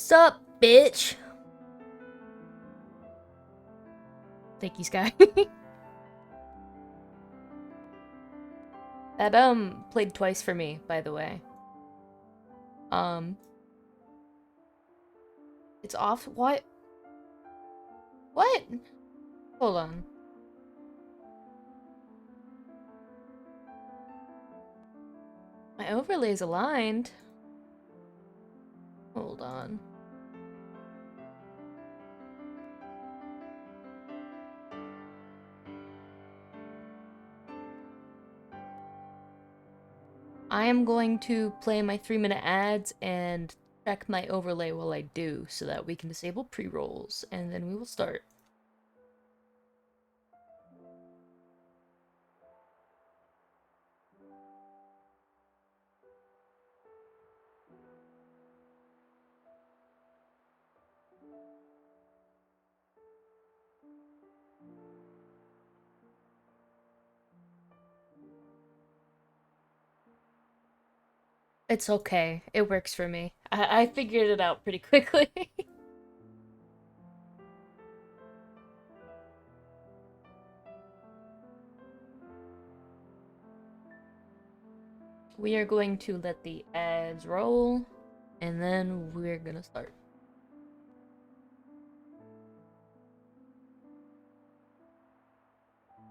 Sup, bitch? Thank you, Sky. That played twice for me, by the way. Um it's off. What? What? Hold on. My overlay's aligned. Hold on. I am going to play my 3-minute ads and check my overlay while I do so that we can disable pre-rolls, and then we will start. It's okay. It works for me. I figured it out pretty quickly. We are going to let the ads roll, and then we're gonna start.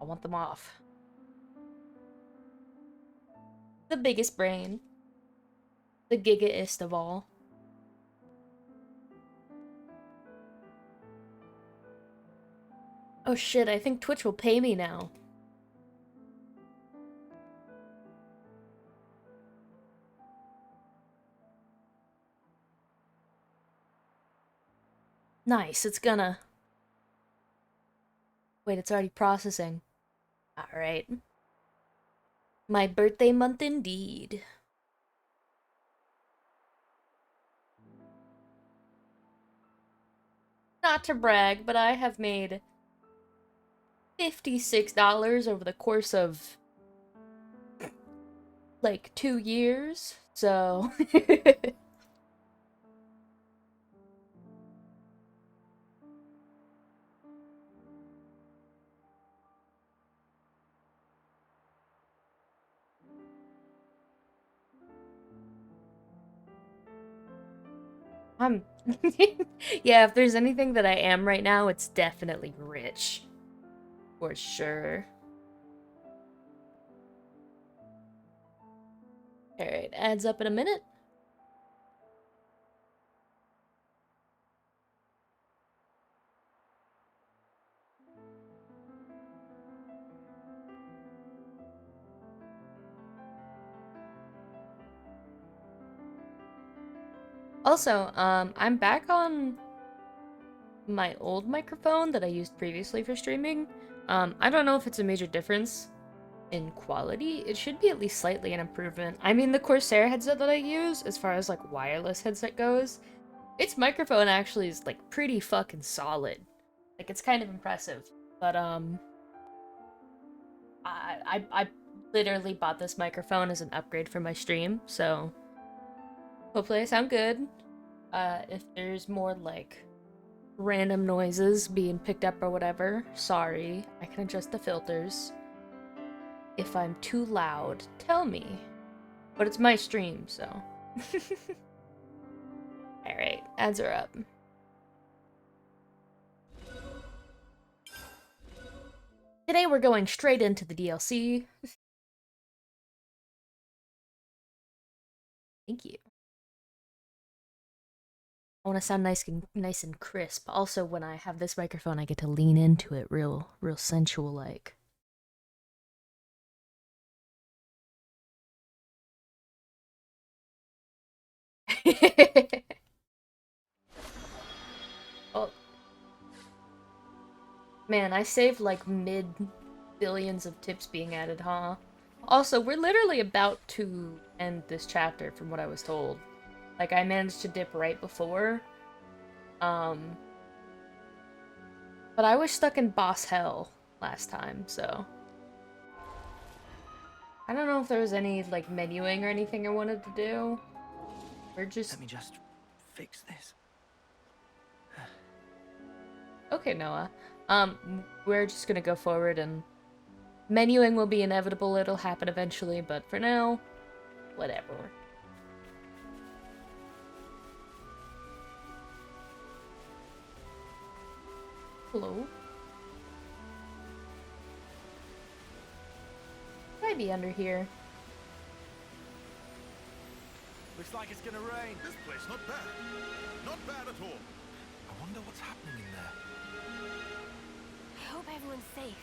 I want them off. The biggest brain. The gigaist of all. Oh shit, I think Twitch will pay me now. Nice, it's gonna... Wait, it's already processing. Alright. My birthday month indeed. Not to brag, but I have made $56 over the course of like 2 years, so I'm yeah, if there's anything that I am right now, it's definitely rich. For sure. Alright, adds up in a minute. Also, I'm back on my old microphone that I used previously for streaming. I don't know if it's a major difference in quality. It should be at least slightly an improvement. I mean, the Corsair headset that I use, as far as like wireless headset goes, its microphone actually is like pretty fucking solid. Like it's kind of impressive. But I literally bought this microphone as an upgrade for my stream, so hopefully I sound good. If there's more like random noises being picked up or whatever, sorry. I can adjust the filters. If I'm too loud, tell me. But it's my stream, so. Alright, ads are up. Today we're going straight into the DLC. Thank you. I want to sound nice and crisp. Also, when I have this microphone, I get to lean into it real sensual like. Oh, man, I saved like mid-billions of tips being added, huh? Also, we're literally about to end this chapter from what I was told. Like, I managed to dip right before. Um, but I was stuck in boss hell last time, so. I don't know if there was any, like, menuing or anything I wanted to do. We're just... Let me just fix this. Okay, Noah. We're just gonna go forward and menuing will be inevitable. It'll happen eventually, but for now, whatever. Hello? Might be under here. Looks like it's gonna rain. This place not bad. Not bad at all. I wonder what's happening in there. I hope everyone's safe.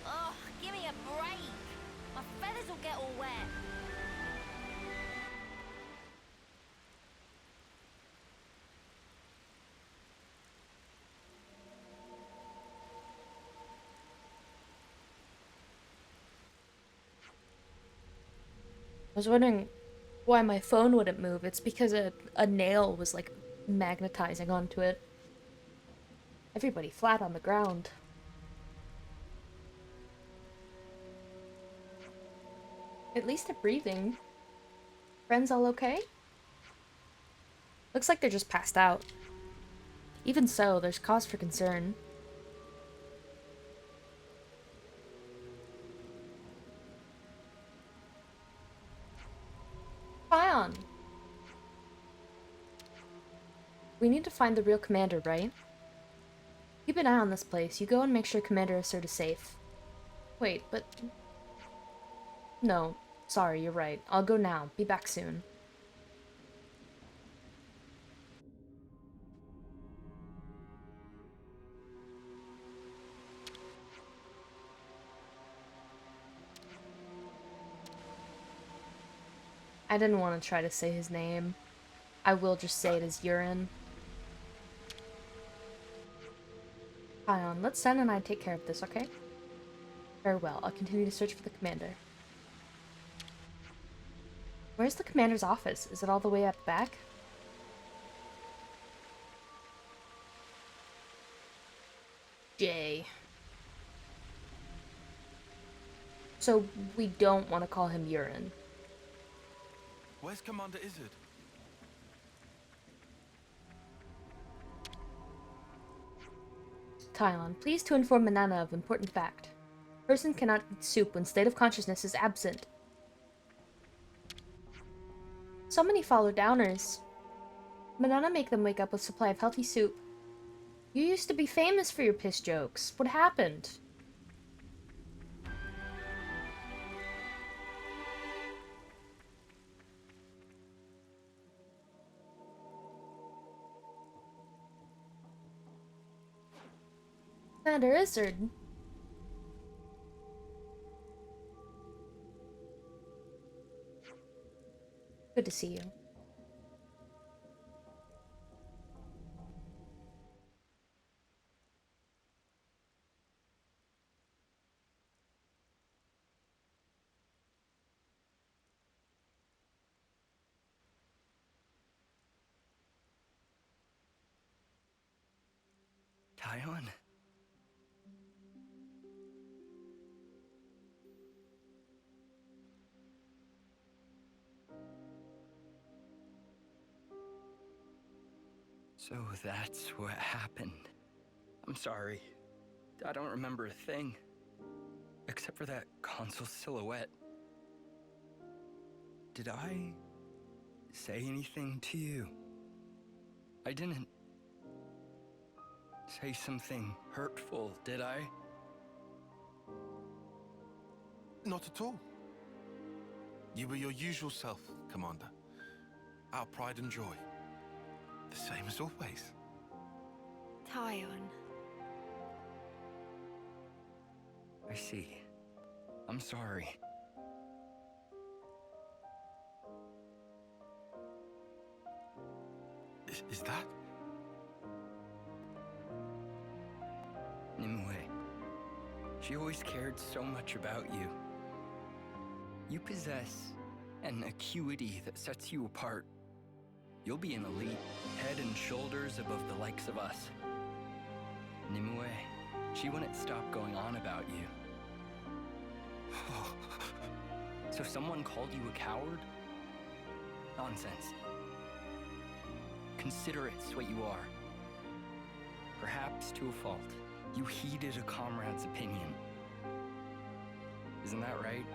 Ugh, give me a break. My feathers will get all wet. I was wondering why my phone wouldn't move. It's because a nail was like magnetizing onto it. Everybody flat on the ground. At least they're breathing. Friends all okay? Looks like they're just passed out. Even so, there's cause for concern. Ion! We need to find the real commander, right? Keep an eye on this place. You go and make sure Commander Assert is safe. Wait, but... No. Sorry, you're right. I'll go now. Be back soon. I didn't want to try to say his name. I will just say it as urine. Ion, let Sen and I take care of this, okay? Very well. I'll continue to search for the commander. Where's the commander's office? Is it all the way up back? Jay. So we don't want to call him urine. Where's Commander Izzard? Tylon, pleased to inform Manana of important fact. Person cannot eat soup when state of consciousness is absent. So many follow downers. Manana make them wake up with supply of healthy soup. You used to be famous for your piss jokes. What happened? Commander Izzard. Good to see you. Tyon? So that's what happened. I'm sorry. I don't remember a thing. Except for that console silhouette. Did I say anything to you? I didn't say something hurtful, did I? Not at all. You were your usual self, Commander. Our pride and joy. The same as always. Tyon. I see. I'm sorry. Is that? Nimue. She always cared so much about you. You possess an acuity that sets you apart. You'll be an elite, head and shoulders above the likes of us. Nimue, she wouldn't stop going on about you. So someone called you a coward? Nonsense. Consider it's what you are. Perhaps to a fault, you heeded a comrade's opinion. Isn't that right?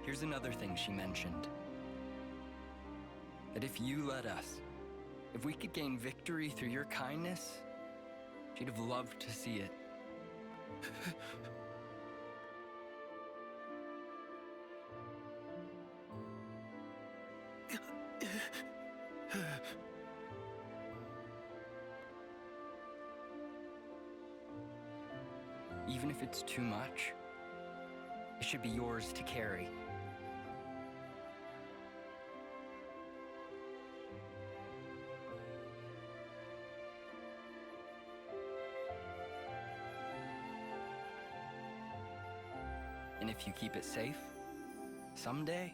Here's another thing she mentioned. That if you let us, if we could gain victory through your kindness, she'd have loved to see it. Even if it's too much, it should be yours to carry. And if you keep it safe, someday,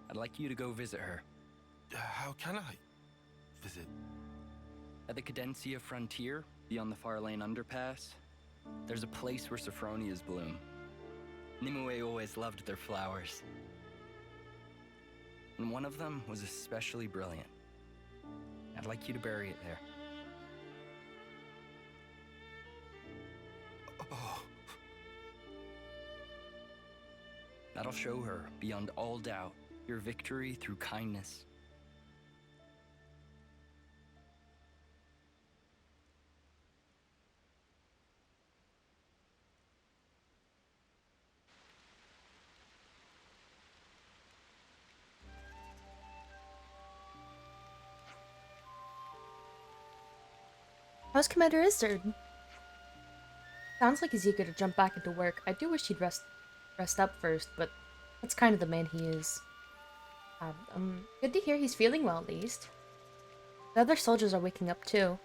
I'd like you to go visit her. How can I visit? At the Cadencia frontier, beyond the Far Lane underpass, there's a place where sophronias bloom. Nimue always loved their flowers. And one of them was especially brilliant. I'd like you to bury it there. Oh, That'll show her, beyond all doubt, your victory through kindness. How's Commander Izzard? Sounds like he's eager to jump back into work. I do wish he'd rest up first, but that's kind of the man he is. Good to hear he's feeling well, at least. The other soldiers are waking up, too.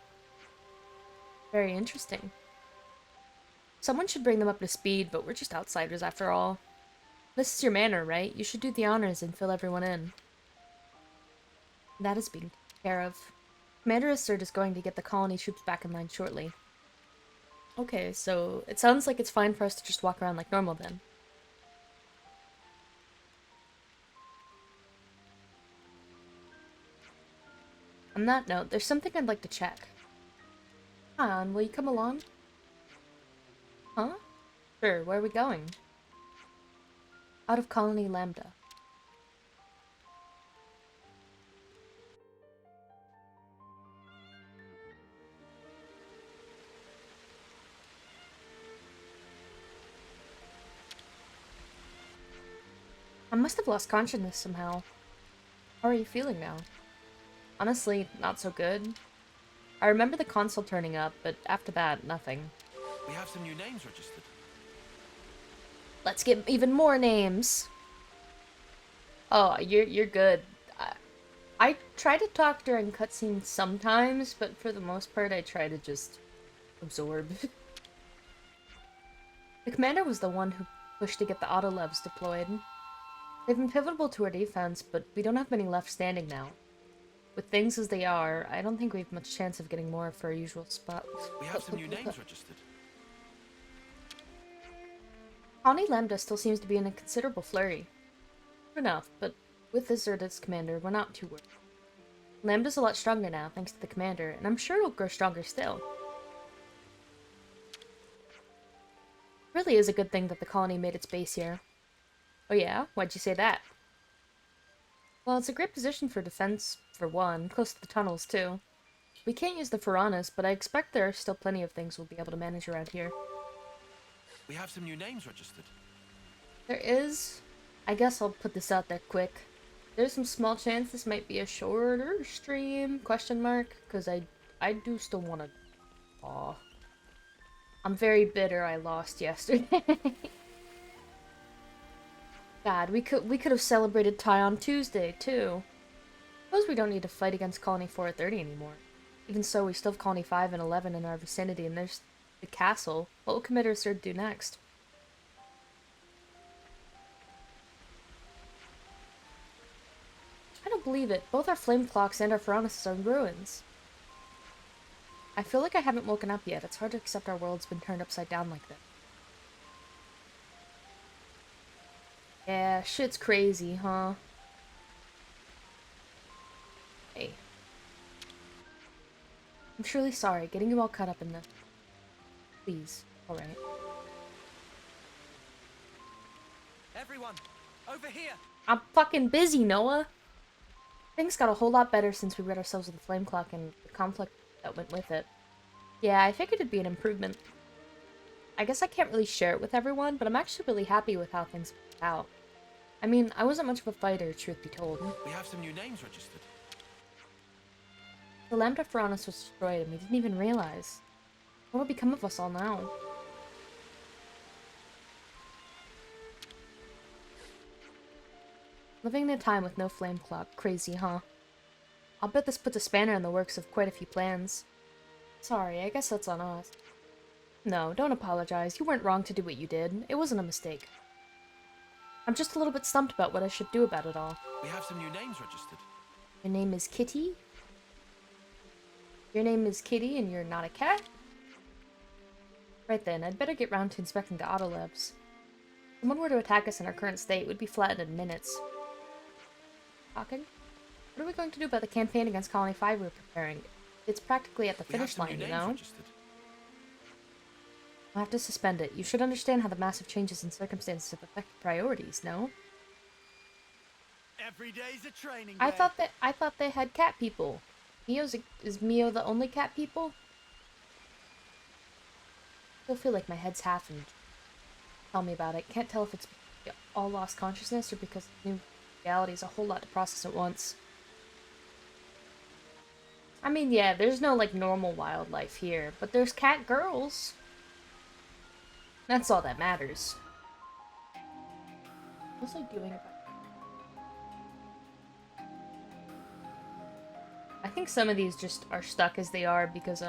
Very interesting. Someone should bring them up to speed, but we're just outsiders after all. This is your manor, right? You should do the honors and fill everyone in. That is being taken care of. Commander Izzard is going to get the colony troops back in line shortly. Okay, so it sounds like it's fine for us to just walk around like normal then. On that note, there's something I'd like to check. Han, will you come along? Huh? Sure, where are we going? Out of Colony Lambda. I must have lost consciousness somehow. How are you feeling now? Honestly, not so good. I remember the console turning up, but after that, nothing. we have some new names registered. Let's get even more names. Oh, you're good. I try to talk during cutscenes sometimes, but for the most part, I try to just absorb. The commander was the one who pushed to get the auto-levs deployed. They've been pivotal to our defense, but we don't have many left standing now. With things as they are, I don't think we have much chance of getting more for our usual spot. We have some new names registered. Colony Lambda still seems to be in a considerable flurry. True enough, but with Izzard as commander, we're not too worried. Lambda's a lot stronger now, thanks to the commander, and I'm sure it'll grow stronger still. It really is a good thing that the colony made its base here. Oh yeah? Why'd you say that? Well, it's a great position for defense, for one, close to the tunnels, too. We can't use the piranhas, but I expect there are still plenty of things we'll be able to manage around here. We have some new names registered. There is... I guess I'll put this out there quick. There's some small chance this might be a shorter stream, question mark, because I do still want to... Aw. I'm very bitter I lost yesterday. God, we could have celebrated Ty on Tuesday, too. Suppose we don't need to fight against Colony 4 at 30 anymore. Even so, we still have Colony 5 and 11 in our vicinity, and there's the castle. What will Commander Izzard do next? I don't believe it. Both our flame clocks and our furnaces are in ruins. I feel like I haven't woken up yet. It's hard to accept our world's been turned upside down like this. Yeah, shit's crazy, huh? Hey. I'm truly sorry, getting you all caught up in the... Please. Alright. Everyone, over here! I'm fucking busy, Noah! Things got a whole lot better since we rid ourselves of the flame clock and the conflict that went with it. Yeah, I figured it'd be an improvement. I guess I can't really share it with everyone, but I'm actually really happy with how things worked out. I mean, I wasn't much of a fighter, truth be told. We have some new names registered. The Lambda Furanis was destroyed and we didn't even realize. What will become of us all now? Living in a time with no flame clock. Crazy, huh? I'll bet this puts a spanner in the works of quite a few plans. Sorry, I guess that's on us. No, don't apologize. You weren't wrong to do what you did. It wasn't a mistake. I'm just a little bit stumped about what I should do about it all. We have some new names registered. Your name is Kitty? Your name is Kitty and you're not a cat? Right then, I'd better get round to inspecting the auto labs. If someone were to attack us in our current state, we'd be flattened in minutes. Talking? What are we going to do about the campaign against Colony 5 we're preparing? It's practically at the finish line, you know? Registered. I'll have to suspend it. You should understand how the massive changes in circumstances have affected priorities, no? Every day's a training day. I thought they had cat people. Is Mio the only cat people? I still feel like my head's half and tell me about it. Can't tell if it's all lost consciousness or because the new reality is a whole lot to process at once. I mean, yeah, there's no, like, normal wildlife here, but there's cat girls. That's all that matters. What was I doing about... I think some of these just are stuck as they are because,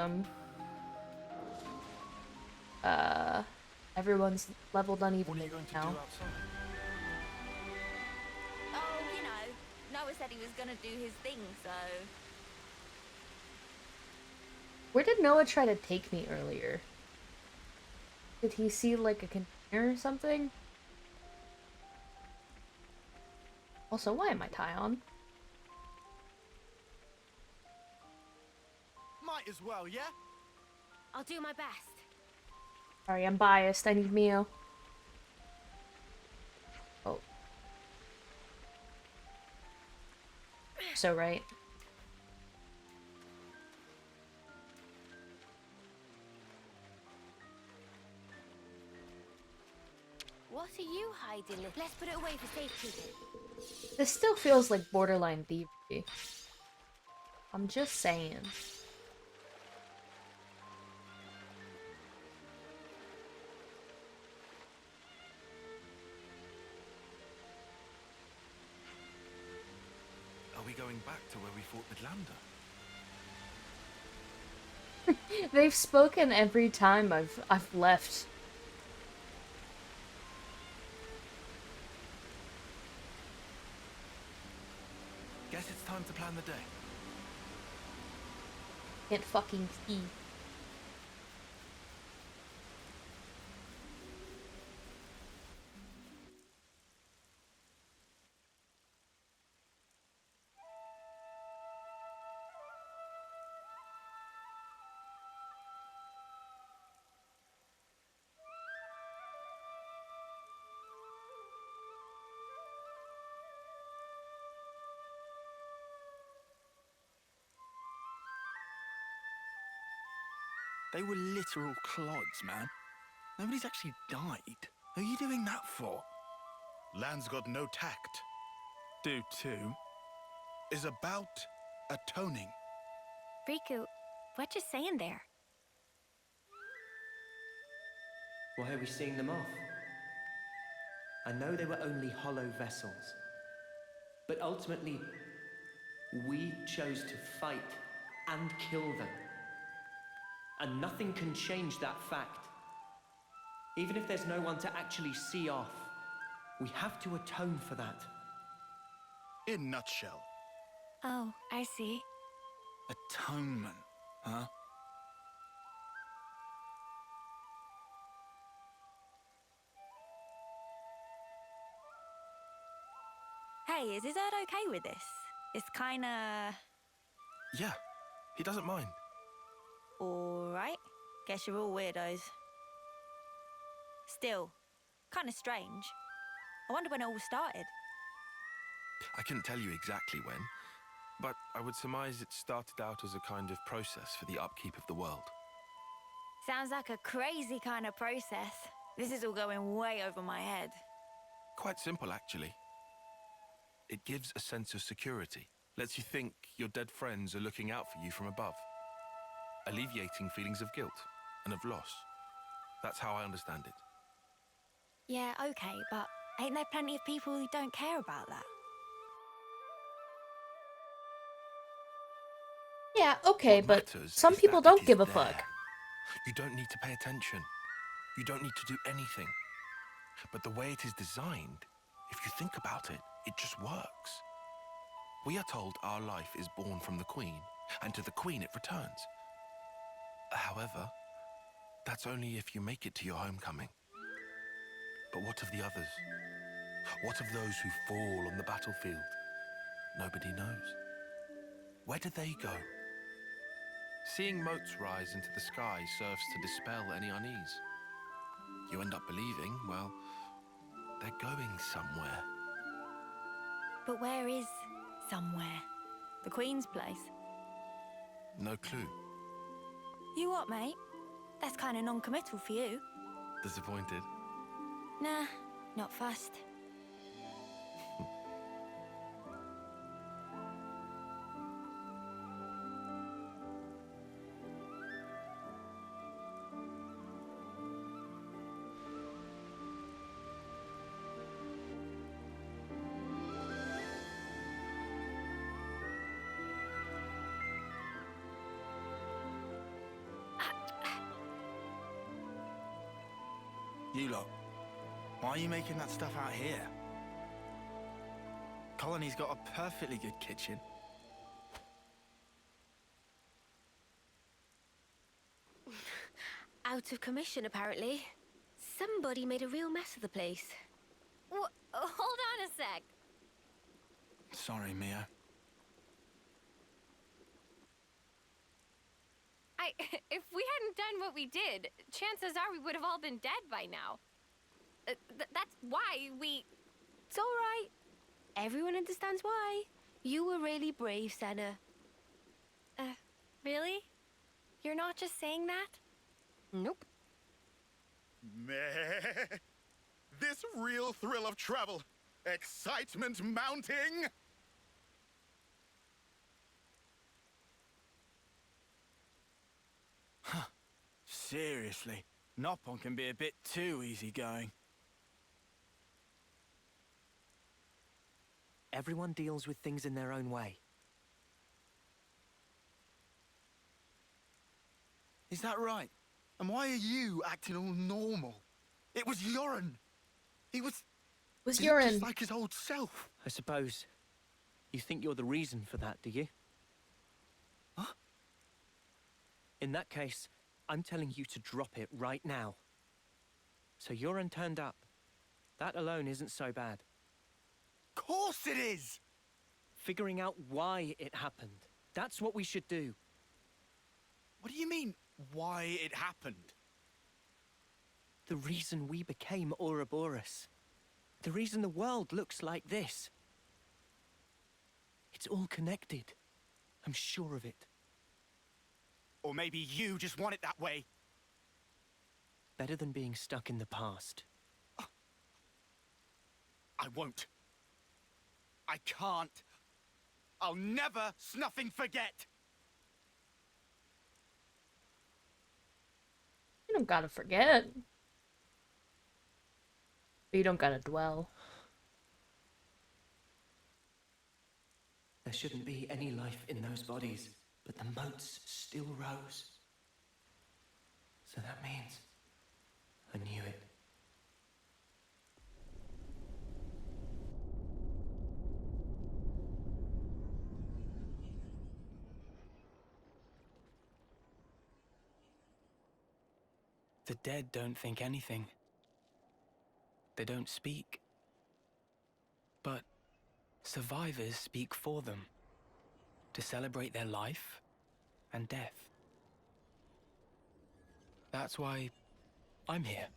everyone's leveled What are unevenly you going to now. do outside? Oh, you know, Noah said he was gonna do his thing, so... Where did Noah try to take me earlier? Did he see, like, a container or something? Also, why am I tie on? Might as well, yeah? I'll do my best. Sorry, I'm biased. I need Mio. Oh. So right. What are you hiding? Let's put it away for safekeeping. This still feels like borderline thievery. I'm just saying. Are we going back to where we fought with Lambda? They've spoken every time I've left. Guess it's time to plan the day. Can't fucking see. They were literal clods, man. Nobody's actually died. Who are you doing that for? Land's got no tact. Do too. Is about atoning. Riku, what you saying there? Why are we seeing them off? I know they were only hollow vessels, but ultimately, we chose to fight and kill them. And nothing can change that fact. Even if there's no one to actually see off, we have to atone for that. In nutshell, Oh, I see. atonement, huh? Hey, is Izzard okay with this? It's kinda... Yeah, he doesn't mind. Alright. Guess you're all weirdos. Still, kind of strange. I wonder when it all started. I couldn't tell you exactly when, but I would surmise it started out as a kind of process for the upkeep of the world. Sounds like a crazy kind of process. This is all going way over my head. Quite simple, actually. It gives a sense of security, lets you think your dead friends are looking out for you from above, alleviating feelings of guilt and of loss. That's how I understand it. Yeah, okay, but ain't there plenty of people who don't care about that? Yeah, okay, What but matters some is people that it don't is give a there. fuck. You don't need to pay attention. You don't need to do anything. But the way it is designed, if you think about it, it just works. We are told our life is born from the Queen, and to the Queen it returns. However, that's only if you make it to your homecoming. But what of the others? What of those who fall on the battlefield? Nobody knows. Where do they go? Seeing motes rise into the sky serves to dispel any unease. You end up believing, well, they're going somewhere. But where is somewhere? The Queen's place? No clue. You what, mate? That's kind of non-committal for you. Disappointed? Nah, not fussed. You lot, why are you making that stuff out here? Colony's got a perfectly good kitchen. Out of commission, apparently. Somebody made a real mess of the place. Hold on a sec. Sorry, Mia. If we hadn't done what we did, chances are we would have all been dead by now. That's why we... It's all right. Everyone understands why. You were really brave, Senna. Really? You're not just saying that? Nope. Meh. This real thrill of travel. Excitement mounting. Huh. Seriously, Noppon can be a bit too easygoing. Everyone deals with things in their own way. Is that right? And why are you acting all normal? It was Yoren. He was Was he looked urine. just like his old self. I suppose you think you're the reason for that, do you? Huh? In that case, I'm telling you to drop it right now. So Yoren turned up. That alone isn't so bad. Course it is! Figuring out why it happened. That's what we should do. What do you mean, why it happened? The reason we became Ouroboros. The reason the world looks like this. It's all connected. I'm sure of it. Or maybe you just want it that way. Better than being stuck in the past. I won't. I can't. I'll never snuffing forget. You don't gotta forget. But you don't gotta dwell. There shouldn't be any life in those bodies, but the motes still rose. So that means I knew it. The dead don't think anything. They don't speak. But survivors speak for them, to celebrate their life and death. That's why I'm here.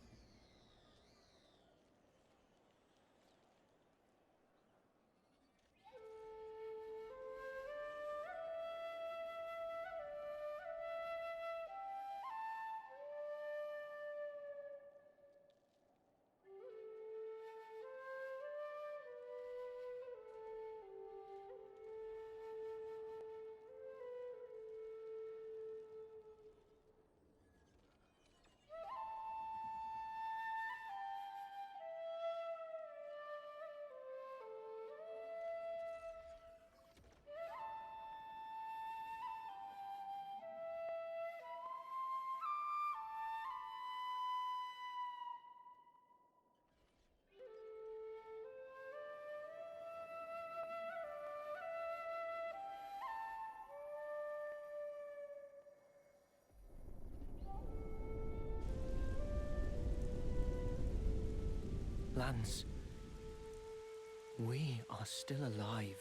Lance, we are still alive.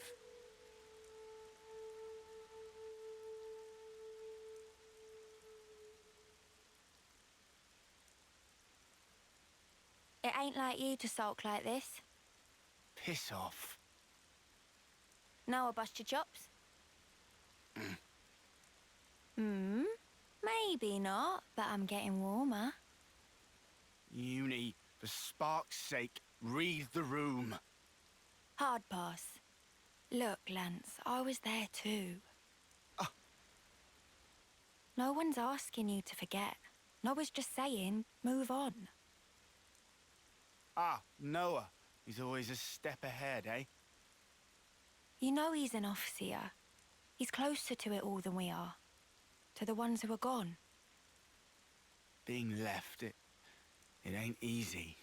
It ain't like you to sulk like this. Piss off. Now I'll bust your chops. Hmm? Maybe not, but I'm getting warmer. Uni, for spark's sake, read the room. Hard pass. Look, Lance, I was there too. Ah. No one's asking you to forget. No one's just saying, move on. Ah, Noah. He's always a step ahead, eh? You know he's an overseer. He's closer to it all than we are. To the ones who are gone. Being left, it ain't easy.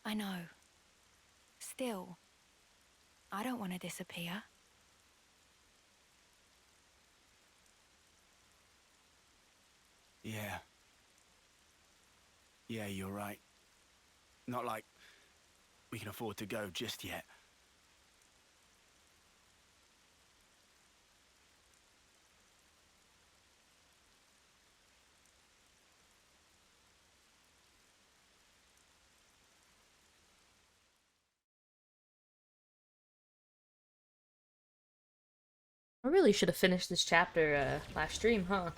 I know. Still, I don't want to disappear. Yeah. Yeah, you're right. Not like we can afford to go just yet. I really should have finished this chapter last stream, huh?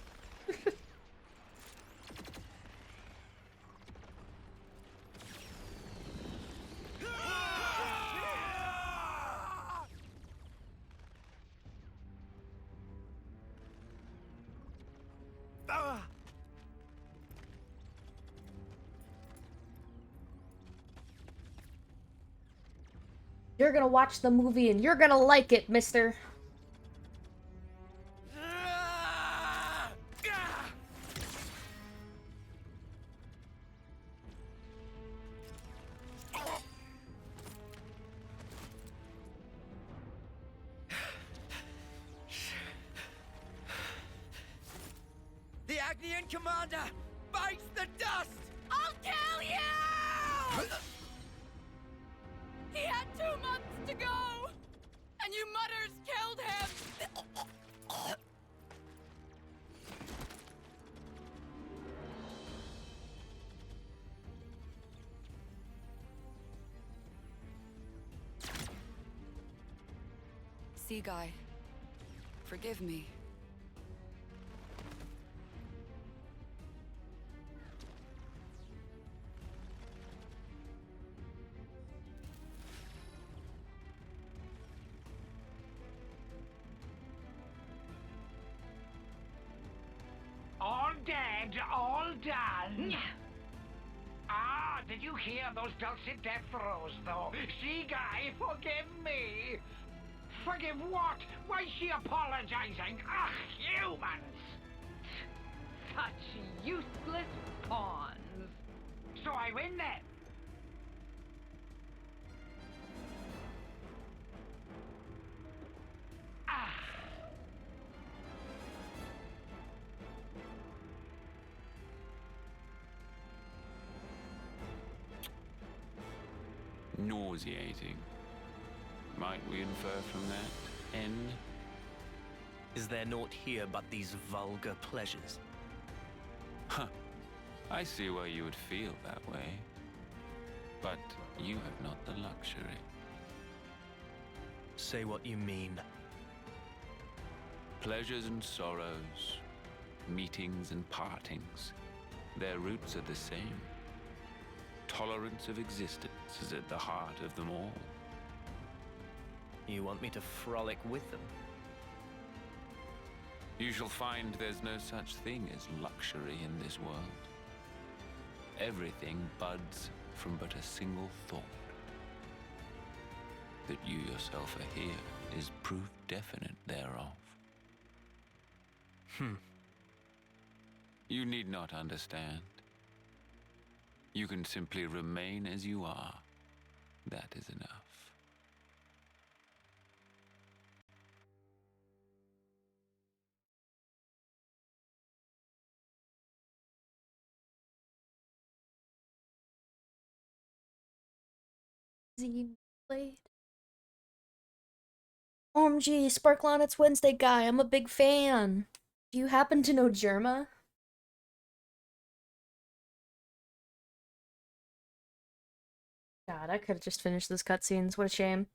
You're gonna watch the movie and you're gonna like it, mister. The Agnian commander bites the dust! I'll kill you! He had 2 months to go! And you mutters killed him! Sea Guy, forgive me. All dead, all done. Ah, did you hear those dulcet death throes, though? See, Guy, forgive me. Forgive what? Why is she apologizing? Ugh, humans! Such useless pawns. So I win then. Ah. Nauseating. Might we infer from that? N? Is there naught here but these vulgar pleasures? Huh. I see why you would feel that way. But you have not the luxury. Say what you mean. Pleasures and sorrows, meetings and partings, their roots are the same. Tolerance of existence is at the heart of them all. You want me to frolic with them? You shall find there's no such thing as luxury in this world. Everything buds from but a single thought. That you yourself are here is proof definite thereof. You need not understand. You can simply remain as you are. That is enough. Xenoblade. OMG, Sparklon, it's Wednesday guy. I'm a big fan. Do you happen to know Germa? God, I could have just finished those cutscenes. What a shame.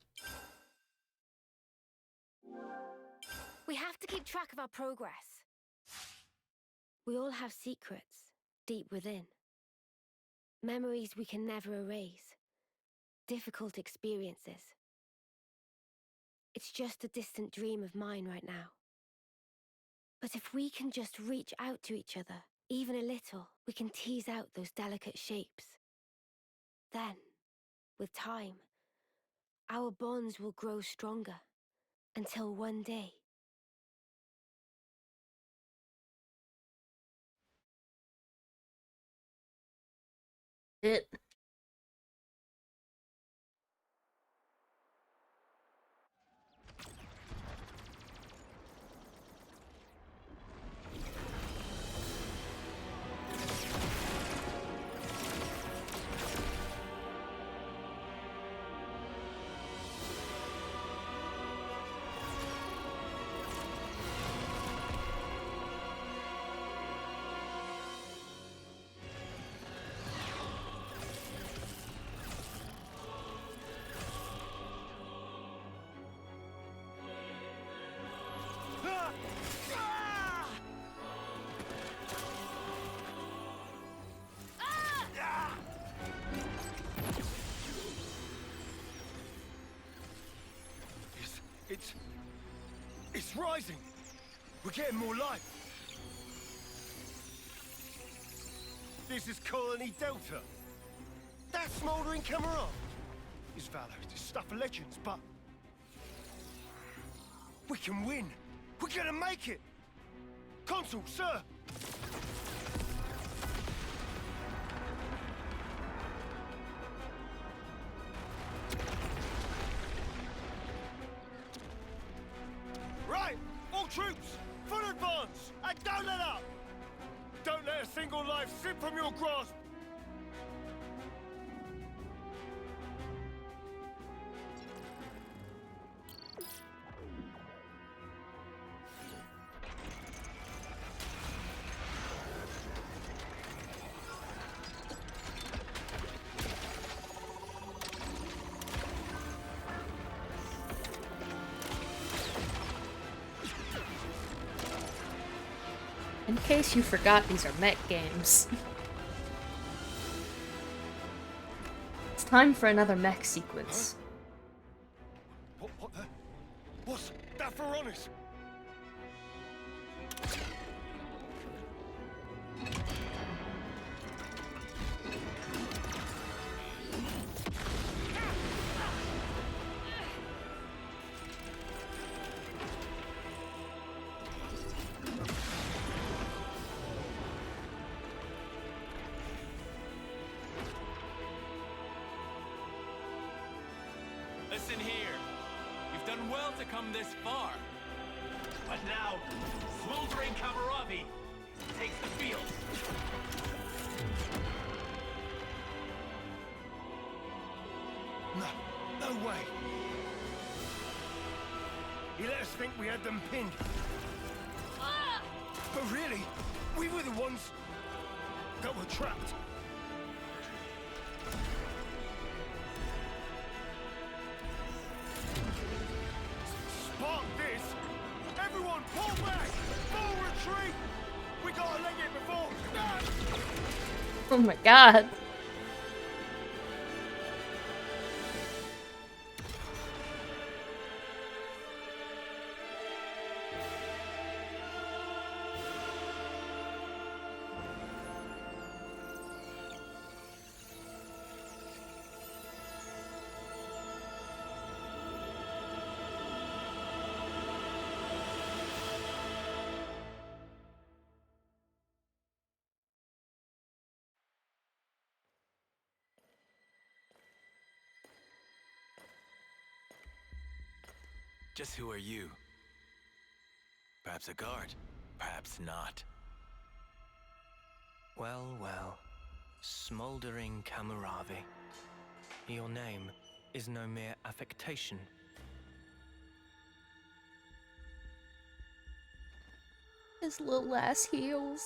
We have to keep track of our progress. We all have secrets deep within. Memories we can never erase. Difficult experiences. It's just a distant dream of mine right now. But if we can just reach out to each other, even a little, we can tease out those delicate shapes. Then, with time, our bonds will grow stronger until one day. It. It's rising. We're getting more light. This is Colony Delta. That smouldering Camarade is valor. It's stuff of legends, but we can win. We're gonna make it. Consul, sir. Right, all troops, full advance, and don't let up. Don't let a single life slip from your grasp. In case you forgot, these are mech games. It's time for another mech sequence. What the? What's that for honest? Listen here. You've done well to come this far. But now, smoldering Kamaravi takes the field. No way. He let us think we had them pinned. But really, we were the ones that we're trapped. Spark this! Everyone pull back! Full retreat! We gotta leg it before... Ah! Oh my god. Just who are you? Perhaps a guard, perhaps not. Well, well. Smoldering Kamuravi. Your name is no mere affectation. His little ass heels.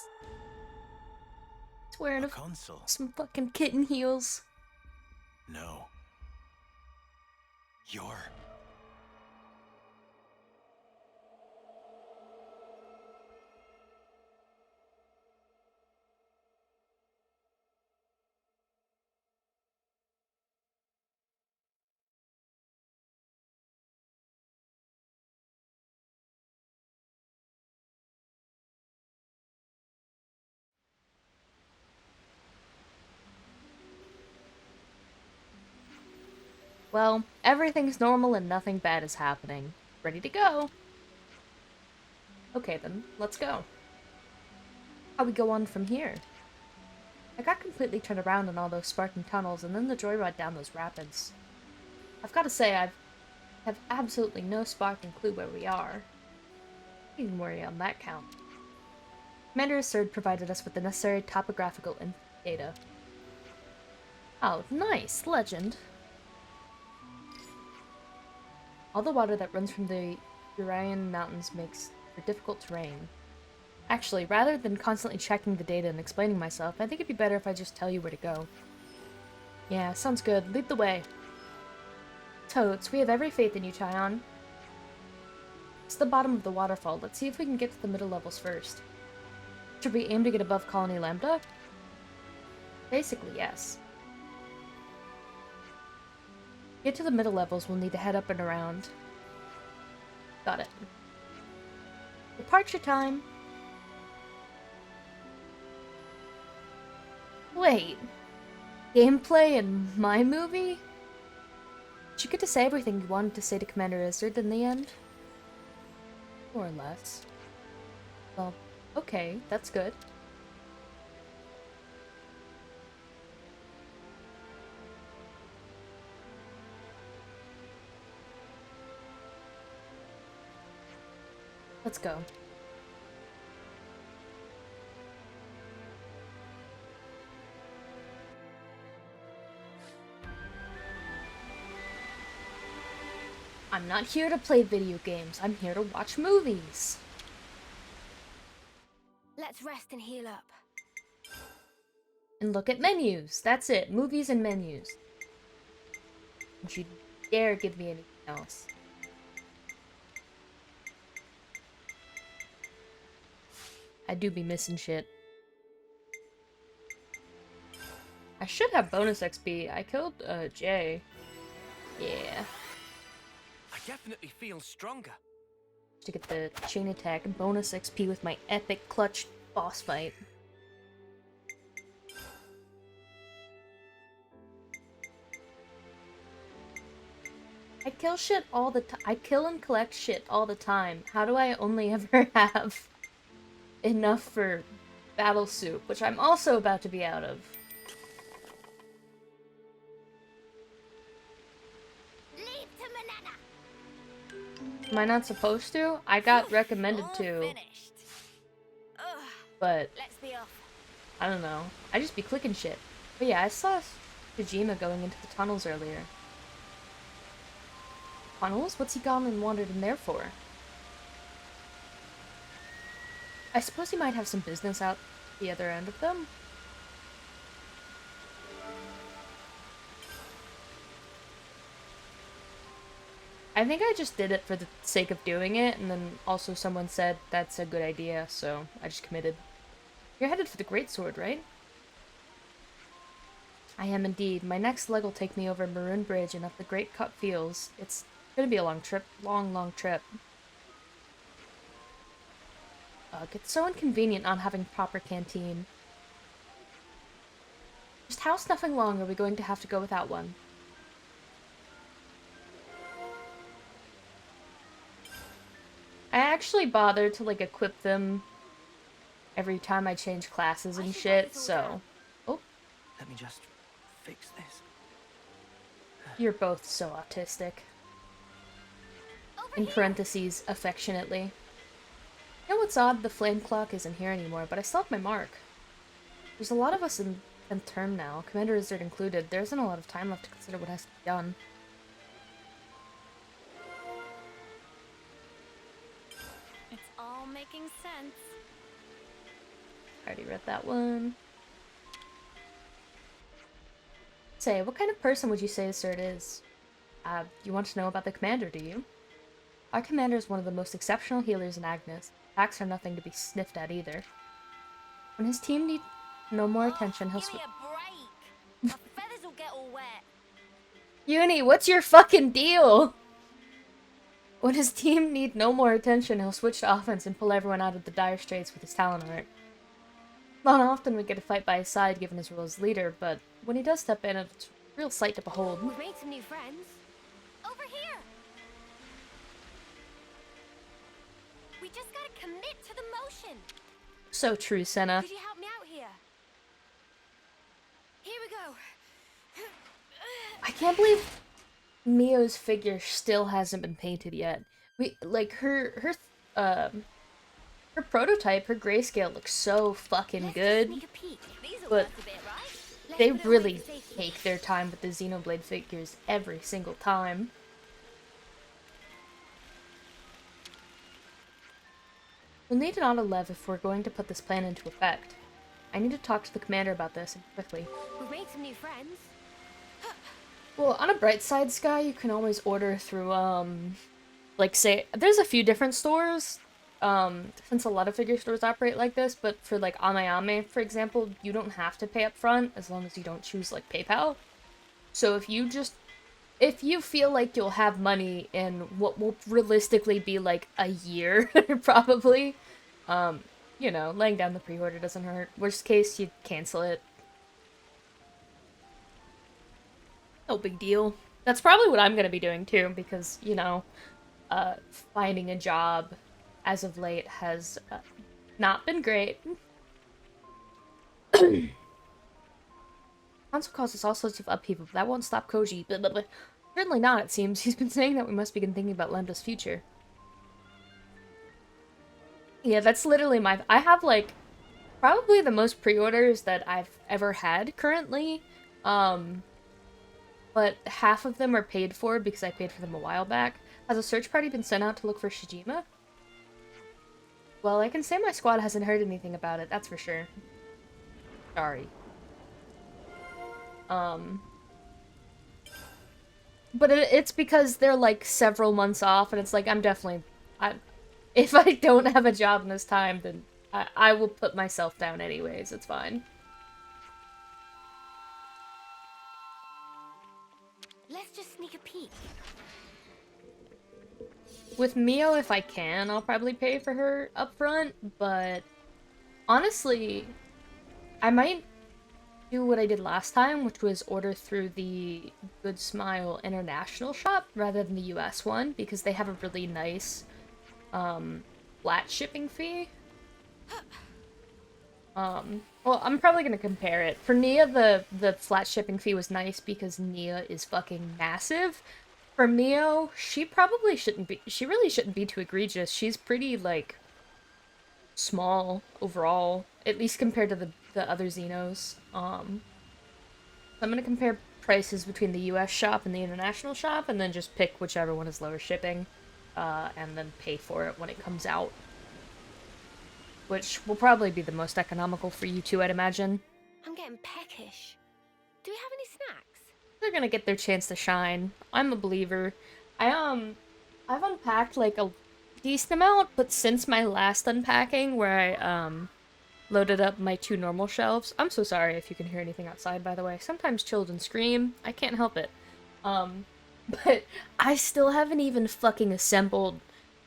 He's wearing A consul? some fucking kitten heels. No. You're... Well, everything's normal and nothing bad is happening. Ready to go. Okay then, let's go. How we go on from here? I got completely turned around in all those sparking tunnels and then the joyride down those rapids. I've got to say, I have absolutely no sparking clue where we are. Don't even worry on that count. Commander Asserd provided us with the necessary topographical data. Oh, nice, legend. All the water that runs from the Urian Mountains makes for difficult terrain. Actually, rather than constantly checking the data and explaining myself, I think it'd be better if I just tell you where to go. Yeah, sounds good. Lead the way. Toads, we have every faith in you, Chaion. It's the bottom of the waterfall. Let's see if we can get to the middle levels first. Should we aim to get above Colony Lambda? Basically, yes. Get to the middle levels, we'll need to head up and around. Got it. Departure time! Wait. Gameplay in my movie? Did you get to say everything you wanted to say to Commander Izzard in the end? More or less. Well, okay, that's good. Let's go. I'm not here to play video games. I'm here to watch movies. Let's rest and heal up. And look at menus. That's it. Movies and menus. Don't you dare give me anything else. I do be missing shit. I should have bonus XP. I killed, Jay. Yeah. I definitely feel stronger. To get the chain attack and bonus XP with my epic clutch boss fight. I kill shit all the time. I kill and collect shit all the time. How do I only ever have enough for battle soup, which I'm also about to be out of? Am I not supposed to? I got recommended to. But I don't know. I just be clicking shit. But yeah, I saw Kojima going into the tunnels earlier. Tunnels? What's he gone and wandered in there for? I suppose he might have some business out the other end of them. I think I just did it for the sake of doing it, and then also someone said that's a good idea, so I just committed. You're headed for the Greatsword, right? I am indeed. My next leg will take me over Maroon Bridge and up the Great Cut Fields. It's gonna be a long trip. Long trip. Ugh, it's so inconvenient not having proper canteen. Just how snuffing long are we going to have to go without one? I actually bothered to, like, equip them every time I change classes and shit, so... Oh. Let me just fix this. You're both so autistic. In parentheses, affectionately. You know what's odd? The flame clock isn't here anymore, but I still have my mark. There's a lot of us in 10th term now, Commander Izzard included. There isn't a lot of time left to consider what has to be done. It's all making sense. I already read that one. Say, what kind of person would you say Izzard is? You want to know about the commander, do you? Our commander is one of the most exceptional healers in Agnes. Attacks are nothing to be sniffed at either. When his team need no more attention, he'll Give me a break. My feathers will get all wet. Uni, what's your fucking deal? When his team need no more attention, he'll switch to offense and pull everyone out of the dire straits with his talent art. Not often we get a fight by his side given his role as leader, but when he does step in, it's a real sight to behold. We've made some new friends. Over here. We just gotta commit to the motion. So true, Senna. Could you help me out here? Here we go. I can't believe Mio's figure still hasn't been painted yet. Her prototype, her grayscale looks so fucking good, but they really take their time with the Xenoblade figures every single time. We'll need an auto-lev if we're going to put this plan into effect. I need to talk to the commander about this, and quickly. We've made some new friends. Well, on a bright side, Sky, you can always order through, like, say, there's a few different stores, since a lot of figure stores operate like this, but for, like, Ame, for example, you don't have to pay up front, as long as you don't choose, like, PayPal. So if you feel like you'll have money in what will realistically be, like, a year, probably, you know, laying down the pre-order doesn't hurt. Worst case, you cancel it. No big deal. That's probably what I'm gonna be doing too, because, you know, finding a job as of late has not been great. Console causes all sorts of upheaval, but that won't stop Koji. Blah, blah, blah. Certainly not, it seems. He's been saying that we must begin thinking about Lambda's future. Yeah, that's literally I have, like, probably the most pre-orders that I've ever had currently. But half of them are paid for because I paid for them a while back. Has a search party been sent out to look for Shijima? Well, I can say my squad hasn't heard anything about it, that's for sure. Sorry. But it's because they're, like, several months off, and it's like, if I don't have a job in this time, then I will put myself down anyways, it's fine. Let's just sneak a peek. With Mio, if I can, I'll probably pay for her up front, but honestly, I might do what I did last time, which was order through the Good Smile International shop rather than the US one, because they have a really nice flat shipping fee. Well, I'm probably gonna compare it. For Nia, the flat shipping fee was nice because Nia is fucking massive. For Mio, she probably shouldn't be, she really shouldn't be too egregious. She's pretty, like, small overall, at least compared to the other Xenos. I'm gonna compare prices between the US shop and the international shop, and then just pick whichever one is lower shipping, and then pay for it when it comes out. Which will probably be the most economical for you two, I'd imagine. I'm getting peckish. Do we have any snacks? They're gonna get their chance to shine. I'm a believer. I've unpacked like a decent amount, but since my last unpacking where I loaded up my 2 normal shelves. I'm so sorry if you can hear anything outside, by the way. Sometimes children scream. I can't help it. Um, but I still haven't even fucking assembled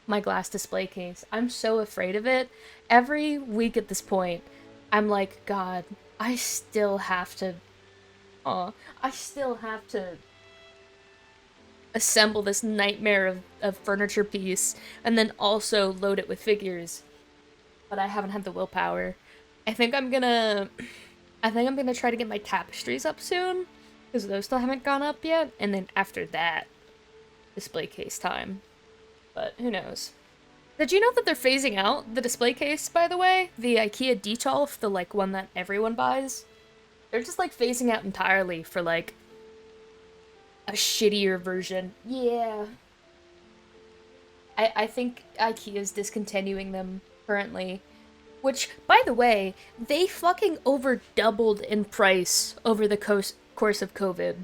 my glass display case. I'm so afraid of it. Every week at this point, I'm like, God, I still have to... I still have to assemble this nightmare of furniture piece, and then also load it with figures. But I haven't had the willpower. I think I'm gonna try to get my tapestries up soon, because those still haven't gone up yet, and then after that, display case time. But who knows. Did you know that they're phasing out the display case, by the way? The IKEA Detolf, the like one that everyone buys? They're just like phasing out entirely for like a shittier version. Yeah. I think IKEA's discontinuing them currently. Which, by the way, they fucking over doubled in price over the course of COVID.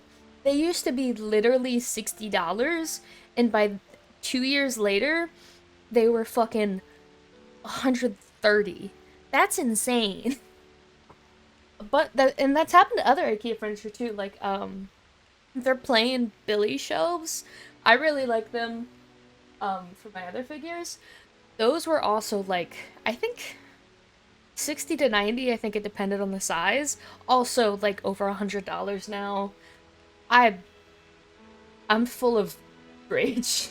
They used to be literally $60, and by 2 years later, they were fucking $130. That's insane. But and that's happened to other IKEA furniture too. Like their plain Billy shelves. I really like them. For my other figures, those were also like I think 60 to 90. I think it depended on the size. Also like over $100 now. I'm full of rage.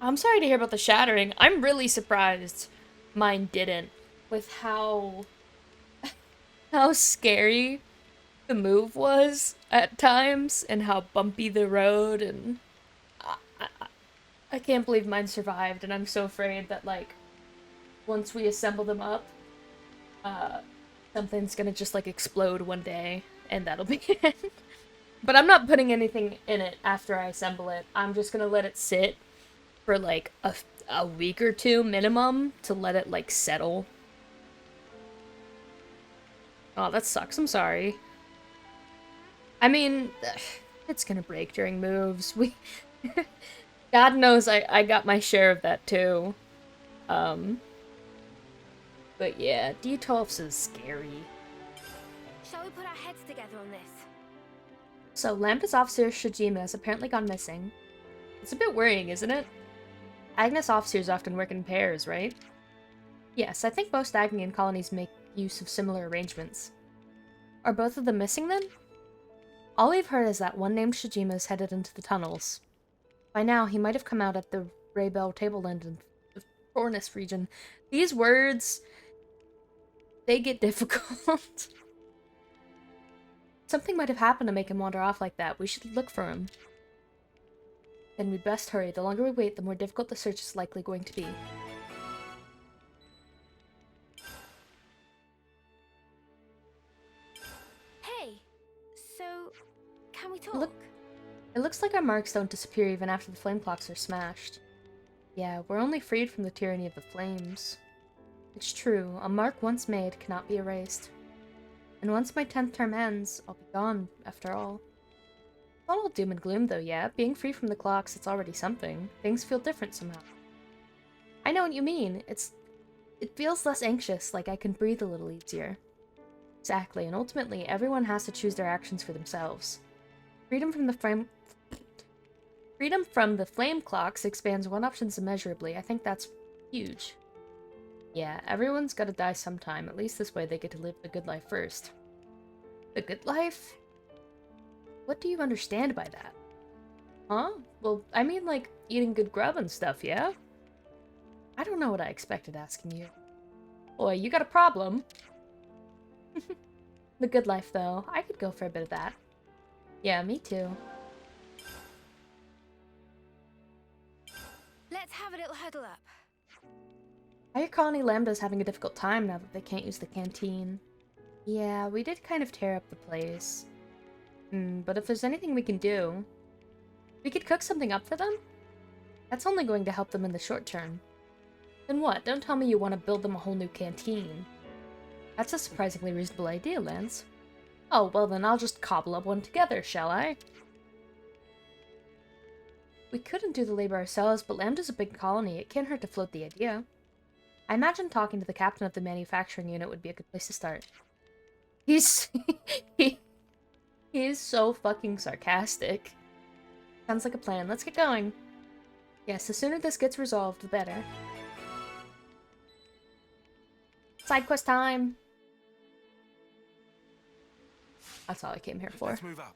I'm sorry to hear about the shattering. I'm really surprised mine didn't, with how scary the move was at times and how bumpy the road, and I can't believe mine survived, and I'm so afraid that like once we assemble them up, something's gonna just like explode one day and that'll be it. But I'm not putting anything in it after I assemble it. I'm just gonna let it sit for like a week or two minimum to let it like settle. Oh, that sucks. I'm sorry. I mean, it's gonna break during moves. God knows I got my share of that too. But yeah, D12s is scary. Shall we put our heads together on this? So, Lambda's officer Shijima has apparently gone missing. It's a bit worrying, isn't it? Agnes officers often work in pairs, right? Yes, I think most Agnian colonies make use of similar arrangements. Are both of them missing then? All we've heard is that one named Shijima is headed into the tunnels. By now, he might have come out at the Raybell Tableland in the Fornus region. These words, they get difficult. Something might have happened to make him wander off like that. We should look for him. Then we'd best hurry. The longer we wait, the more difficult the search is likely going to be. Hey, so can we talk? It looks like our marks don't disappear even after the flame clocks are smashed. Yeah, we're only freed from the tyranny of the flames. It's true, a mark once made cannot be erased. And once my 10th term ends, I'll be gone, after all. Not all doom and gloom though, yeah. Being free from the clocks, it's already something. Things feel different somehow. I know what you mean. It feels less anxious, like I can breathe a little easier. Exactly, and ultimately, everyone has to choose their actions for themselves. Freedom from the flame clocks expands one options immeasurably. I think that's huge. Yeah, everyone's gotta die sometime. At least this way they get to live the good life first. The good life? What do you understand by that? Huh? Well, I mean like eating good grub and stuff, yeah? I don't know what I expected asking you. Boy, you got a problem. The good life, though. I could go for a bit of that. Yeah, me too. Let's have a little huddle up. Higher Colony Lambda's having a difficult time now that they can't use the canteen. Yeah, we did kind of tear up the place. But if there's anything we can do... We could cook something up for them? That's only going to help them in the short term. Then what? Don't tell me you want to build them a whole new canteen. That's a surprisingly reasonable idea, Lance. Oh, well then I'll just cobble up one together, shall I? We couldn't do the labor ourselves, but Lambda's a big colony. It can't hurt to float the idea. I imagine talking to the captain of the manufacturing unit would be a good place to start. He's... he is so fucking sarcastic. Sounds like a plan. Let's get going. Yes, the sooner this gets resolved, the better. Side quest time! That's all I came here for. Let's move out.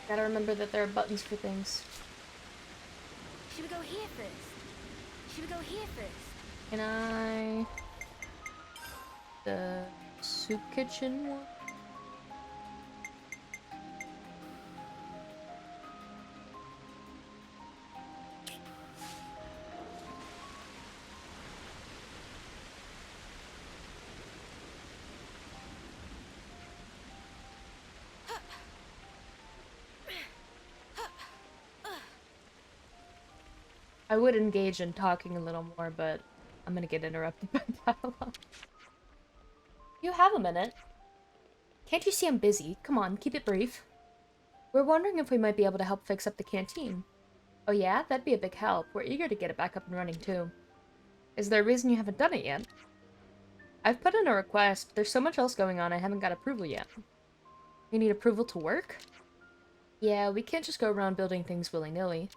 Gotta remember that there are buttons for things. Should we go here first? Should we go here first? Can I... The soup kitchen one? I would engage in talking a little more, but I'm gonna get interrupted by dialogue. You have a minute. Can't you see I'm busy? Come on, keep it brief. We're wondering if we might be able to help fix up the canteen. Oh yeah? That'd be a big help. We're eager to get it back up and running too. Is there a reason you haven't done it yet? I've put in a request, but there's so much else going on I haven't got approval yet. You need approval to work? Yeah, we can't just go around building things willy-nilly.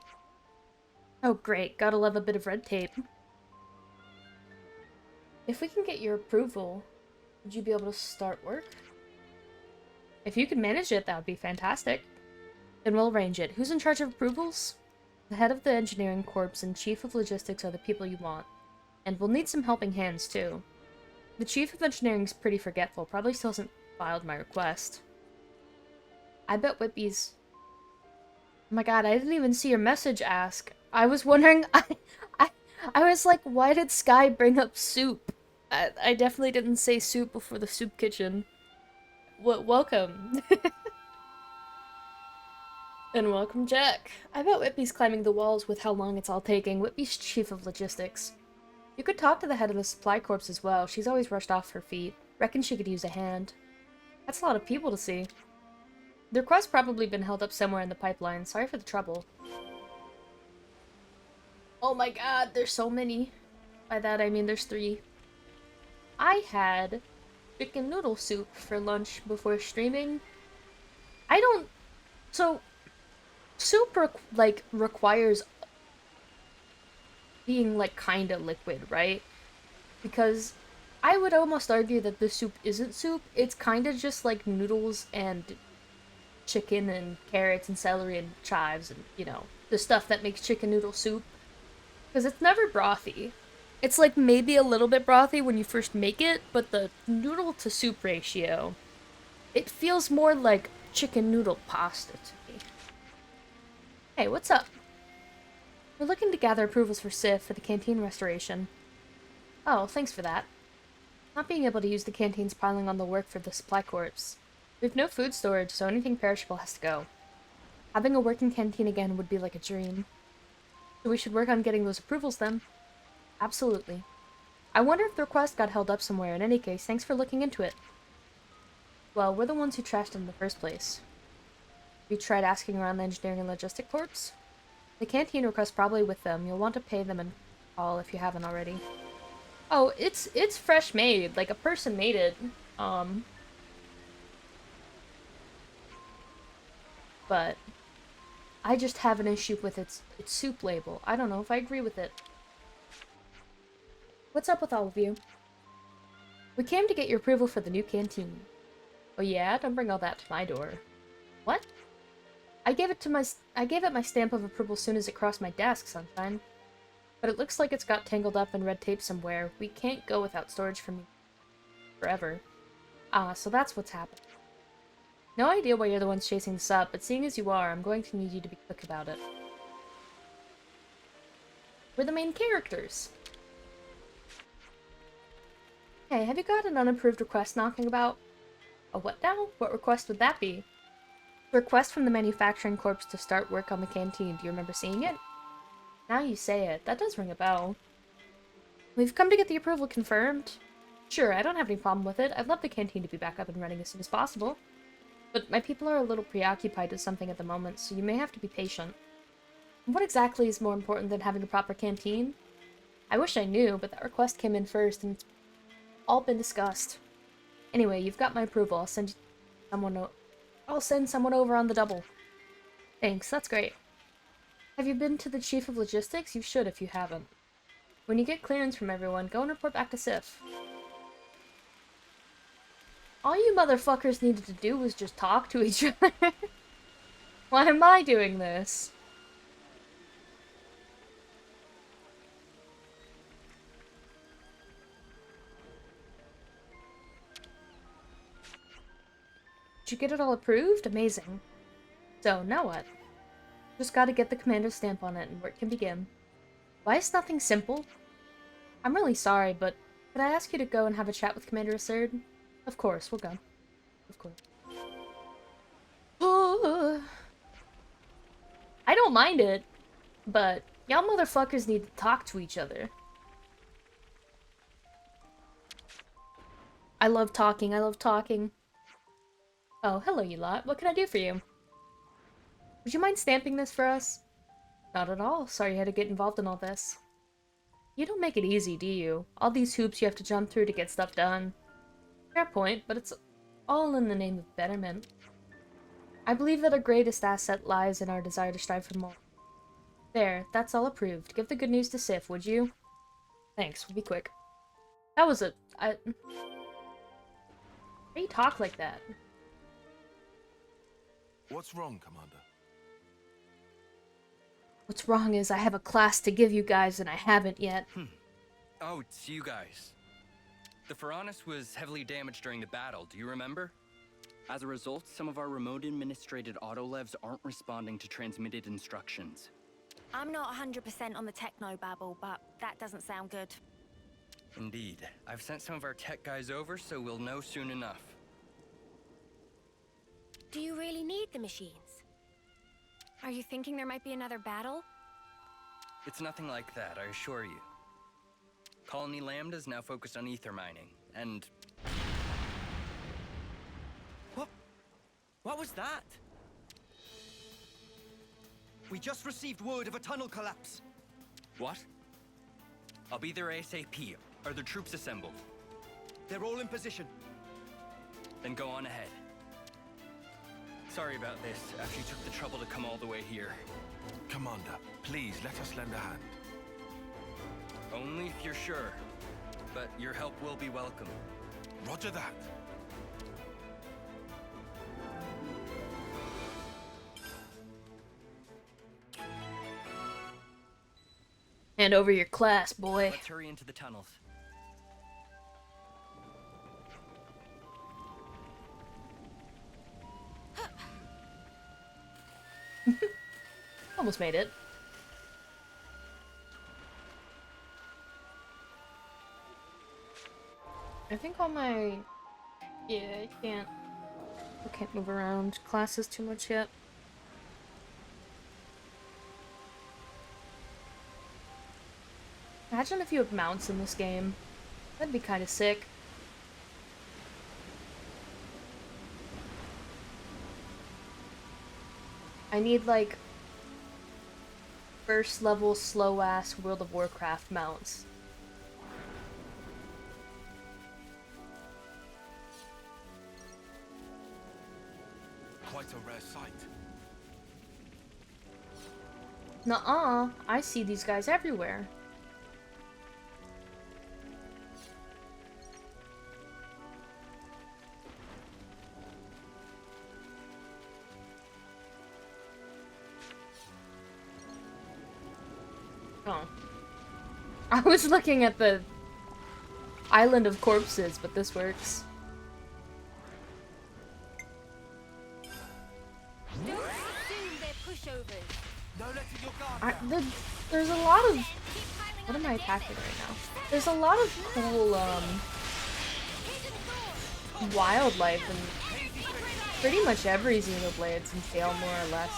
Oh great, gotta love a bit of red tape. If we can get your approval, would you be able to start work? If you can manage it, that would be fantastic. Then we'll arrange it. Who's in charge of approvals? The head of the engineering corps and chief of logistics are the people you want. And we'll need some helping hands, too. The chief of engineering's pretty forgetful, probably still hasn't filed my request. I bet Whippy's... Oh my god, I didn't even see your message ask. I was wondering, I was like, why did Sky bring up soup? I definitely didn't say soup before the soup kitchen. Welcome. And welcome, Jack. I bet Whippy's climbing the walls with how long it's all taking. Whippy's chief of logistics. You could talk to the head of the supply corps as well. She's always rushed off her feet. Reckon she could use a hand. That's a lot of people to see. The request's probably been held up somewhere in the pipeline. Sorry for the trouble. Oh my god, there's so many. By that I mean there's 3. I had chicken noodle soup for lunch before streaming. So, soup, requires being, kinda liquid, right? Because I would almost argue that the soup isn't soup. It's kinda just, noodles and chicken and carrots and celery and chives and, the stuff that makes chicken noodle soup. Because it's never brothy. It's maybe a little bit brothy when you first make it, but the noodle to soup ratio, it feels more like chicken noodle pasta to me. Hey, what's up? We're looking to gather approvals for Sif for the canteen restoration. Oh, thanks for that. Not being able to use the canteen's piling on the work for the supply corps. We have no food storage, so anything perishable has to go. Having a working canteen again would be like a dream. So we should work on getting those approvals then. Absolutely. I wonder if the request got held up somewhere. In any case, thanks for looking into it. Well, we're the ones who trashed it in the first place. You tried asking around the engineering and logistic corps? The canteen request's probably with them. You'll want to pay them and call if you haven't already. Oh, it's fresh made. Like, a person made it. But I just have an issue with its soup label. I don't know if I agree with it. What's up with all of you? We came to get your approval for the new canteen. Oh yeah? Don't bring all that to my door. What? I gave it my stamp of approval soon as it crossed my desk, Sunshine. But it looks like it's got tangled up in red tape somewhere. We can't go without storage for me forever. So that's what's happened. No idea why you're the ones chasing this up, but seeing as you are, I'm going to need you to be quick about it. We're the main characters. Hey, have you got an unapproved request knocking about? A what now? What request would that be? A request from the manufacturing corps to start work on the canteen. Do you remember seeing it? Now you say it, that does ring a bell. We've come to get the approval confirmed. Sure, I don't have any problem with it. I'd love the canteen to be back up and running as soon as possible. But my people are a little preoccupied with something at the moment, so you may have to be patient. What exactly is more important than having a proper canteen? I wish I knew, but that request came in first, and it's all been discussed. Anyway, you've got my approval. I'll send someone over on the double. Thanks, that's great. Have you been to the Chief of Logistics? You should if you haven't. When you get clearance from everyone, go and report back to Sif. All you motherfuckers needed to do was just talk to each other. Why am I doing this? Did you get it all approved? Amazing. So, now what? Just gotta get the commander's stamp on it and work can begin. Why is nothing simple? I'm really sorry, but could I ask you to go and have a chat with Commander Asserd? Of course, we'll go. Of course. I don't mind it, but y'all motherfuckers need to talk to each other. I love talking, I love talking. Oh, hello you lot. What can I do for you? Would you mind stamping this for us? Not at all. Sorry you had to get involved in all this. You don't make it easy, do you? All these hoops you have to jump through to get stuff done. Fair point, but it's all in the name of betterment. I believe that our greatest asset lies in our desire to strive for more. There, that's all approved. Give the good news to Sif, would you? Thanks, we'll be quick. That was why do you talk like that? What's wrong, Commander? What's wrong is I have a class to give you guys and I haven't yet. Oh, it's you guys. The Pharaonis was heavily damaged during the battle, do you remember? As a result, some of our remote-administrated autolevs aren't responding to transmitted instructions. I'm not 100% on the techno-babble, but that doesn't sound good. Indeed. I've sent some of our tech guys over, so we'll know soon enough. Do you really need the machines? Are you thinking there might be another battle? It's nothing like that, I assure you. Colony Lambda's now focused on ether mining, and... What was that? We just received word of a tunnel collapse. What? I'll be there ASAP. Are the troops assembled? They're all in position. Then go on ahead. Sorry about this, after you took the trouble to come all the way here. Commander, please let us lend a hand. Only if you're sure. But your help will be welcome. Roger that. Hand over your class, boy. Let's hurry into the tunnels. Almost made it. I think all my... Yeah, I can't move around classes too much yet. Imagine if you have mounts in this game. That'd be kind of sick. I need, like, first level slow-ass World of Warcraft mounts. Quite a rare sight. Nuh-uh, I see these guys everywhere. Oh. I was looking at the Island of Corpses, but this works. Don't assume they're pushovers. No letting your guard down. There's a lot of... What am I attacking right now? There's a lot of cool, wildlife in pretty much every Xenoblade, since they all more or less,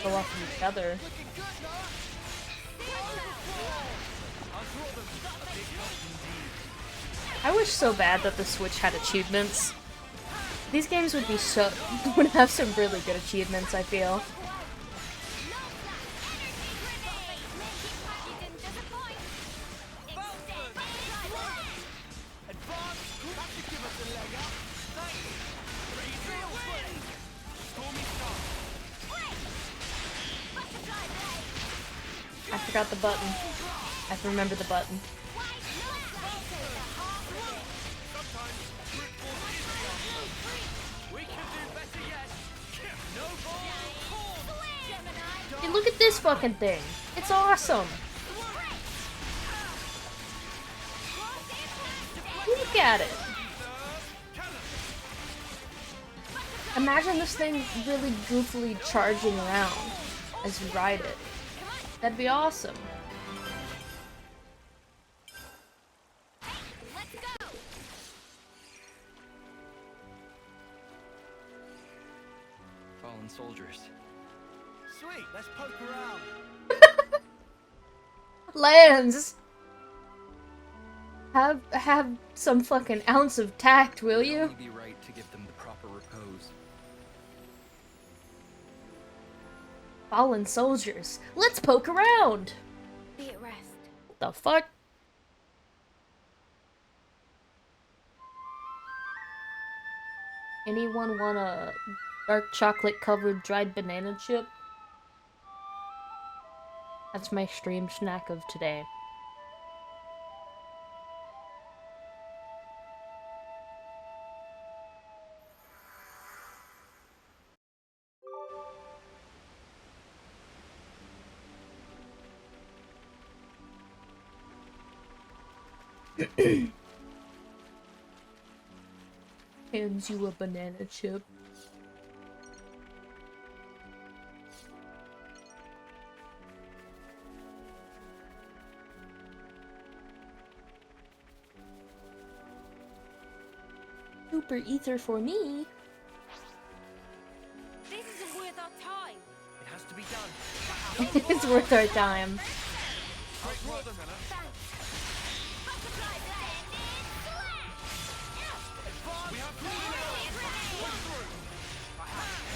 go off of each other. I wish so bad that the Switch had achievements. These games would be would have some really good achievements, I feel. I forgot the button. I have to remember the button. Hey, look at this fucking thing. It's awesome. Look at it. Imagine this thing really goofily charging around as you ride it. That'd be awesome. Fallen soldiers. Sweet, let's poke around. Lance! Have some fucking ounce of tact, will you? It would only be right to give them the proper repose. Fallen soldiers. Let's poke around! Be at rest. What the fuck? Anyone want a dark chocolate covered dried banana chip? That's my stream snack of today. Hands you a banana chip. Super ether for me. This isn't worth our time. It has to be done. It's worth our time.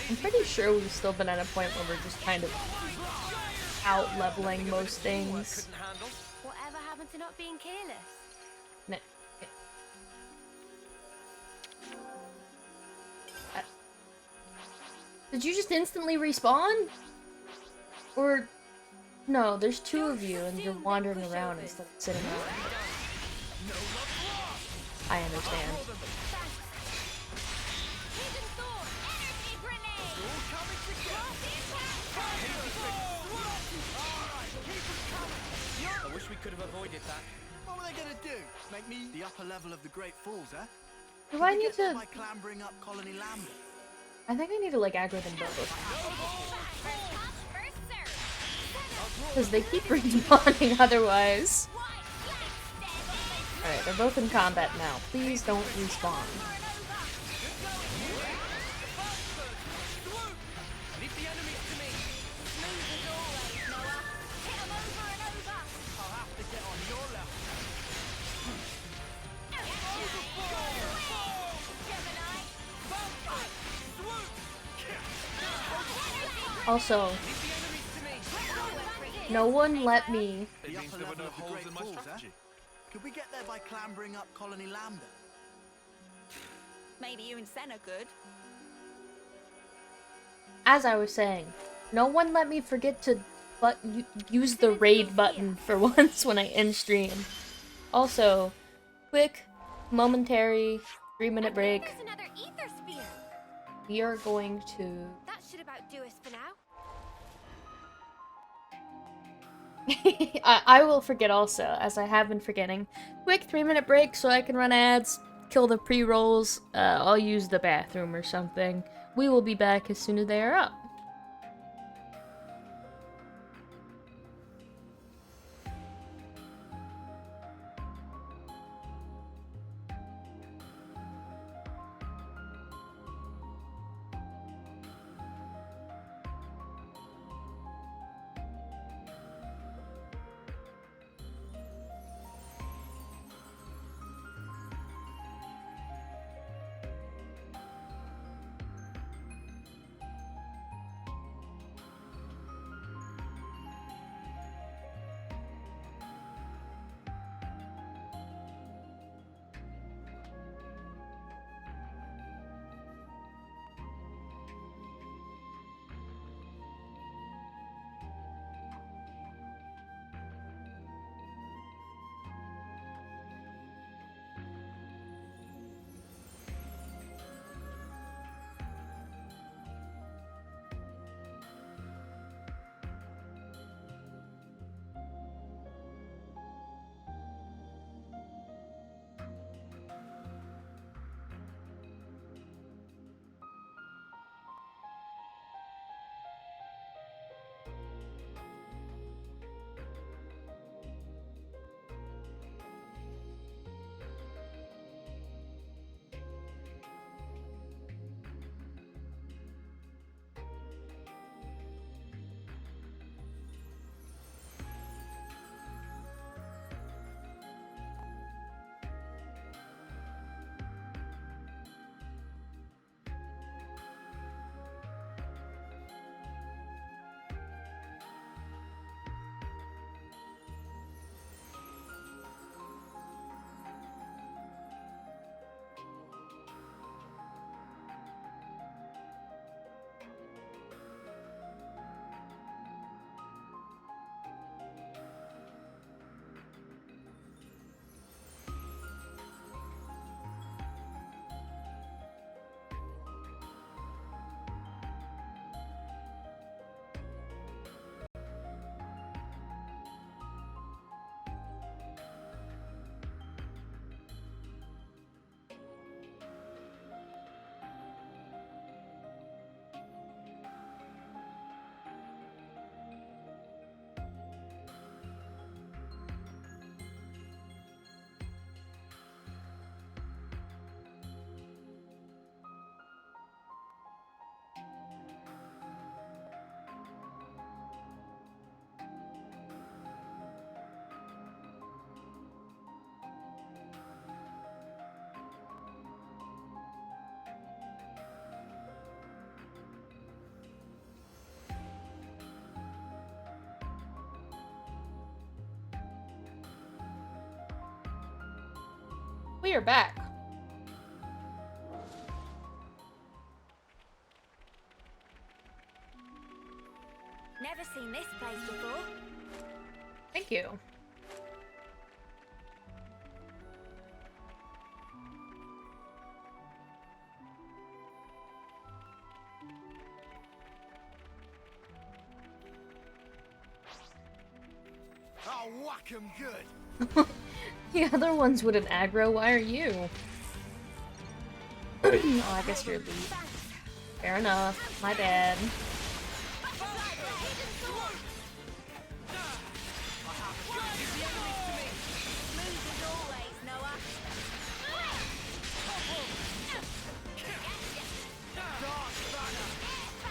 I'm pretty sure we've still been at a point where we're just kind of out-leveling most things. Whatever happened to not being careless? Nah. Did you just instantly respawn? Or... No, there's two of you and you're wandering around instead of sitting around. I understand. I wish we could have avoided that. What were they gonna do? Make me the upper level of the Great Falls, huh? Do I need to... By clambering up Colony Lambert. I think I need to like aggro them both. Because they keep respawning otherwise. Alright, they're both in combat now. Please don't respawn. Also, no one let me. The upper level of the Great Falls, huh? Could we get there by clambering up Colony Lambert? Maybe you and Senna could. As I was saying, no one let me forget to use the raid button for once when I end stream. Also, quick, momentary, 3-minute break. There's another ether sphere. We are going to... That should about do us for now. I will forget also, as I have been forgetting. Quick 3-minute break so I can run ads, kill the pre-rolls. I'll use the bathroom or something. We will be back as soon as they are up. We are back. Never seen this place before. Thank you. I'll whack 'em good. The other ones wouldn't aggro. Why are you? Oh, I guess you're elite. Fair enough. My bad.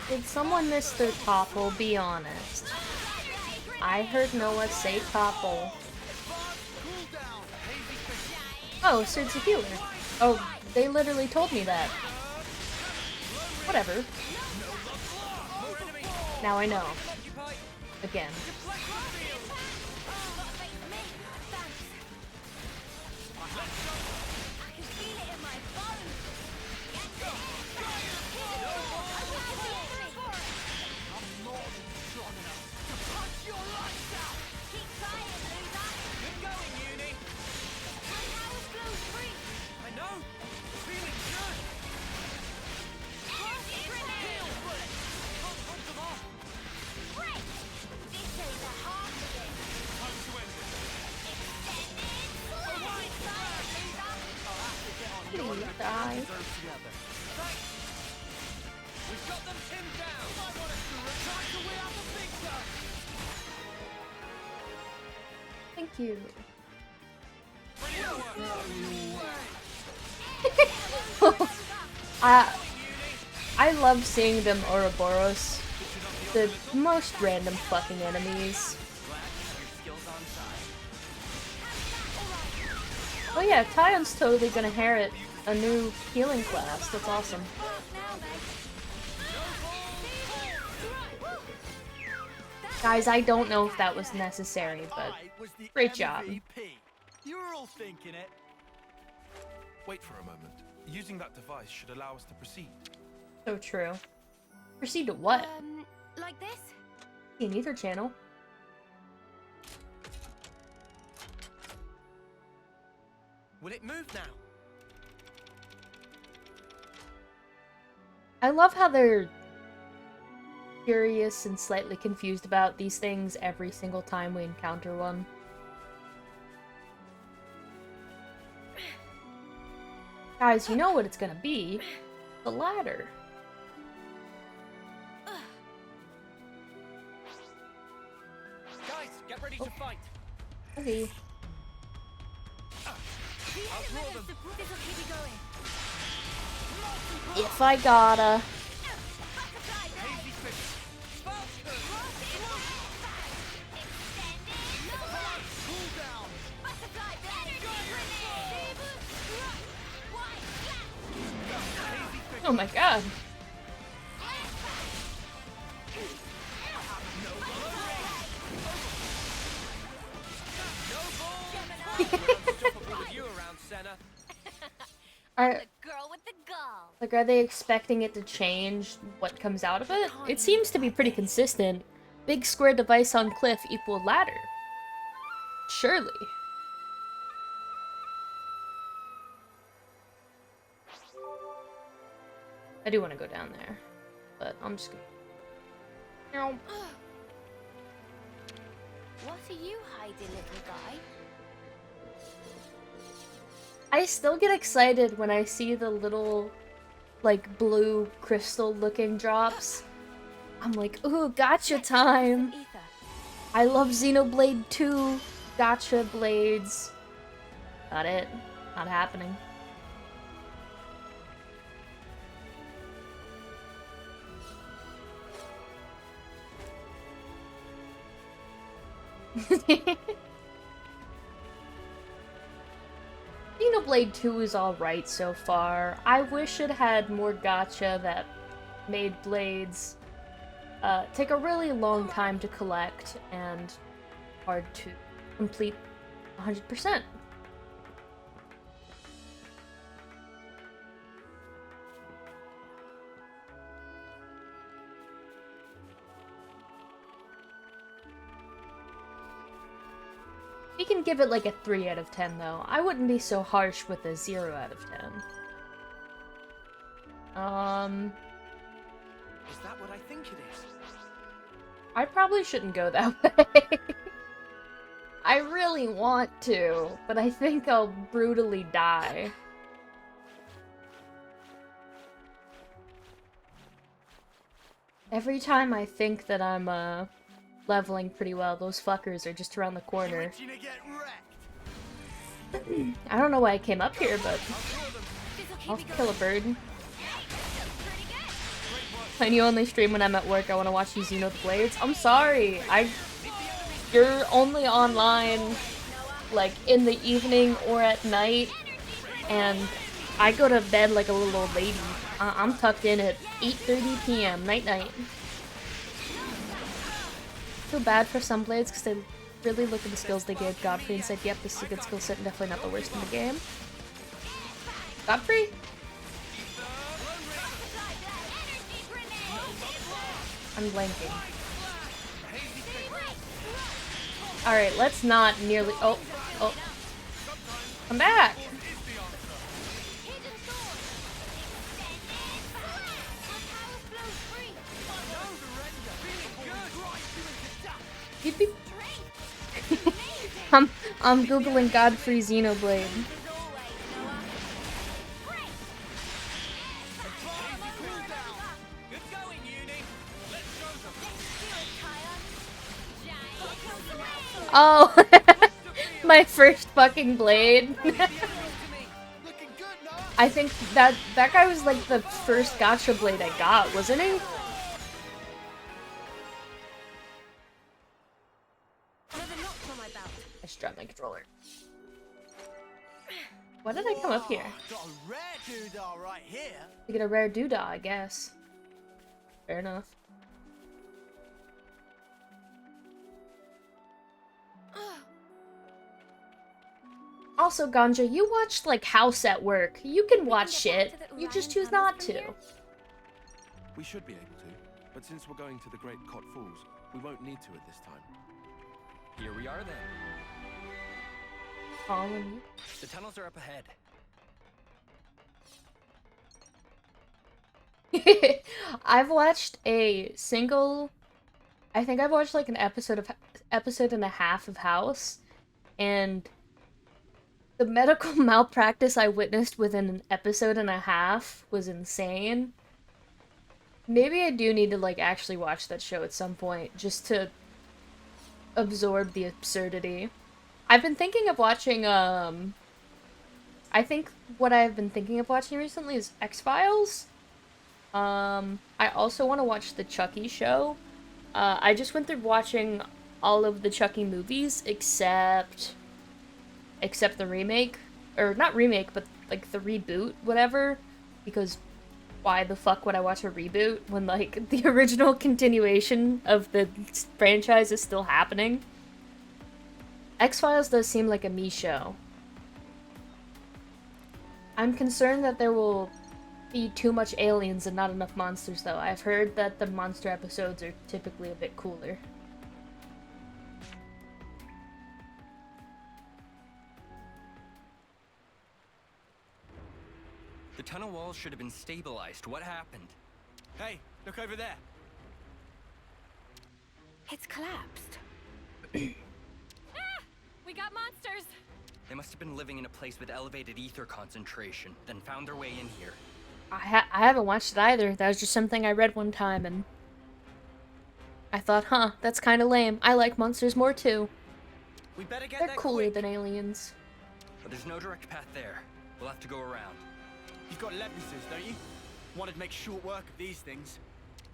Did someone miss their topple? Be honest. I heard Noah say topple. Oh, so it's a healer. Oh, they literally told me that. Whatever. Now I know. Again. Die. We've got them pinned down. Time to win out the big guns. Thank you. I love seeing them Ouroboros. The most random fucking enemies. Oh yeah, Tyon's totally gonna inherit a new healing class. That's awesome. Guys, I don't know if that was necessary, but great job. You were all thinking it. Wait for a moment. Using that device should allow us to proceed. So true. Proceed to what? Like this? An ether channel. Will it move now? I love how they're curious and slightly confused about these things every single time we encounter one. Guys, you know what it's gonna be. The ladder. Guys, get ready to fight. Okay. If I gotta. Oh my god. Are they expecting it to change what comes out of it? It seems to be pretty consistent. Big square device on cliff equal ladder. Surely. I do want to go down there, but I'm just gonna... No. What are you hiding, little guy? I still get excited when I see the little, like, blue crystal-looking drops. I'm like, ooh, gotcha time! I love Xenoblade 2 gotcha blades. Not it. Not happening. Xenoblade 2 is alright so far. I wish it had more gacha that made blades take a really long time to collect and hard to complete 100%. can give it like a 3 out of 10 though. I wouldn't be so harsh with a 0 out of 10. Is that what I think it is? I probably shouldn't go that way. I really want to, but I think I'll brutally die. Every time I think that I'm, leveling pretty well, those fuckers are just around the corner. I don't know why I came up here, but I'll kill a bird. And you only stream when I'm at work. I want to watch you Xenoblade. I'm sorry. You're only online, like, in the evening or at night, and I go to bed like a little old lady. I'm tucked in at 8:30 p.m. Night-night. Feel bad for some blades because they really look at the skills they gave Godfrey and said, yep, this is a good skill set and definitely not the worst in the game. Godfrey? I'm blanking. Alright, let's not nearly- oh. Come back! Beep, beep. I'm googling Godfrey Xenoblade. Oh, my first fucking blade. I think that guy was like the first gacha blade I got, wasn't he? I just dropped my controller. Why did I come up here? Got a rare doodah right here. To get a rare doodah, I guess. Fair enough. Also, Ganja, you watched, like, House at work. You can watch shit. You just choose not to. We should be able to, but since we're going to the Great Cot Falls, we won't need to at this time. Here we are then. Following you. The tunnels are up ahead. I've watched a single... I think I've watched, like, an episode and a half of House, and the medical malpractice I witnessed within an episode and a half was insane. Maybe I do need to, like, actually watch that show at some point, just to absorb the absurdity. I've been thinking of watching, I think what I've been thinking of watching recently is X-Files. I also want to watch the Chucky show. I just went through watching all of the Chucky movies, except the remake. Or, not remake, but, like, the reboot, whatever. Because why the fuck would I watch a reboot when, like, the original continuation of the franchise is still happening? X-Files does seem like a me show. I'm concerned that there will be too much aliens and not enough monsters, though. I've heard that the monster episodes are typically a bit cooler. The tunnel walls should have been stabilized. What happened? Hey, look over there. It's collapsed. We got monsters! They must have been living in a place with elevated ether concentration, then found their way in here. I haven't watched it either. That was just something I read one time, and I thought, huh, that's kind of lame. I like monsters more, too. We better get They're cooler than aliens. But there's no direct path there. We'll have to go around. You've got Levises, don't you? Wanted to make short work of these things.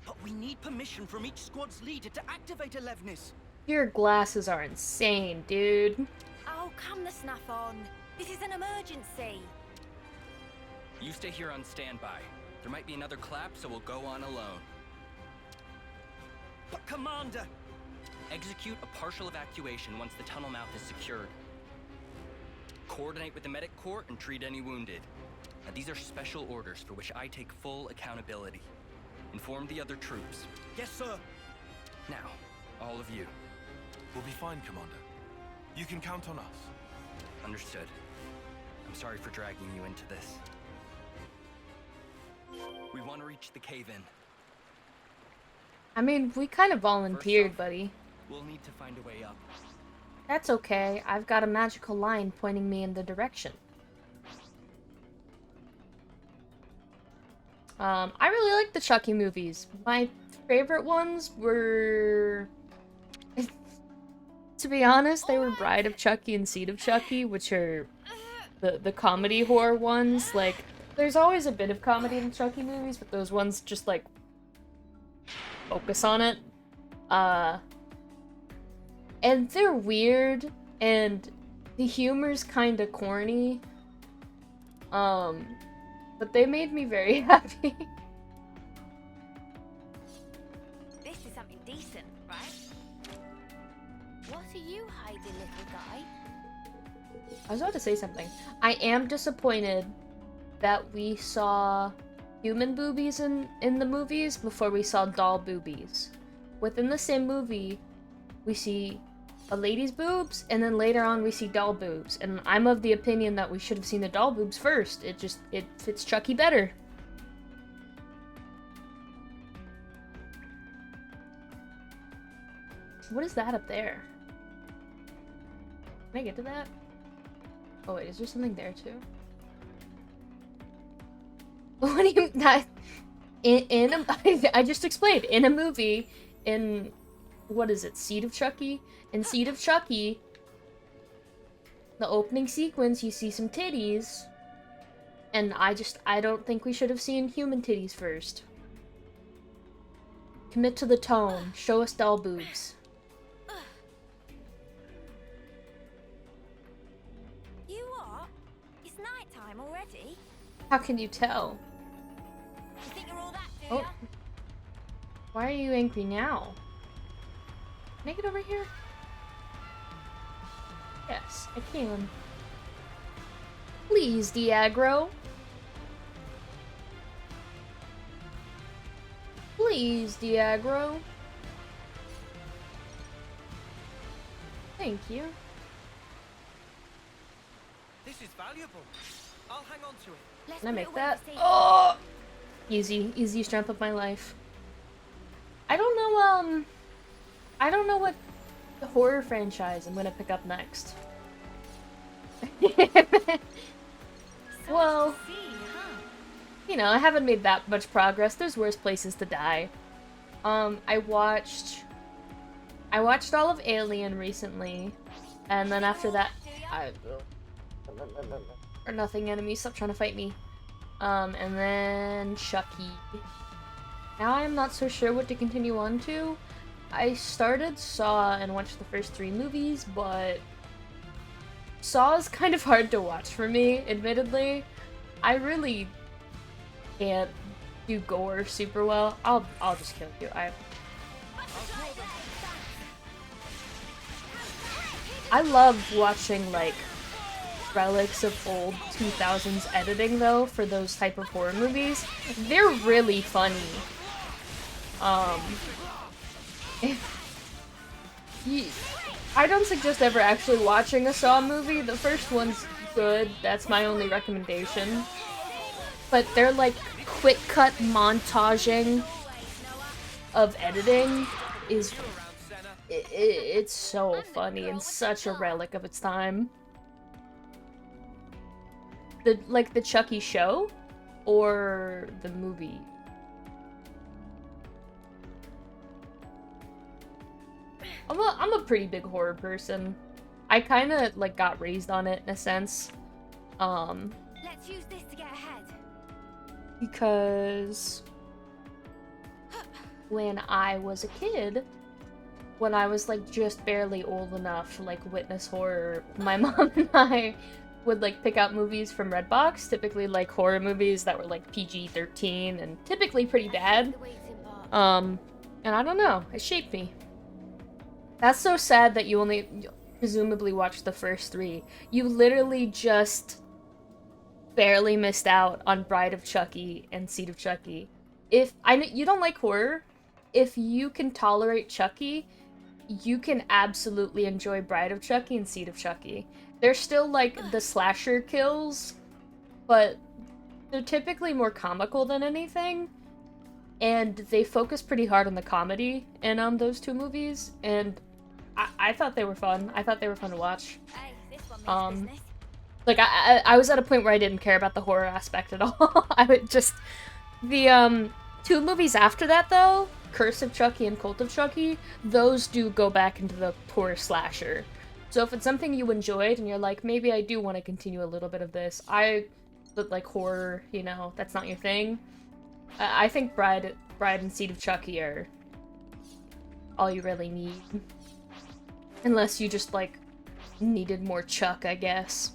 But we need permission from each squad's leader to activate a Levnis. Your glasses are insane, dude. Oh, come the snuff on. This is an emergency. You stay here on standby. There might be another collapse, so we'll go on alone. But Commander! Execute a partial evacuation once the tunnel mouth is secured. Coordinate with the medic corps and treat any wounded. Now, these are special orders for which I take full accountability. Inform the other troops. Yes, sir. Now, all of you. We'll be fine, Commander. You can count on us. Understood. I'm sorry for dragging you into this. We want to reach the cave-in. I mean, we kind of volunteered, off, buddy. We'll need to find a way up. That's okay. I've got a magical line pointing me in the direction. I really like the Chucky movies. My favorite ones were... to be honest, they were Bride of Chucky and Seed of Chucky, which are the comedy horror ones. Like, there's always a bit of comedy in Chucky movies, but those ones just, like, focus on it. And they're weird, and the humor's kinda corny. But they made me very happy. This is something decent, right? What are you hiding, little guy? I was about to say something. I am disappointed that we saw human boobies in the movies before we saw doll boobies. Within the same movie, we see a lady's boobs, and then later on we see doll boobs. And I'm of the opinion that we should have seen the doll boobs first. It fits Chucky better. What is that up there? Can I get to that? Oh wait, is there something there too? What do you... that... I just explained. In a movie, in... what is it? Seed of Chucky? In Seed of Chucky, the opening sequence, you see some titties. And I don't think we should have seen human titties first. Commit to the tone. Show us doll boobs. You are? It's night time already. How can you tell? You think you're all that, do ya? Oh. Why are you angry now? Can I get over here? Yes, I can. Please, Diagro. Please, Diagro. Thank you. This is valuable. I'll hang on to it. Can I make that? Oh! Easy strength of my life. I don't know what the horror franchise I'm gonna pick up next. Well, you know, I haven't made that much progress. There's worse places to die. I watched all of Alien recently, and then after that, or Nothing Enemy, stop trying to fight me. And then Chucky. Now I'm not so sure what to continue on to. I started Saw and watched the first 3 movies, but Saw is kind of hard to watch for me, admittedly. I really can't do gore super well. I'll just kill you. I love watching, like, relics of old 2000s editing, though, for those type of horror movies. They're really funny. I don't suggest ever actually watching a Saw movie. The first one's good. That's my only recommendation. But they're like quick cut montaging of editing is it's so funny and such a relic of its time. The Chucky show or the movie? I'm a pretty big horror person. I kind of like got raised on it in a sense. Let's use this to get ahead. Because when I was a kid, when I was like just barely old enough to like witness horror, my mom and I would like pick out movies from Redbox, typically like horror movies that were like PG-13 and typically pretty bad. And I don't know, it shaped me. That's so sad that you only presumably watched the first 3. You literally just barely missed out on Bride of Chucky and Seed of Chucky. If I know you don't like horror, if you can tolerate Chucky, you can absolutely enjoy Bride of Chucky and Seed of Chucky. They're still like the slasher kills, but they're typically more comical than anything. And they focus pretty hard on the comedy in those two movies, and I thought they were fun. I thought they were fun to watch. Like I was at a point where I didn't care about the horror aspect at all. I would just the two movies after that though, Curse of Chucky and Cult of Chucky, those do go back into the horror slasher. So if it's something you enjoyed and you're like, maybe I do want to continue a little bit of this, but like horror, you know, that's not your thing. I think Bride and Seed of Chucky are all you really need. Unless you just, like, needed more Chuck, I guess.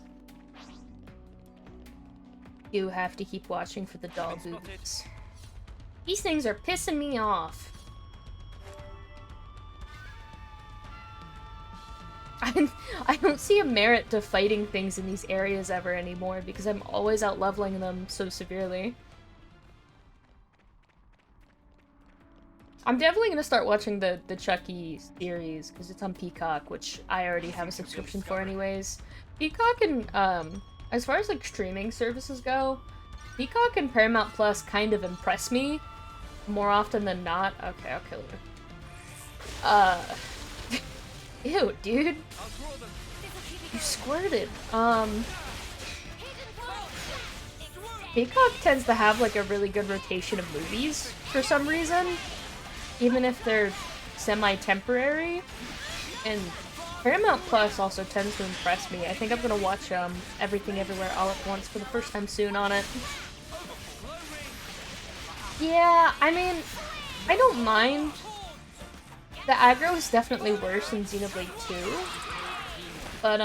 You have to keep watching for the doll boots. These things are pissing me off. I don't see a merit to fighting things in these areas ever anymore because I'm always out leveling them so severely. I'm definitely gonna start watching the Chucky series because it's on Peacock, which I already have a subscription for anyways. Peacock and, as far as like streaming services go, Peacock and Paramount Plus kind of impress me more often than not. Okay, I'll kill you. Ew, dude. You squirted. Peacock tends to have like a really good rotation of movies for some reason. Even if they're semi-temporary. And Paramount Plus also tends to impress me. I think I'm gonna watch Everything Everywhere All at Once for the first time soon on it. Yeah, I mean, I don't mind. The aggro is definitely worse in Xenoblade 2. But,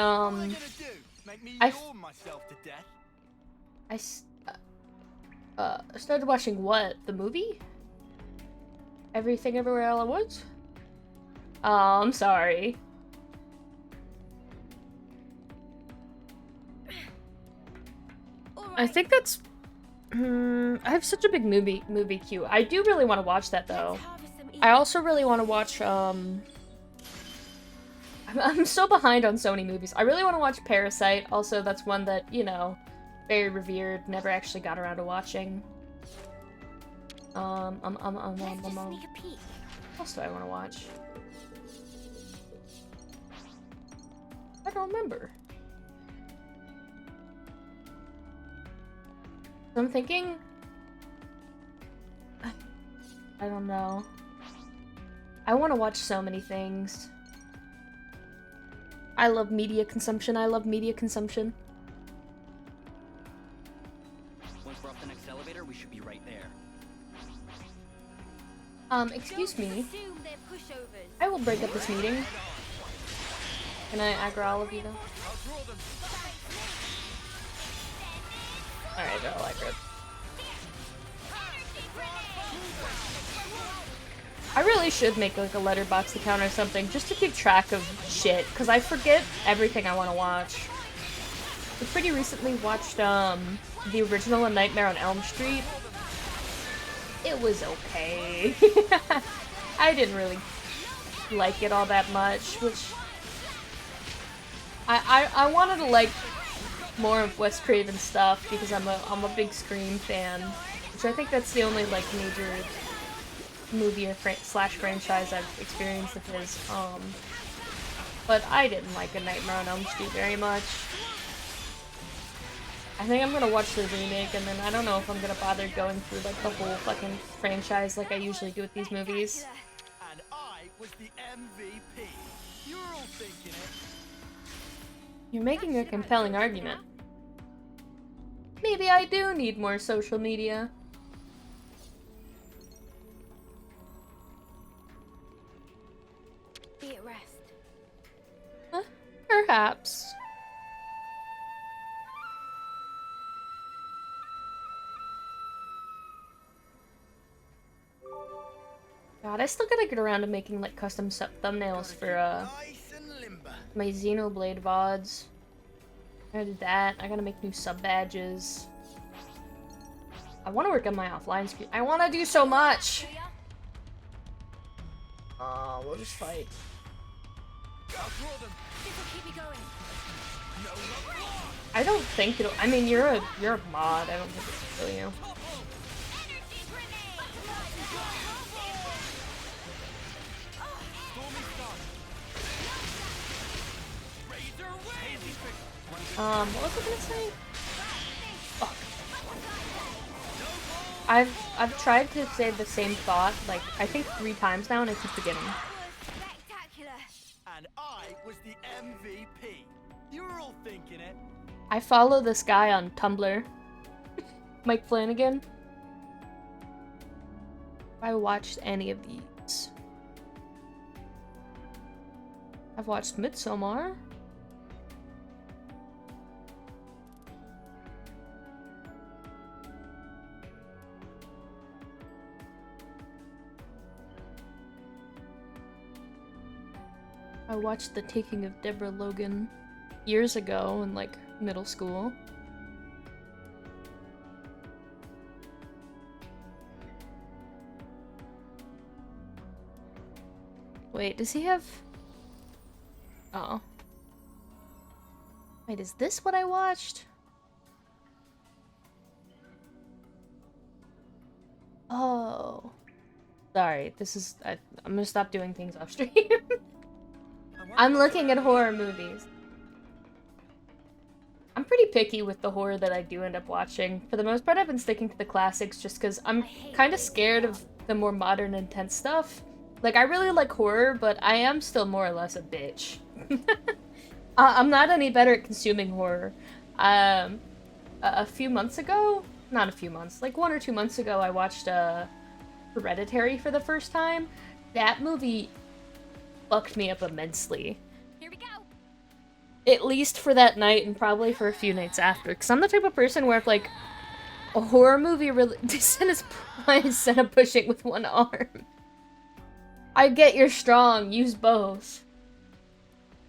I started watching what? The movie? Everything Everywhere All at Once? Oh, I'm sorry. I think that's... I have such a big movie queue. I do really want to watch that, though. I also really want to watch, I'm so behind on Sony movies. I really want to watch Parasite. Also, that's one that, you know, very revered. Never actually got around to watching. What else do I want to watch? I don't remember. So I'm thinking... I don't know. I want to watch so many things. I love media consumption. I love media consumption. Once we're off the next elevator, we should be right there. Excuse me. I will break up this meeting. Can I aggro all of you, though? Alright, they're all aggroed. I really should make, like, a letterbox account or something, just to keep track of shit, because I forget everything I want to watch. I pretty recently watched, the original A Nightmare on Elm Street. It was okay. I didn't really like it all that much, which... I wanted to like more of Wes Craven's stuff because I'm a big Scream fan, which I think that's the only like major movie or slash franchise I've experienced of his. But I didn't like A Nightmare on Elm Street very much. I think I'm gonna watch the remake, and then I don't know if I'm gonna bother going through like the whole fucking franchise like I usually do with these movies. And I was the MVP. You're all thinking it. You're making a compelling argument. Maybe I do need more social media. Be at rest. Perhaps. God, I still gotta get around to making like custom thumbnails for my Xenoblade VODs. I gotta do that. I gotta make new sub badges. I want to work on my offline screen. I want to do so much. We'll just fight. This'll keep me going. I don't think it'll. I mean, you're a mod. I don't think it'll kill you. What was I gonna say? Fuck. I've tried to say the same thought like I think 3 times now, and I keep forgetting. And I was the MVP. You were all thinking it. I follow this guy on Tumblr, Mike Flanagan. Have I watched any of these? I've watched Midsommar. I watched The Taking of Deborah Logan years ago in like middle school. Wait, does he have... Oh. Wait, is this what I watched? Oh. Sorry, this is... I'm gonna stop doing things off stream. I'm looking at horror movies. I'm pretty picky with the horror that I do end up watching. For the most part, I've been sticking to the classics just because I'm kind of scared of the more modern, intense stuff. Like, I really like horror, but I am still more or less a bitch. I'm not any better at consuming horror. A few months ago, not a few months, like 1 or 2 months ago, I watched Hereditary for the first time. That movie fucked me up immensely. Here we go. At least for that night and probably for a few nights after. Because I'm the type of person where if, like, a horror movie really... instead of pushing with one arm. I get you're strong. Use both.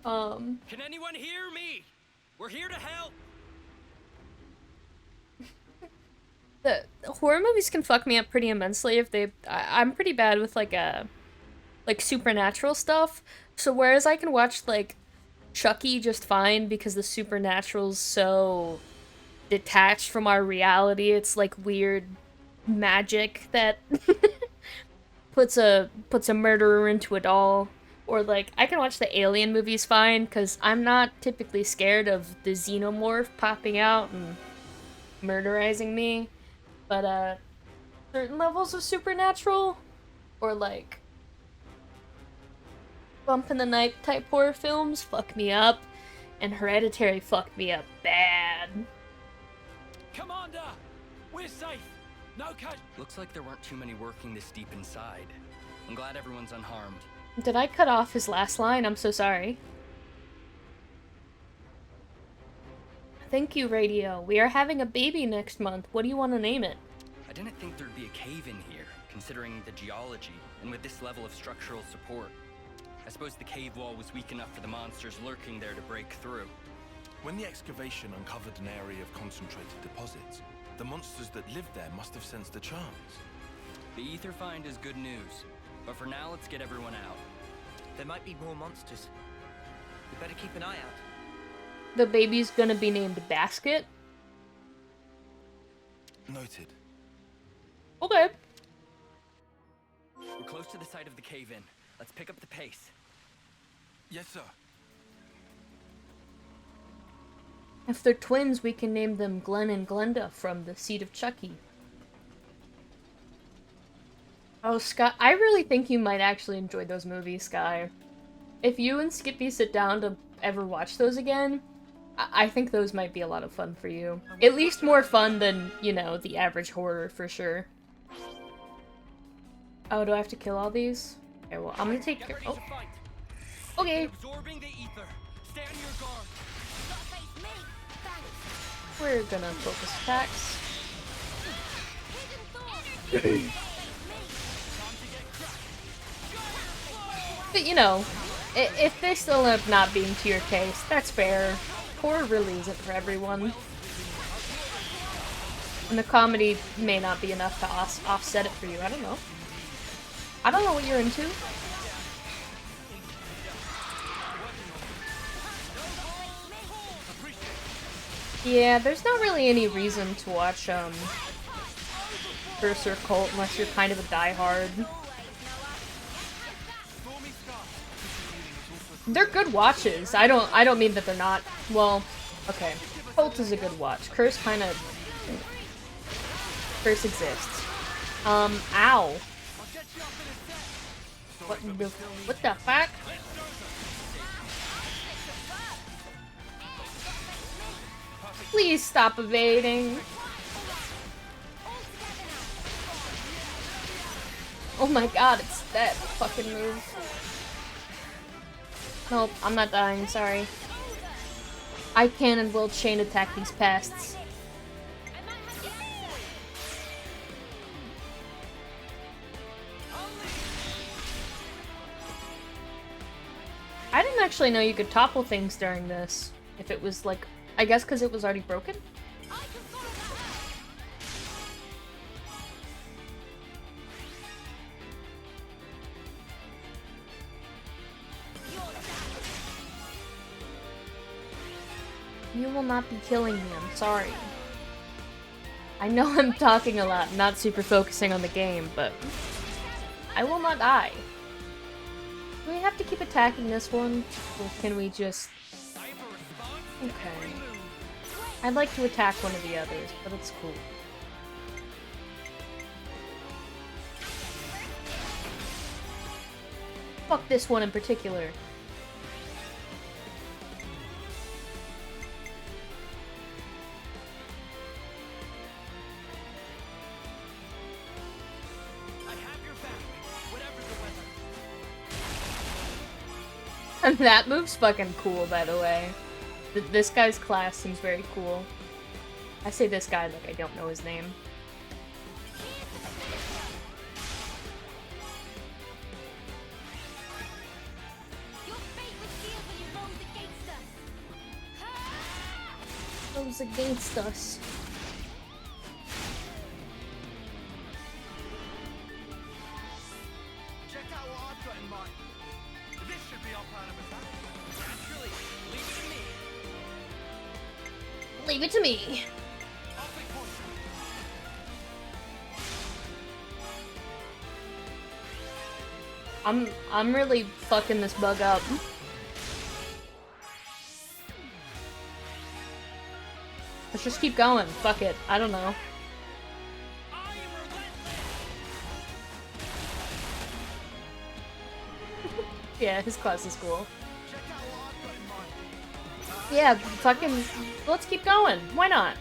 Can anyone hear me? We're here to help. The horror movies can fuck me up pretty immensely if they... I'm pretty bad with, like supernatural stuff. So whereas I can watch, like, Chucky just fine because the supernatural's so detached from our reality, it's like weird magic that puts a murderer into a doll. Or like, I can watch the Alien movies fine because I'm not typically scared of the xenomorph popping out and murderizing me. But certain levels of supernatural, or like bump in the night type horror films fuck me up, and Hereditary fucked me up bad. Commander, we're safe. No cut. Looks like there weren't too many working this deep inside. I'm glad everyone's unharmed. Did I cut off his last line? I'm so sorry. Thank you, Radio. We are having a baby next month. What do you want to name it? I didn't think there'd be a cave in here, considering the geology, and with this level of structural support. I suppose the cave wall was weak enough for the monsters lurking there to break through. When the excavation uncovered an area of concentrated deposits, the monsters that lived there must have sensed the charms. The ether find is good news, but for now, let's get everyone out. There might be more monsters. We better keep an eye out. The baby's gonna be named Basket. Noted. Okay. We're close to the site of the cave-in. Let's pick up the pace. Yes, sir. If they're twins, we can name them Glenn and Glenda from The Seed of Chucky. Oh, Sky, I really think you might actually enjoy those movies, Sky. If you and Skippy sit down to ever watch those again, I think those might be a lot of fun for you. At least more fun than, you know, the average horror, for sure. Oh, do I have to kill all these? Okay, well, I'm gonna take care- oh. Okay. Absorbing the ether. Stay on your guard. We're gonna focus attacks. But, you know, if they still end up not being to your taste, that's fair. Horror really isn't for everyone. And the comedy may not be enough to offset it for you, I don't know. I don't know what you're into. Yeah, there's not really any reason to watch, Cursor Cult unless you're kind of a diehard. They're good watches. I don't mean that they're not. Well, okay. Cult is a good watch. Curse exists. Ow. What the fuck? Please stop evading. Oh my god, it's that fucking move. Nope, I'm not dying, sorry. I can and will chain attack these pests. I didn't actually know you could topple things during this. If it was like, I guess because it was already broken? You will not be killing me, I'm sorry. I know I'm talking a lot, not super focusing on the game, but I will not die. Do we have to keep attacking this one? Or can we just... Okay. I'd like to attack one of the others, but it's cool. Fuck this one in particular. And that move's fucking cool, by the way. This guy's class seems very cool. I say this guy like I don't know his name. Rose against us. Check out what I've got in mind. This should be our plan of attack. Naturally, leave it to me. Leave it to me. I'm really fucking this bug up. Let's just keep going. Fuck it. I don't know. Yeah, his class is cool. Yeah, fucking... Let's keep going. Why not?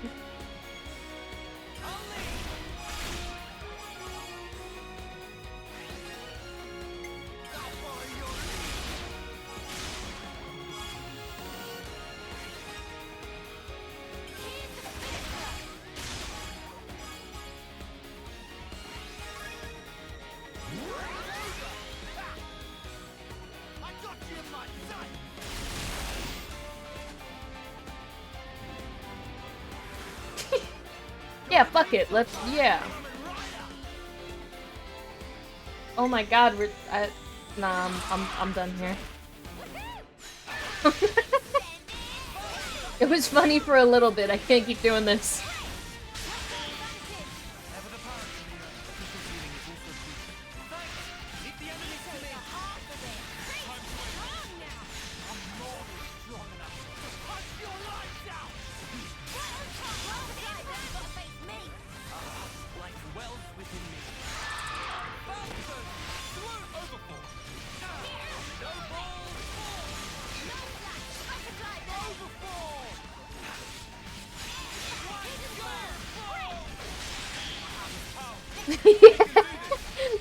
Yeah, fuck it. Let's... Yeah. Oh my god, nah, I'm done here. It was funny for a little bit. I can't keep doing this.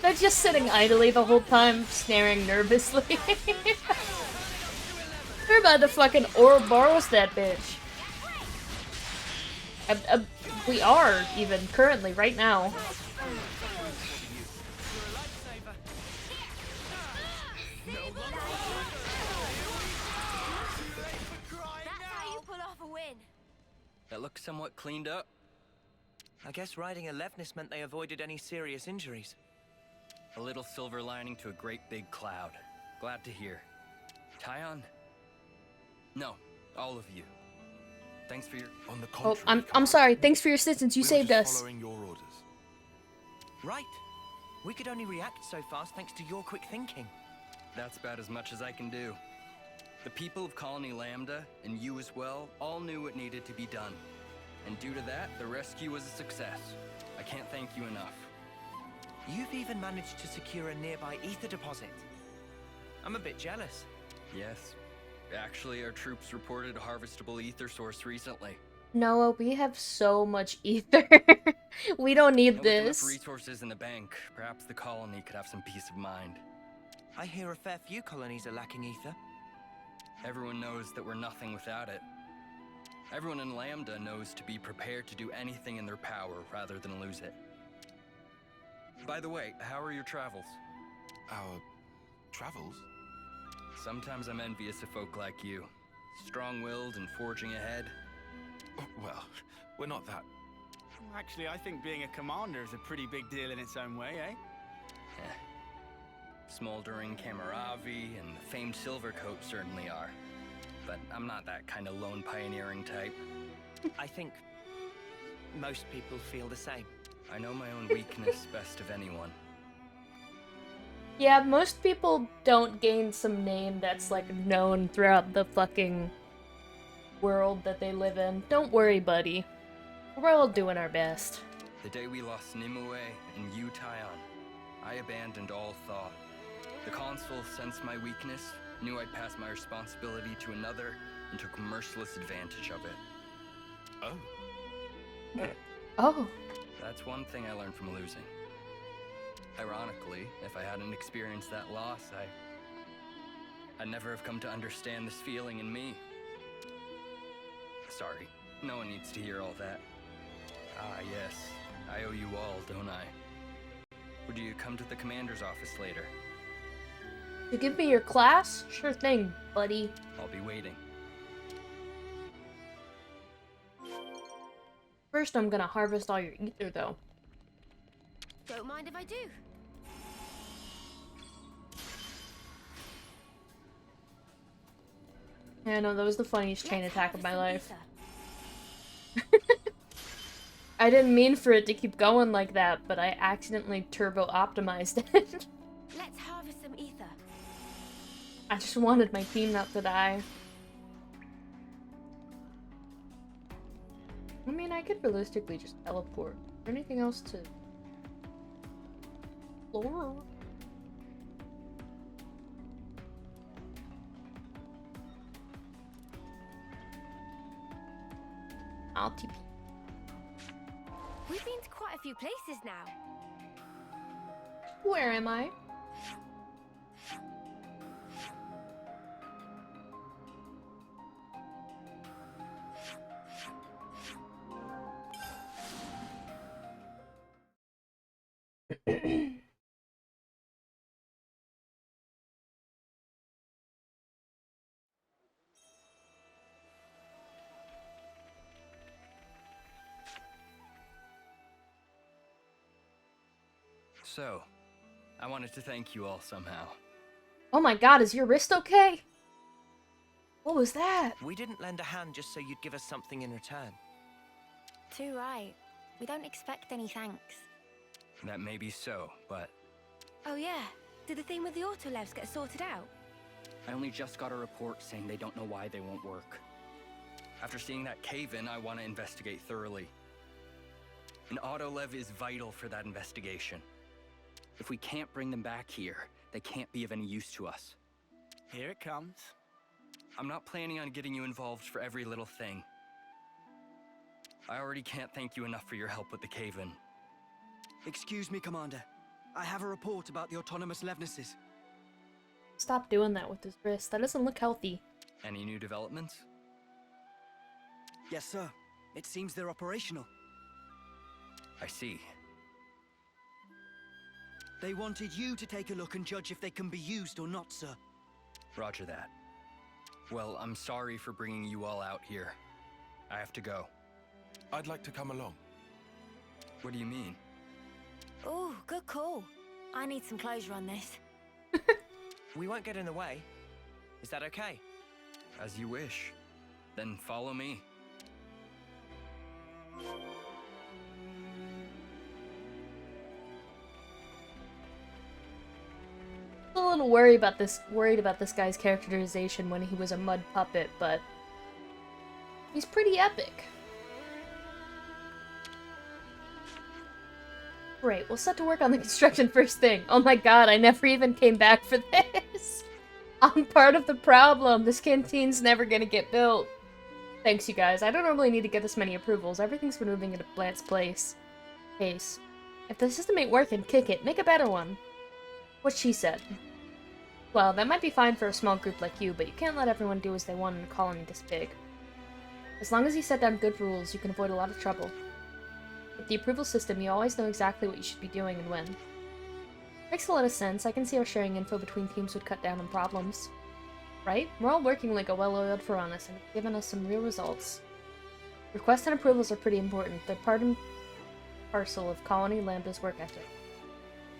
They're just sitting idly the whole time, staring nervously. They're about to fucking Ouroboros that bitch. We are, even, currently, right now. That looks somewhat cleaned up. I guess riding Alevnis meant they avoided any serious injuries. A little silver lining to a great big cloud. Glad to hear. Tyon? No, all of you. Thanks for your... On the Oh, contrary, I'm sorry. Thanks for your assistance. You we were saved just us. following your orders. Right. We could only react so fast thanks to your quick thinking. That's about as much as I can do. The people of Colony Lambda, and you as well, all knew what needed to be done. And due to that, the rescue was a success. I can't thank you enough. You've even managed to secure a nearby ether deposit. I'm a bit jealous. Yes. Actually, our troops reported a harvestable ether source recently. Noah, we have so much ether. We don't need And with this. enough resources in the bank, perhaps the colony could have some peace of mind. I hear a fair few colonies are lacking ether. Everyone knows that we're nothing without it. Everyone in Lambda knows to be prepared to do anything in their power rather than lose it. By the way, how are your travels? Our travels? Sometimes I'm envious of folk like you. Strong-willed and forging ahead. Well, we're not that. Actually, I think being a commander is a pretty big deal in its own way, eh? Smoldering Camaravi and the famed Silvercoat certainly are. But I'm not that kind of lone pioneering type. I think most people feel the same. I know my own weakness best of anyone. Yeah, most people don't gain some name that's, like, known throughout the fucking world that they live in. Don't worry, buddy. We're all doing our best. The day we lost Nimue and Yu Taion, I abandoned all thought. The consul sensed my weakness, knew I'd pass my responsibility to another, and took merciless advantage of it. Oh. Oh. That's one thing I learned from losing. Ironically, if I hadn't experienced that loss, I'd never have come to understand this feeling in me. Sorry, no one needs to hear all that. Ah, yes, I owe you all, don't I? Would you come to the commander's office later? To give me your class? Sure thing, buddy. I'll be waiting. First, I'm gonna harvest all your ether, though. Don't mind if I do. Yeah, no, that was the funniest chain attack of my life. I didn't mean for it to keep going like that, but I accidentally turbo-optimized it. Let's harvest some ether. I just wanted my team not to die. I mean, I could realistically just teleport. Is there anything else to explore? I'll TP. We've been to quite a few places now. Where am I? So, I wanted to thank you all somehow. Oh my god, is your wrist okay? What was that? We didn't lend a hand just so you'd give us something in return. Too right. We don't expect any thanks. That may be so, but Oh yeah, did the thing with the autolevs get sorted out? I only just got a report saying they don't know why they won't work. After seeing that cave-in, I want to investigate thoroughly. An autolev is vital for that investigation. If we can't bring them back here, they can't be of any use to us. Here it comes. I'm not planning on getting you involved for every little thing. I already can't thank you enough for your help with the cave-in. Excuse me, Commander. I have a report about the autonomous Levnesses. Stop doing that with his wrist. That doesn't look healthy. Any new developments? Yes, sir. It seems they're operational. I see. They wanted you to take a look and judge if they can be used or not, sir. Roger that. Well, I'm sorry for bringing you all out here. I have to go. I'd like to come along. What do you mean? Oh, good call. I need some closure on this. We won't get in the way. Is that okay? As you wish. Then follow me. A little worried about this guy's characterization when he was a mud puppet, but he's pretty epic. Great, we'll set to work on the construction first thing. Oh my god, I never even came back for this. I'm part of the problem. This canteen's never gonna get built. Thanks, you guys. I don't normally need to get this many approvals. Everything's been moving into Blant's pace. If the system ain't working, kick it. Make a better one. What she said. Well, that might be fine for a small group like you, but you can't let everyone do as they want in a colony this big. As long as you set down good rules, you can avoid a lot of trouble. With the approval system, you always know exactly what you should be doing and when. Makes a lot of sense. I can see how sharing info between teams would cut down on problems. Right? We're all working like a well-oiled Furanis, and it's given us some real results. Requests and approvals are pretty important. They're part and parcel of Colony Lambda's work ethic.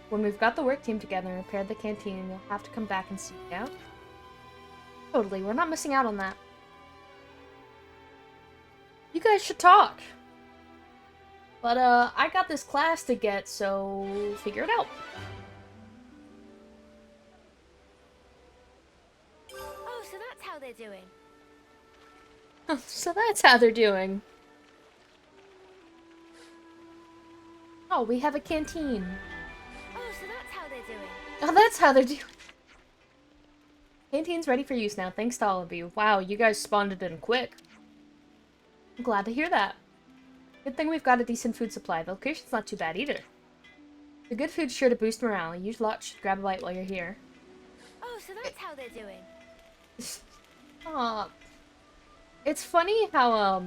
When we've got the work team together and repaired the canteen, you'll have to come back and see it out. Totally, we're not missing out on that. You guys should talk. But, I got this class to get, so figure it out. Oh, so that's how they're doing. So that's how they're doing. Oh, we have a canteen. Oh, so that's how they're doing. Oh, that's how they're doing. Canteen's ready for use now, thanks to all of you. Wow, you guys spawned it in quick. I'm glad to hear that. Good thing we've got a decent food supply. The location's not too bad either. The good food's sure to boost morale. You lot should grab a bite while you're here. Oh, so that's how they're doing. Aw. It's funny how,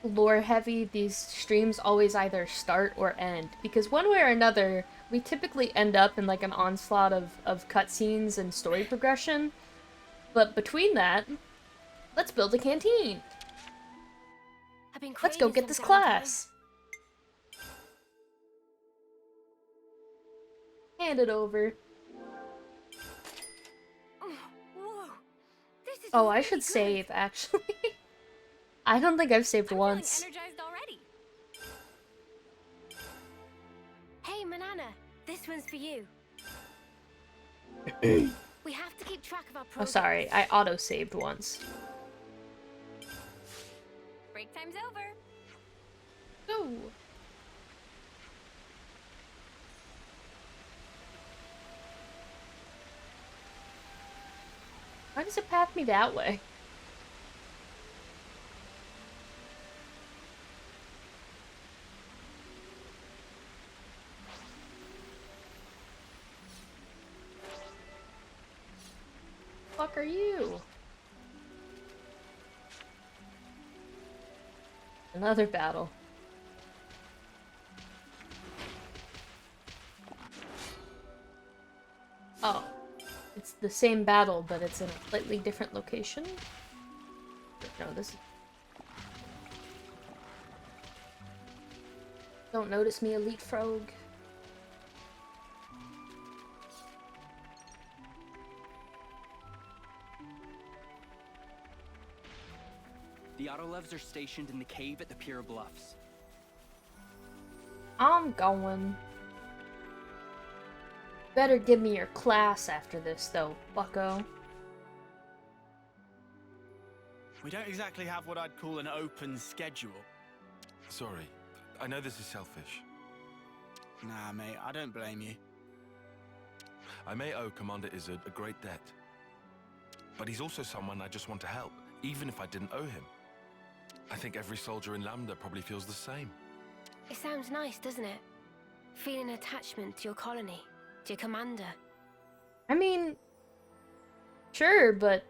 lore-heavy these streams always either start or end. Because one way or another, we typically end up in, like, an onslaught of cutscenes and story progression. But between that, let's build a canteen. Let's go get this class. Hand it over. Whoa. This is Oh, I really should good. save, actually. I don't think I've saved once. Energized already. Hey, Manana, this one's for you. Hey. We have to keep track of our Oh, progress. sorry. I auto-saved once. Break time's over. Go. Why does it path me that way? Fuck are you? Another battle. Oh. It's the same battle, but it's in a slightly different location? No, this is... Don't notice me, Elite Frog. The Autolevs are stationed in the cave at the Pure Bluffs. I'm going. Better give me your class after this, though, bucko. We don't exactly have what I'd call an open schedule. Sorry, I know this is selfish. Nah, mate, I don't blame you. I may owe Commander Izzard a great debt. But he's also someone I just want to help, even if I didn't owe him. I think every soldier in Lambda probably feels the same. It sounds nice, doesn't it? Feeling attachment to your colony, to your commander. I mean, sure, but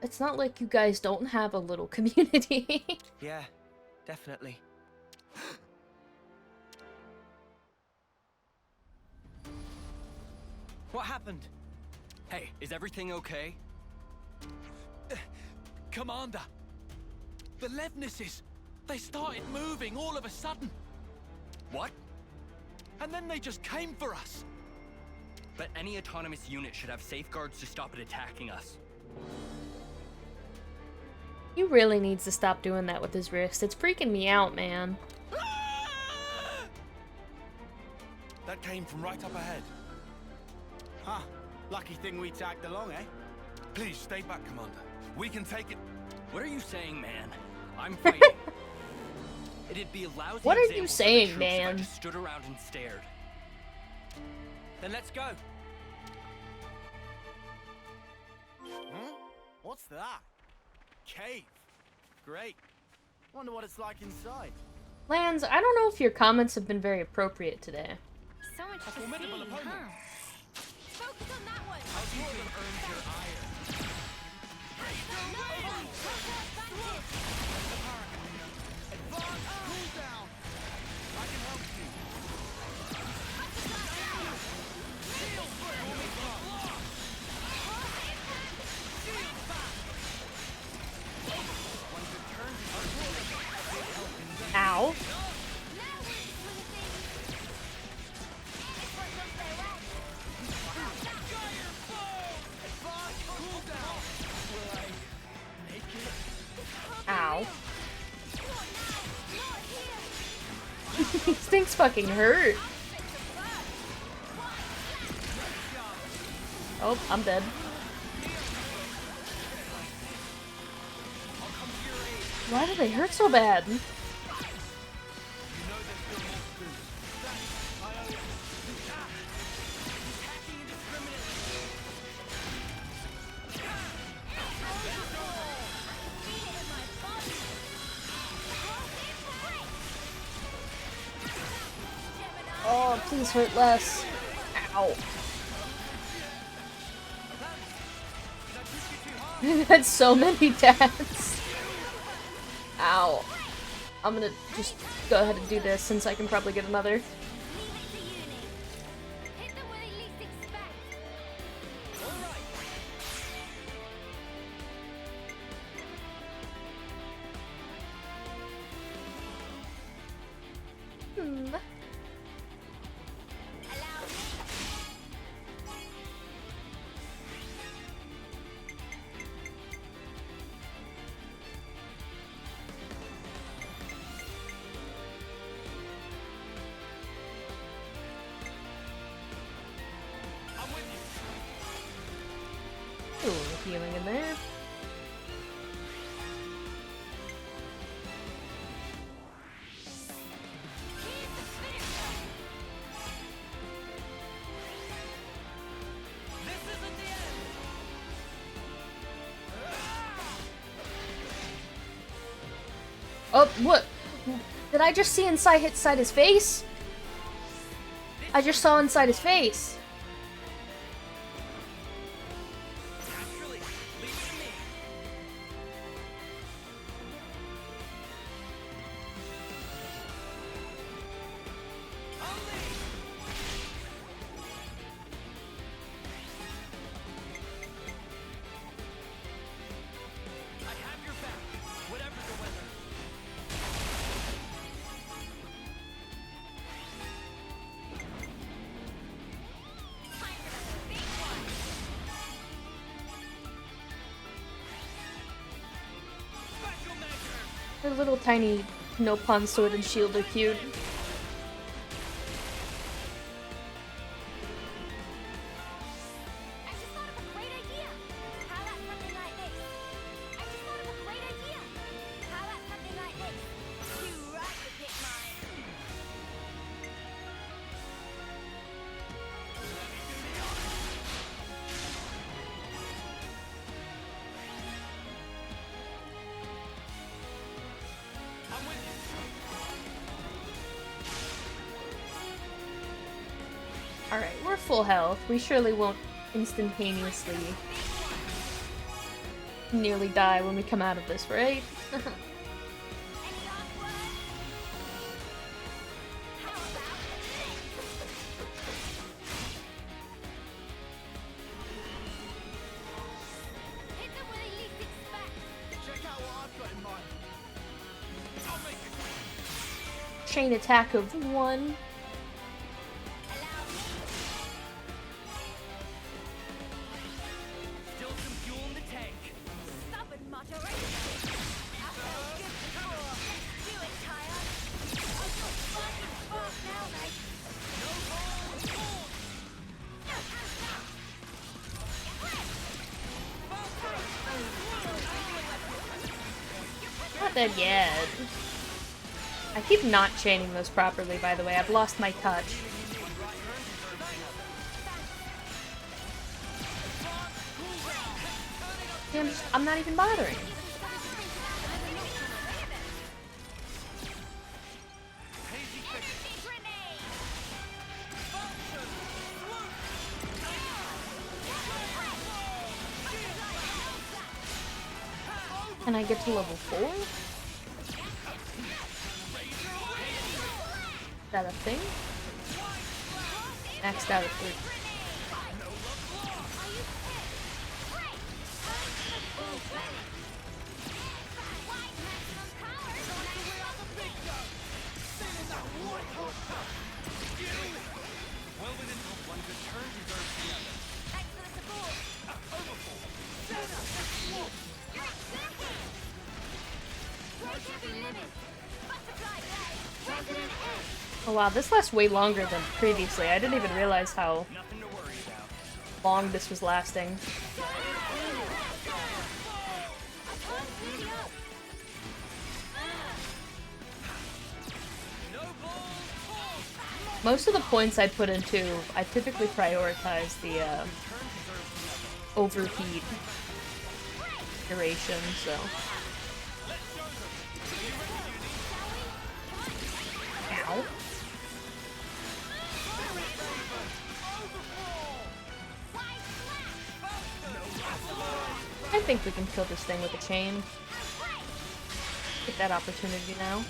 it's not like you guys don't have a little community. Yeah, definitely. What happened? Hey, is everything okay? Commander! The Levnesses! They started moving all of a sudden! What? And then they just came for us! But any autonomous unit should have safeguards to stop it attacking us. He really needs to stop doing that with his wrist. It's freaking me out, man. That came from right up ahead. Huh. Lucky thing we tagged along, eh? Please, stay back, Commander. We can take it. What are you saying, man? I'm fighting. It'd be a lousy What are you example for the saying, troops man? If I just stood around and stared. Then let's go. Huh? What's that? Cave. Great. Wonder what it's like inside. Lance, I don't know if your comments have been very appropriate today. So much to see, huh? Focus on that one. How do you have earned your ire? Advance, cool down. I can help you. Ow. Ow. These things fucking hurt. Oh, I'm dead. Why do they hurt so bad? Oh, please hurt less. Ow. That's so many deaths. Ow. I'm gonna just go ahead and do this since I can probably get another. Ooh, healing in there. Oh, what? Did I just see inside his face? I just saw inside his face. Her little tiny no-pawn sword and shield are cute. Alright, we're full health. We surely won't instantaneously nearly die when we come out of this, right? Chain attack of 1. not dead yet. I keep not chaining those properly, by the way. I've lost my touch. See, I'm not even bothering. Can I get to level 4? Is that a thing? Maxed out at 3. Oh wow, this lasts way longer than previously. I didn't even realize how long this was lasting. Most of the points I put into, I typically prioritize the overheat duration, so. Ow. I think we can kill this thing with a chain. Get that opportunity now.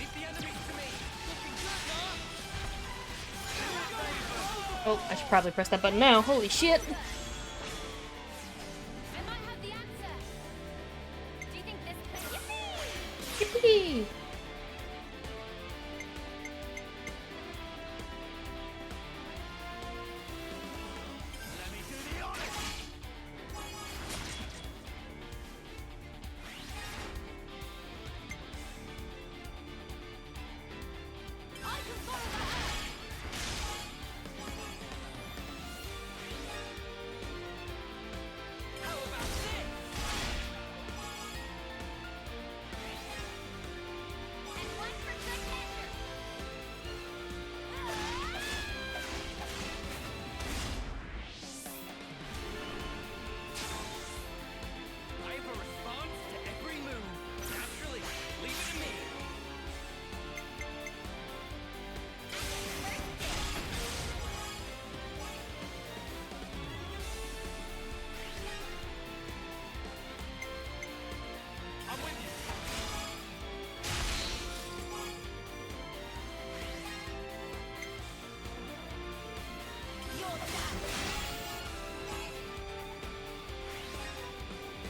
Oh, I should probably press that button now. Holy shit! Yippee!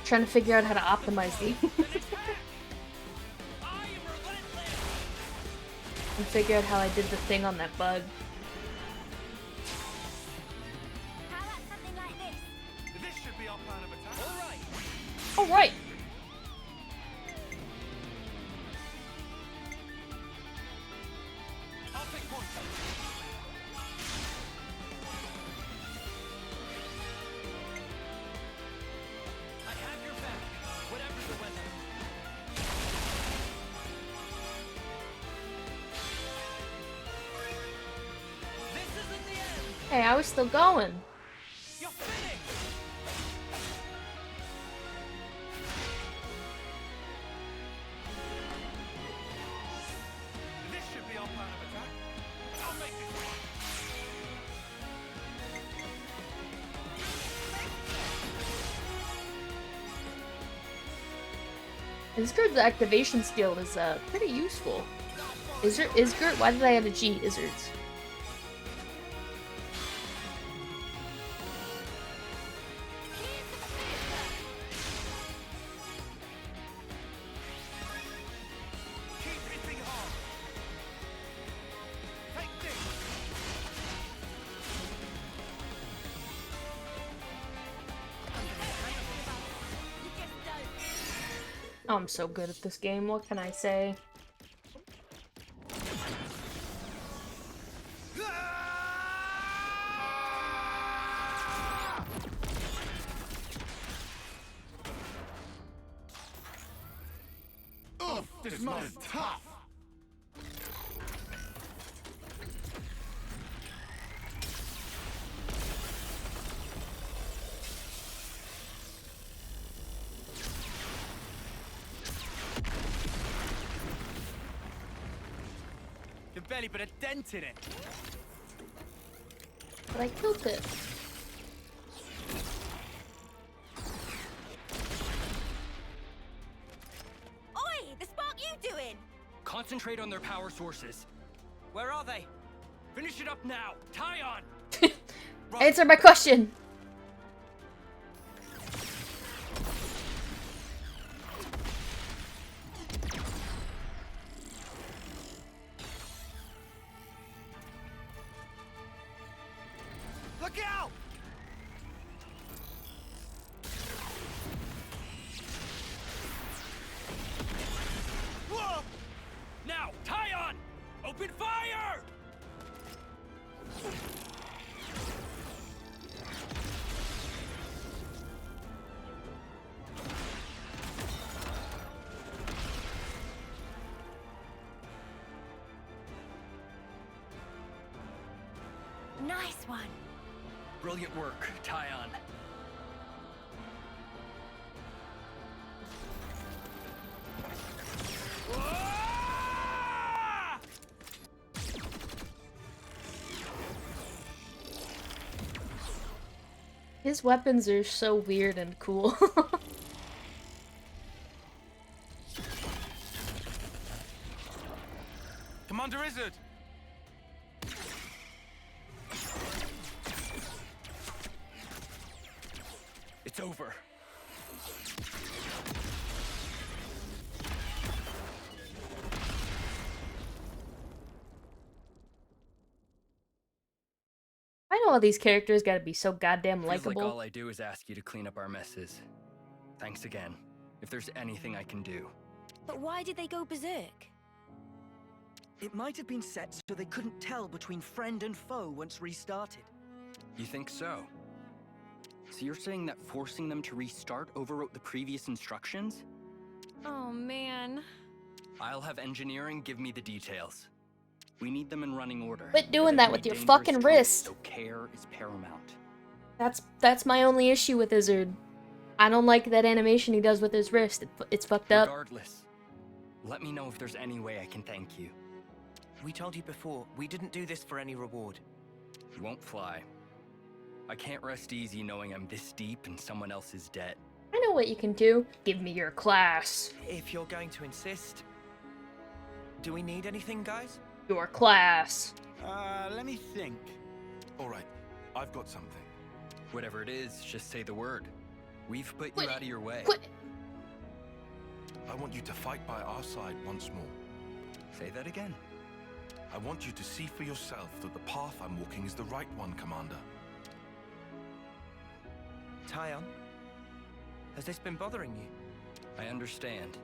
Trying to figure out how to optimize these. And figure out how I did the thing on that bug. Alright! Hey, I was still going. Izzard's activation skill is pretty useful. Izzard? Why did I add a G? Izzard's. Oh, I'm so good at this game, what can I say? It's not as tough. You can barely put a dent in it. But I killed it. Oi! The spark you doing? Concentrate on their power sources. Where are they? Finish it up now. Tie on. Answer my question. Look out! Whoa! Now, tie on! Open fire! Nice one. Brilliant work, Tyon. His weapons are so weird and cool. Commander Izzard! It's over. I know all these characters gotta be so goddamn Feels like likable. all I do is ask you to clean up our messes. Thanks again. If there's anything I can do. But why did they go berserk? It might have been set so they couldn't tell between friend and foe once restarted. You think so? So you're saying that forcing them to restart overwrote the previous instructions? Oh, man. I'll have engineering give me the details. We need them in running order. Quit doing They that can with be your dangerous fucking tools, wrist. So care is paramount. That's my only issue with Izzard. I don't like that animation he does with his wrist. It's fucked up. Regardless, let me know if there's any way I can thank you. We told you before, we didn't do this for any reward. You won't fly. I can't rest easy knowing I'm this deep in someone else's debt. I know what you can do. Give me your class. If you're going to insist. Do we need anything, guys? Your class. Let me think. All right, I've got something. Whatever it is, just say the word. We've put you out of your way. I want you to fight by our side once more. Say that again. I want you to see for yourself that the path I'm walking is the right one, Commander. Tyon, has this been bothering you? I understand.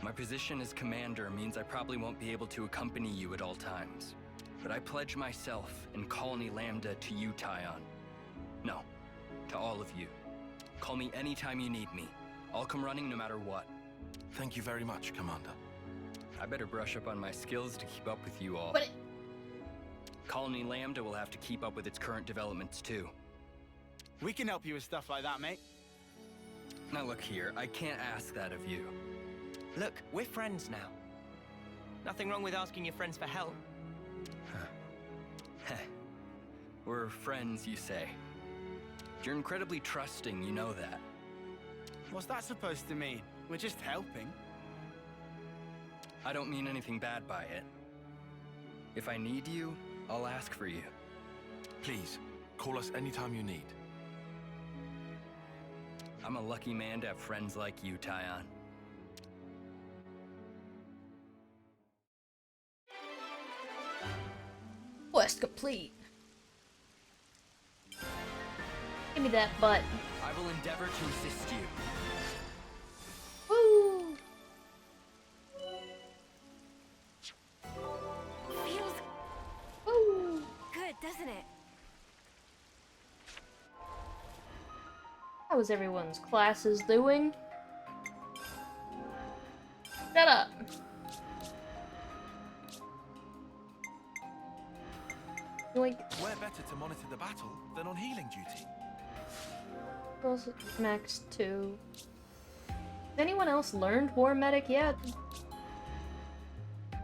My position as commander means I probably won't be able to accompany you at all times. But I pledge myself and Colony Lambda to you, Tyon. No, to all of you. Call me anytime you need me. I'll come running no matter what. Thank you very much, Commander. I better brush up on my skills to keep up with you all. Colony Lambda will have to keep up with its current developments too. We can help you with stuff like that, mate. Now look here, I can't ask that of you. Look, we're friends now. Nothing wrong with asking your friends for help. We're friends, you say. You're incredibly trusting, you know that. What's that supposed to mean? We're just helping. I don't mean anything bad by it. If I need you, I'll ask for you. Please, call us anytime you need. I'm a lucky man to have friends like you, Tyon. Quest complete. Give me that butt. I will endeavor to assist you. Woo! Feels Woo! good, doesn't it? How was everyone's classes doing? Shut up. Like, Where better to monitor the battle than on healing duty? also max 2. Has anyone else learned War Medic yet? Oh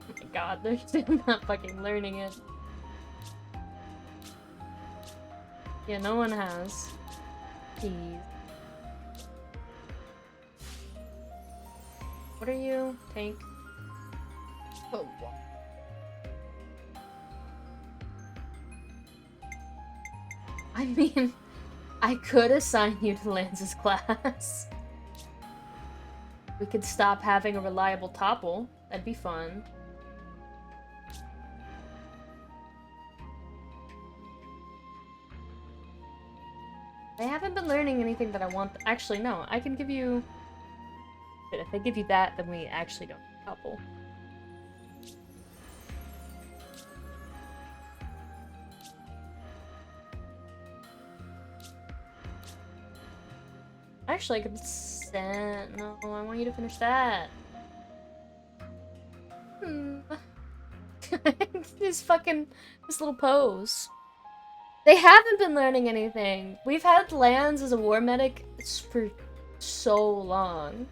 my god, they're still not fucking learning it. Yeah, no one has. Jeez. What are you? Tank? Oh, wow. I mean, I could assign you to Lance's class. We could stop having a reliable topple. That'd be fun. They haven't been learning anything that I want. Actually, no. I can give you... But if I give you that, then we actually don't topple. Actually, I could send... No, I want you to finish that. This little pose. They haven't been learning anything. We've had Lance as a war medic for so long.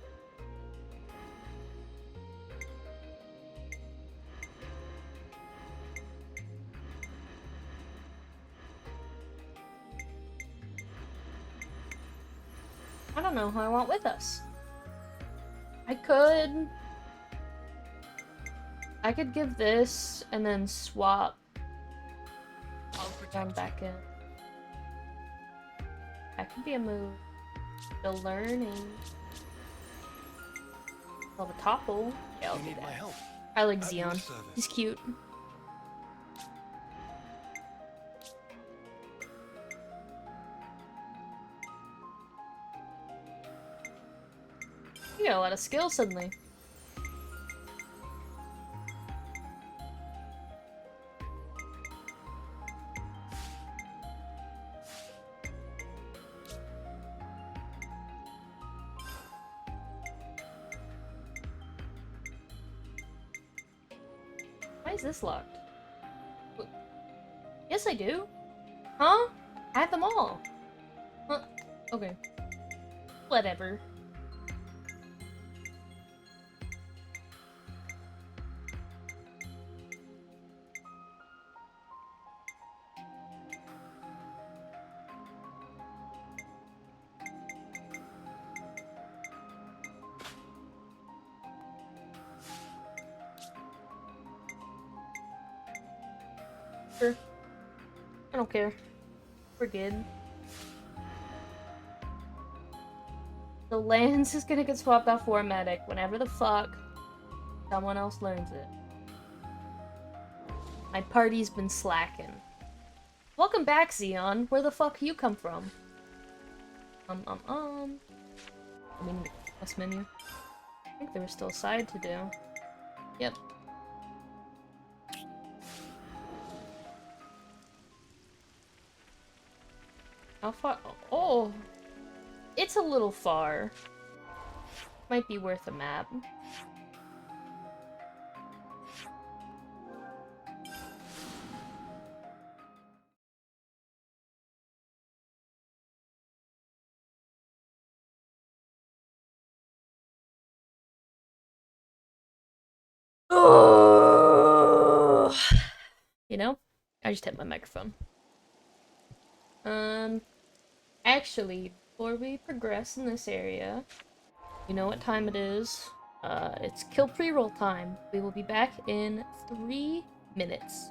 I don't know who I want with us. I could give this and then swap one back in. That could be a move. Still learning. Well, the topple. Yeah, I'll do that. I like Xeon. He's cute. You got a lot of skills suddenly. Why is this locked? Yes, I do. Huh? I have them all. Huh? Okay. Whatever. Sure. I don't care. We're good. The Lance is gonna get swapped out for a medic whenever the fuck someone else learns it. My party's been slacking. Welcome back, Xeon. Where the fuck you come from? I mean, quest menu. I think there was still a side to do. Yep. How far? Oh! It's a little far. Might be worth a map. Oh! You know? I just hit my microphone. Actually, before we progress in this area, you know what time it is. It's kill pre-roll time. We will be back in 3 minutes.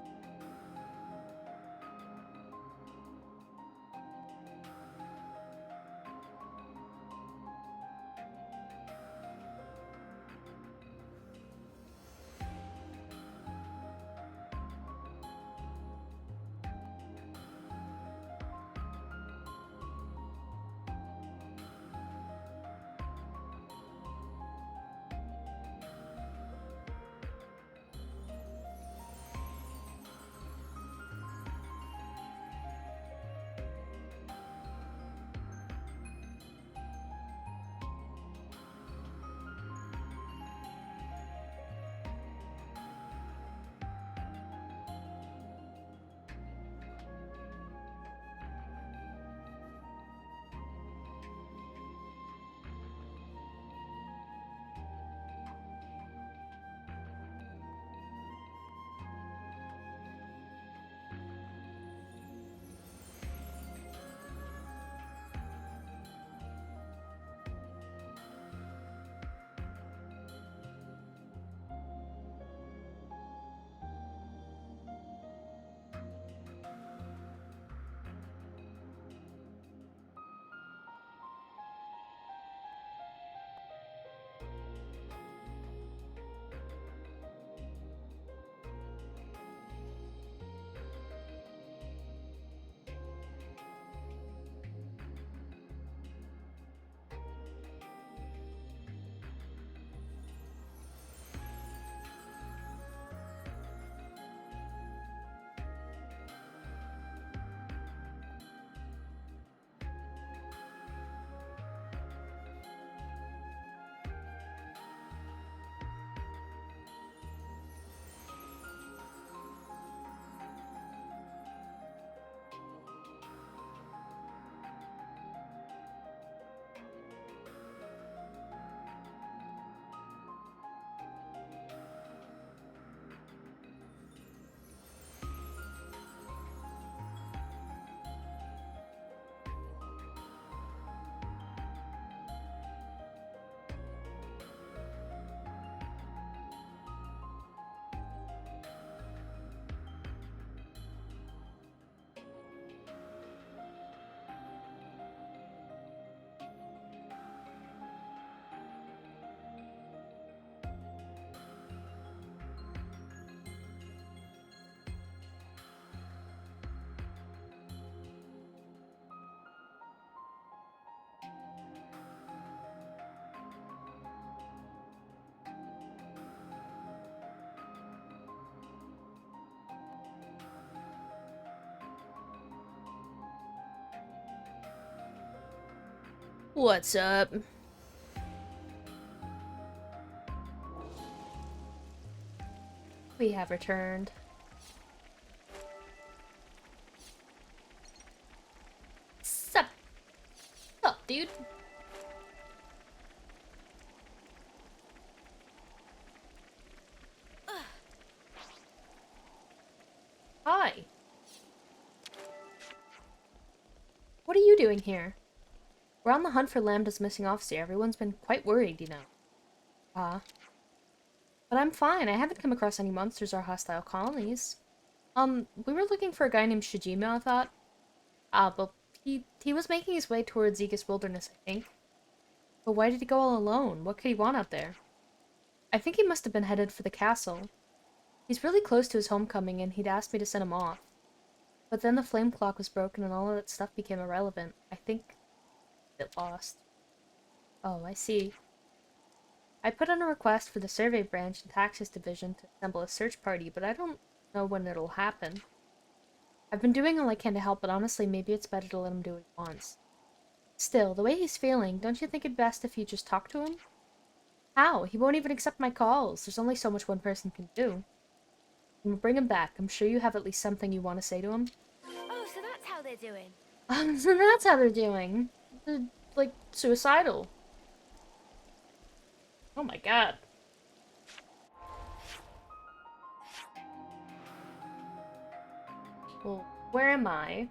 What's up? We have returned. Sup? Sup, dude? Hi. What are you doing here? We're on the hunt for Lambda's missing officer. Everyone's been quite worried, you know. But I'm fine. I haven't come across any monsters or hostile colonies. We were looking for a guy named Shijima, I thought. But he was making his way towards Zegas Wilderness, I think. But why did he go all alone? What could he want out there? I think he must have been headed for the castle. He's really close to his homecoming, and he'd asked me to send him off. But then the flame clock was broken and all of that stuff became irrelevant. I think it lost. Oh, I see. I put in a request for the survey branch and taxes division to assemble a search party, but I don't know when it'll happen. I've been doing all I can to help, but honestly, maybe it's better to let him do what he wants. Still, the way he's feeling, don't you think it'd best if you just talk to him? How? He won't even accept my calls. There's only so much one person can do. I'm gonna bring him back. I'm sure you have at least something you want to say to him. Oh, so that's how they're doing. So that's how they're doing. They're, like, suicidal. Oh my god. Well, where am I?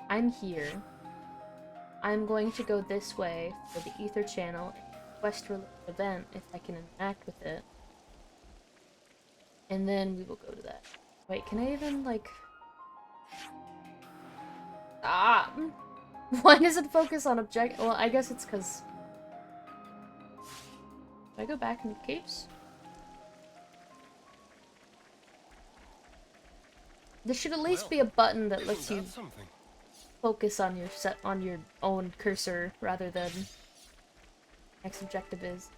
I'm here. I'm going to go this way for the Ether channel quest-related event if I can interact with it. And then we will go to that. Wait, can I even, like... Ah! Why does it focus on object? Well, I guess it's because... Do I go back in the caves? There should at least be a button that lets you focus on your own cursor rather than next objective is.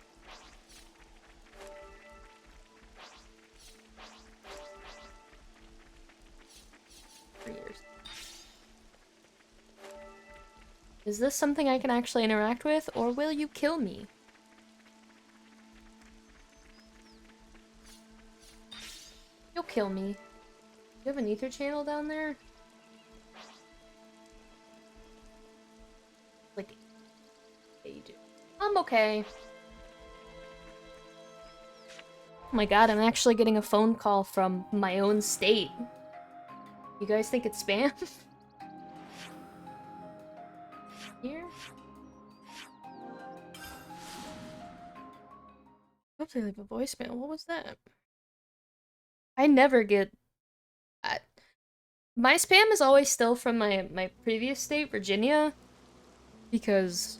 Years. Is this something I can actually interact with, or will you kill me? You'll kill me. You have an ether channel down there? Like, yeah, you do. I'm okay. Oh my god, I'm actually getting a phone call from my own state. You guys think it's spam? Here? Hope they leave a voicemail. What was that? I never get... my spam is always still from my previous state, Virginia. Because,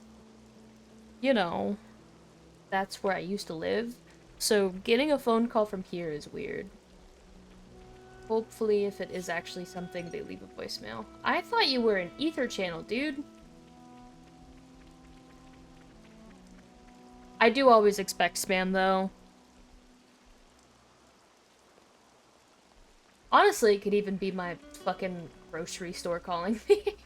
you know, that's where I used to live. So getting a phone call from here is weird. Hopefully, if it is actually something, they leave a voicemail. I thought you were an ether channel, dude. I do always expect spam, though. Honestly, it could even be my fucking grocery store calling me.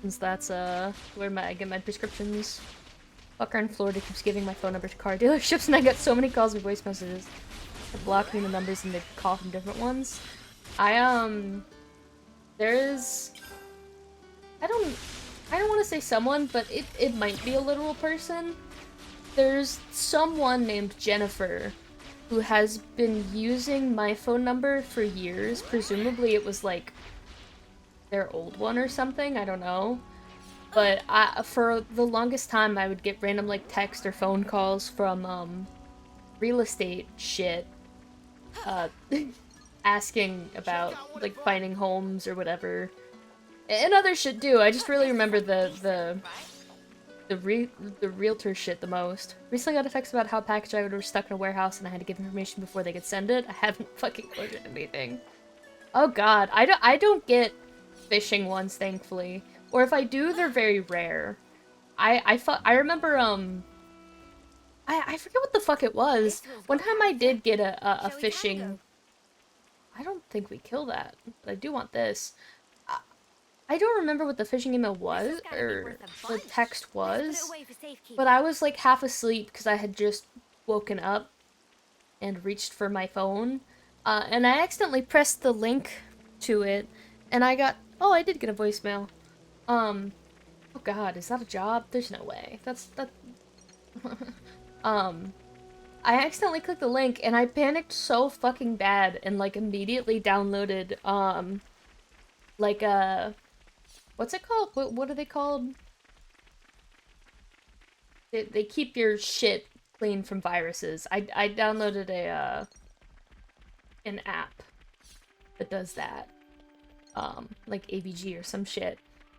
Since that's, where I get my prescriptions. Fucker in Florida keeps giving my phone number to car dealerships, and I get so many calls and voice messages. They're blocking the numbers and they call from different ones. There's... I don't want to say someone, but it might be a literal person. There's someone named Jennifer who has been using my phone number for years. Presumably it was, like, their old one or something, I don't know. But for the longest time, I would get random, like, text or phone calls from, real estate shit. Asking about, like, finding homes or whatever. And other shit, too. I just really remember the realtor shit the most. Recently got a text about how package drivers were stuck in a warehouse and I had to give information before they could send it. I haven't fucking ordered anything. Oh god, I don't get phishing ones, thankfully. Or if I do, they're very rare. I remember, I forget what the fuck it was. One time I did get a phishing... I don't think we kill that, but I do want this. I don't remember what the phishing email was, or the text was, but I was like half asleep because I had just woken up and reached for my phone, and I accidentally pressed the link to it, and I got, oh, I did get a voicemail. Oh god, is that a job? There's no way. That. I accidentally clicked the link, and I panicked so fucking bad, and like immediately downloaded, like what's it called? What are they called? They keep your shit clean from viruses. I downloaded an app that does that. Like AVG or some shit.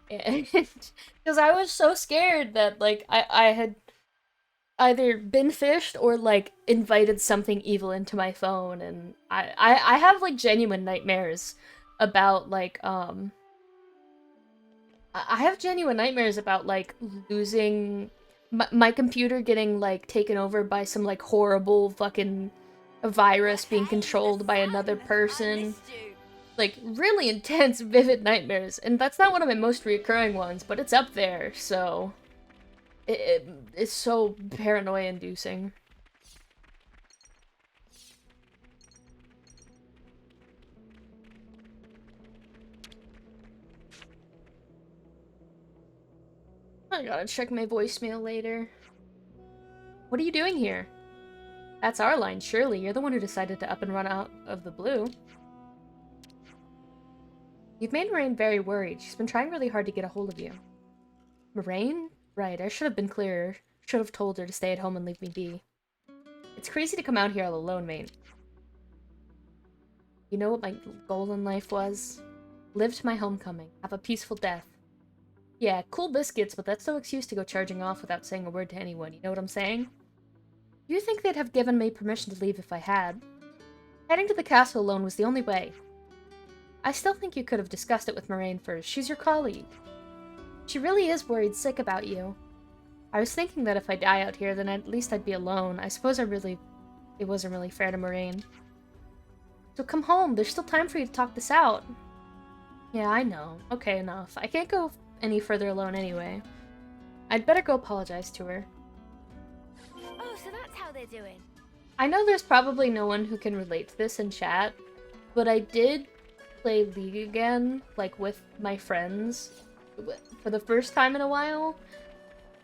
And because I was so scared that like I had either been phished or like invited something evil into my phone, and I have like genuine nightmares about like I have genuine nightmares about like losing my computer, getting like taken over by some like horrible fucking virus being controlled by another person. Like really intense, vivid nightmares, and that's not one of my most reoccurring ones, but it's up there, so it's so paranoia-inducing. I gotta check my voicemail later. What are you doing here? That's our line, surely. You're the one who decided to up and run out of the blue. You've made Moraine very worried. She's been trying really hard to get a hold of you. Moraine? Right, I should have been clearer. Should have told her to stay at home and leave me be. It's crazy to come out here all alone, mate. You know what my goal in life was? Live to my homecoming. Have a peaceful death. Yeah, cool biscuits, but that's no excuse to go charging off without saying a word to anyone, you know what I'm saying? You think they'd have given me permission to leave if I had? Heading to the castle alone was the only way. I still think you could have discussed it with Moraine first. She's your colleague. She really is worried sick about you. I was thinking that if I die out here, then at least I'd be alone. I suppose it wasn't really fair to Moraine. So come home, there's still time for you to talk this out. Yeah, I know. Okay, enough. I can't go any further alone anyway. I'd better go apologize to her. Oh, so that's how they're doing. I know there's probably no one who can relate to this in chat, but I did play League again, like with my friends, for the first time in a while.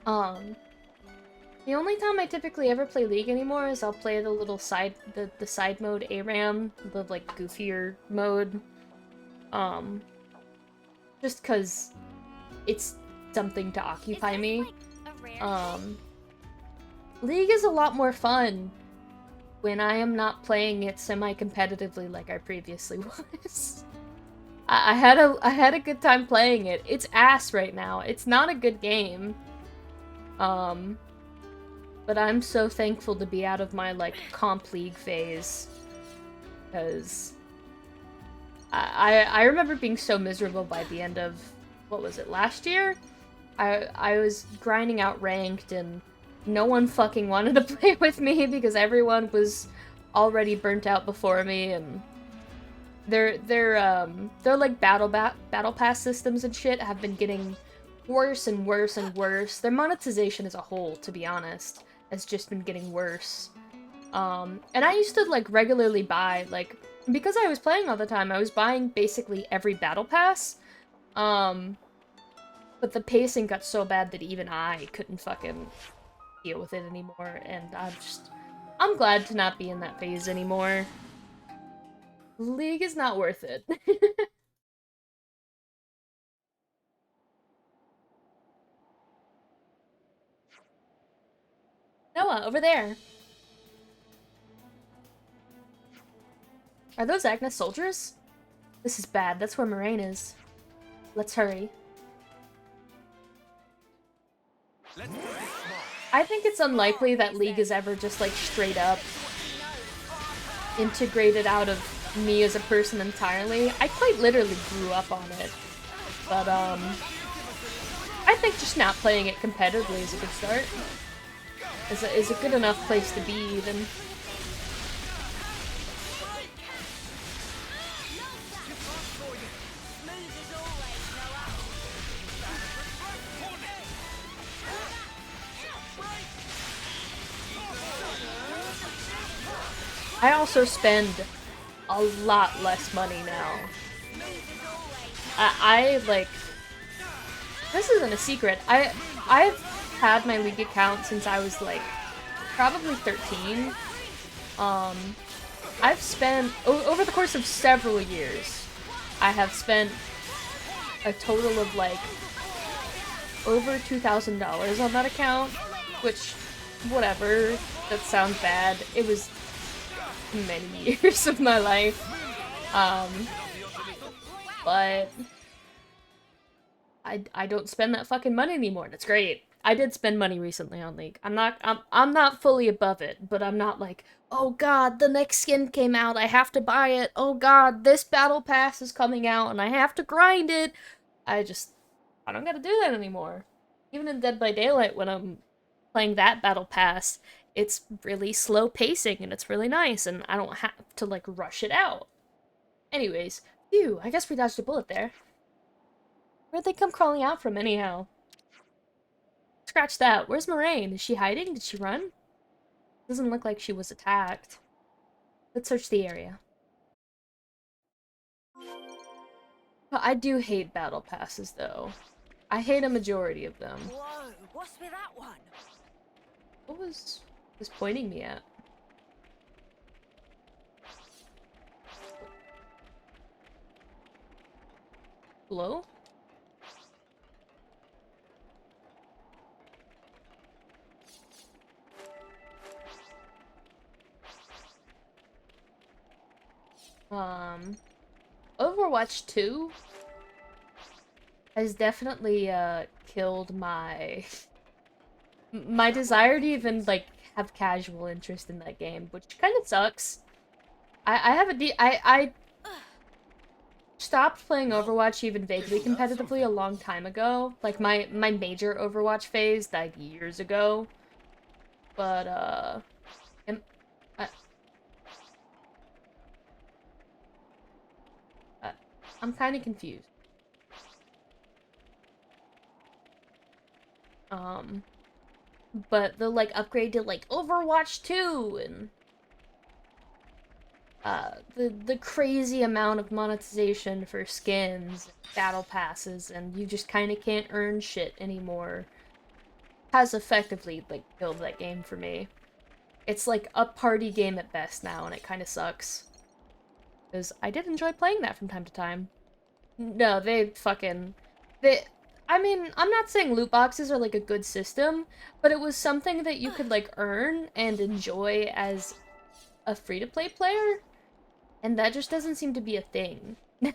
The only time I typically ever play League anymore is I'll play the little side, the side mode ARAM, the like goofier mode. Just cause it's something to occupy me. League is a lot more fun when I am not playing it semi-competitively like I previously was. I had a good time playing it. It's ass right now. It's not a good game. But I'm so thankful to be out of my like comp League phase, because I remember being so miserable by the end of, what was it, last year? I was grinding out ranked and no one fucking wanted to play with me because everyone was already burnt out before me, and their like battle pass systems and shit have been getting worse and worse and worse. Their monetization as a whole, to be honest, has just been getting worse. And I used to like regularly buy, like, because I was playing all the time, I was buying basically every battle pass. But the pacing got so bad that even I couldn't fucking deal with it anymore, and I'm glad to not be in that phase anymore. League is not worth it. Noah, over there. Are those Agnes soldiers? This is bad. That's where Moraine is. Let's hurry. I think it's unlikely that League is ever just like straight up integrated out of me as a person entirely. I quite literally grew up on it. But I think just not playing it competitively is a good start. Is a good enough place to be, even. I also spend a lot less money now. I like, this isn't a secret. I've had my League account since I was like probably 13. I've spent over the course of several years, I have spent a total of like over $2,000 on that account, which, whatever, that sounds bad. It was many years of my life. But I don't spend that fucking money anymore, and it's great. I did spend money recently on League. I'm not fully above it, but I'm not like, oh god, the next skin came out, I have to buy it. Oh god, this battle pass is coming out and I have to grind it. I don't gotta do that anymore. Even in Dead by Daylight, when I'm playing that battle pass, it's really slow pacing and it's really nice, and I don't have to like rush it out. Anyways, phew, I guess we dodged a bullet there. Where'd they come crawling out from anyhow? Scratch that. Where's Moraine? Is she hiding? Did she run? Doesn't look like she was attacked. Let's search the area. I do hate battle passes, though. I hate a majority of them. Whoa, what's with that one? What was this pointing me at? Hello? Overwatch 2 has definitely, killed my desire to even, like, have casual interest in that game, which kind of sucks. I stopped playing Overwatch even vaguely competitively a long time ago. Like, my major Overwatch phase died years ago. But, I'm kind of confused. But the, like, upgrade to, like, Overwatch 2 and the crazy amount of monetization for skins, battle passes, and you just kind of can't earn shit anymore has effectively, like, killed that game for me. It's like a party game at best now, and it kind of sucks. Because I did enjoy playing that from time to time. No, I mean, I'm not saying loot boxes are, like, a good system, but it was something that you could, like, earn and enjoy as a free-to-play player, and that just doesn't seem to be a thing now.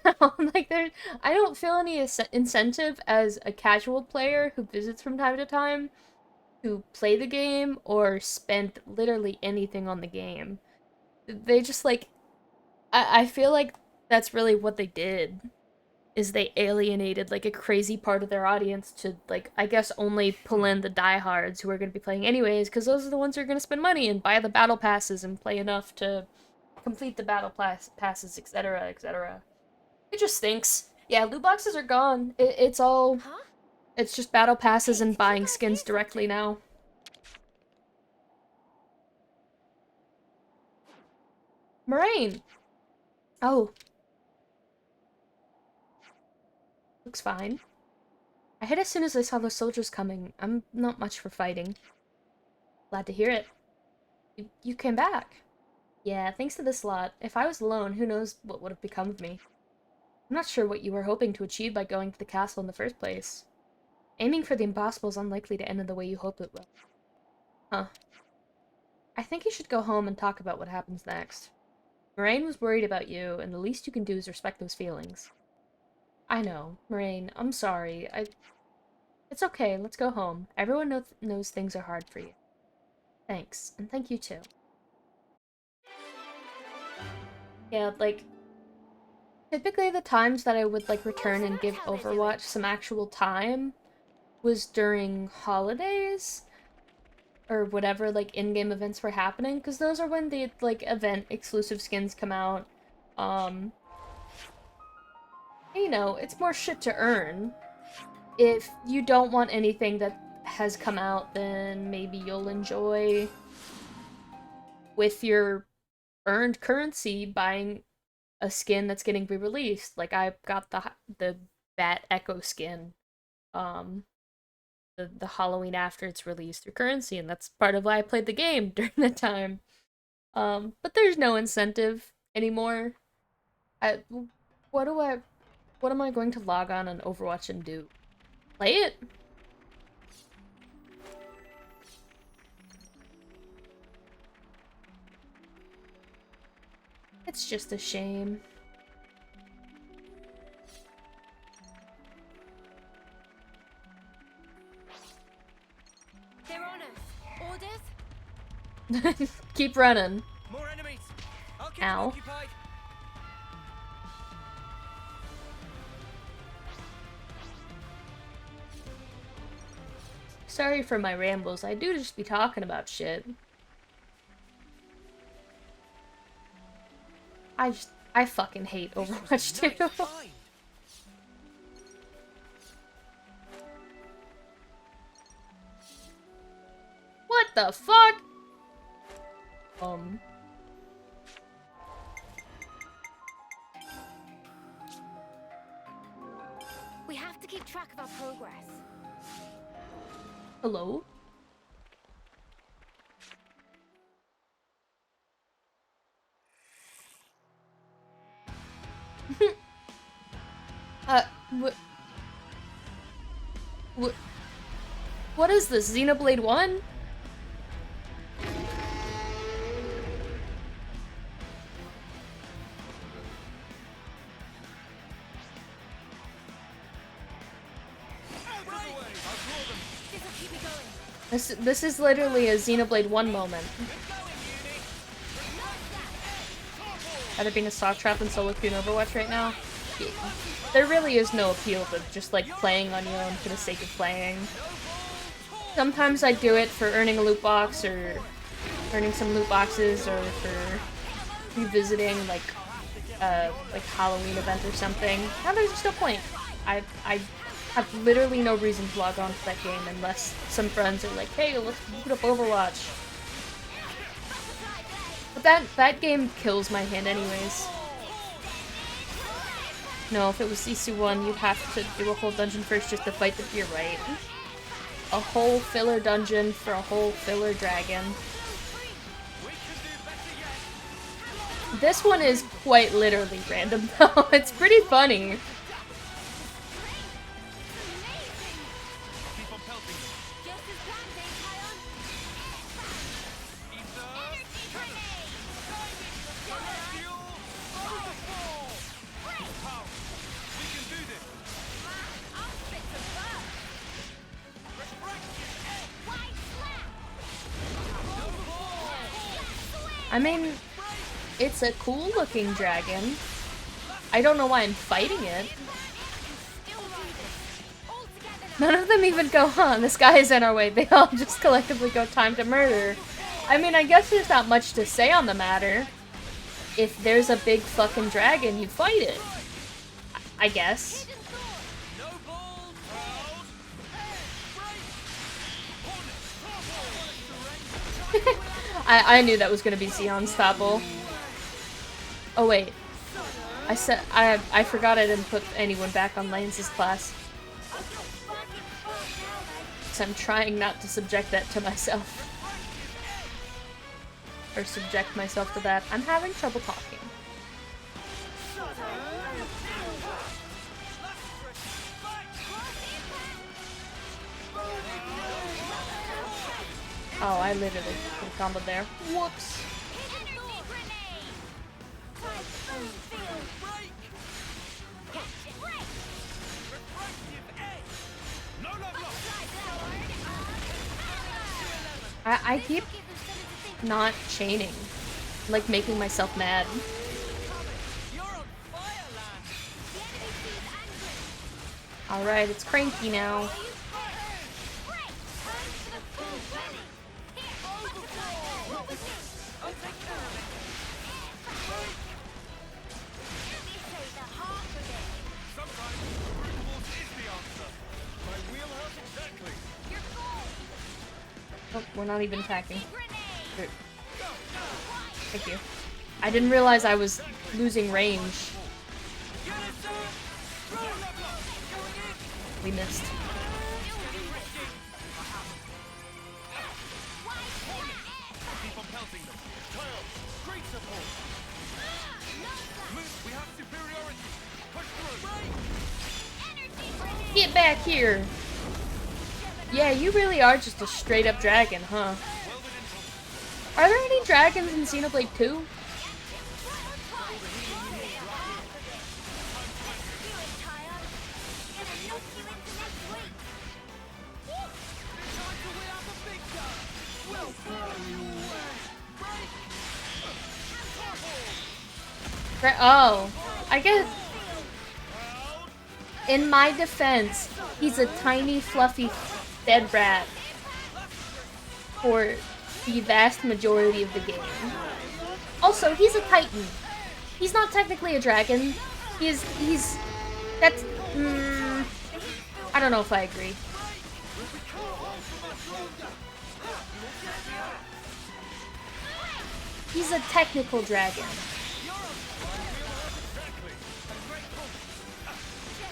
Like, I don't feel any incentive as a casual player who visits from time to time to play the game or spend literally anything on the game. They just, like, I feel like that's really what they did, is they alienated, like, a crazy part of their audience to, like, I guess only pull in the diehards who are going to be playing anyways, because those are the ones who are going to spend money and buy the battle passes and play enough to complete the battle passes, etc., etc. It just stinks. Yeah, loot boxes are gone. It's all... Huh? It's just battle passes and buying skins directly now. Moraine! Oh. Looks fine. I hid as soon as I saw the soldiers coming. I'm not much for fighting. Glad to hear it. You came back. Yeah, thanks to this lot. If I was alone, who knows what would have become of me. I'm not sure what you were hoping to achieve by going to the castle in the first place. Aiming for the impossible is unlikely to end in the way you hope it will. Huh. I think you should go home and talk about what happens next. Moraine was worried about you, and the least you can do is respect those feelings. I know, Moraine, I'm sorry. It's okay, let's go home. Everyone knows things are hard for you. Thanks, and thank you too. Yeah, like, typically the times that I would, like, return and give Overwatch some actual time was during holidays, or whatever, like, in-game events were happening, because those are when the, like, event-exclusive skins come out. You know, it's more shit to earn. If you don't want anything that has come out, then maybe you'll enjoy with your earned currency buying a skin that's getting re-released. Like I got the Bat Echo skin, um, the Halloween after it's released through currency, and that's part of why I played the game during that time. But there's no incentive anymore. I, what do I, what am I going to log on Overwatch and do? Play it? It's just a shame. They're on us. Orders? Keep running. More enemies. I'll keep Ow. them occupied. Sorry for my rambles. I do just be talking about shit. I fucking hate Overwatch 2. What the fuck? We have to keep track of our progress. Hello? What is this, Xenoblade 1? This is literally a Xenoblade 1 moment. Either being a sock trap and solo queue in Overwatch right now. There really is no appeal to just like playing on your own for the sake of playing. Sometimes I do it for earning a loot box or earning some loot boxes or for revisiting like Halloween event or something. Now there's just no point. I have literally no reason to log on to that game unless some friends are like, hey, let's boot up Overwatch. But that game kills my hand anyways. No, if it was Isu 1, you'd have to do a whole dungeon first just to fight the You're right. A whole filler dungeon for a whole filler dragon. This one is quite literally random though. It's pretty funny. I mean, it's a cool looking dragon. I don't know why I'm fighting it. None of them even go, huh, this guy is in our way. They all just collectively go time to murder. I mean, I guess there's not much to say on the matter. If there's a big fucking dragon, you fight it. I guess. I knew that was gonna be Xion's topple. Oh wait. I forgot I didn't put anyone back on Lance's class. So I'm trying not to subject that to myself. Or subject myself to that. I'm having trouble talking. Oh, I literally could have comboed there. Whoops. I keep not chaining. Like making myself mad. Alright, it's cranky now. Oh, we're not even attacking. Thank you. I didn't realize I was losing range. We missed. Get back here! Yeah, you really are just a straight up dragon, huh? Are there any dragons in Xenoblade 2? Oh, I guess in my defense, he's a tiny, fluffy dead rat for the vast majority of the game. Also, he's a titan. He's not technically a dragon. That's, I don't know if I agree. He's a technical dragon.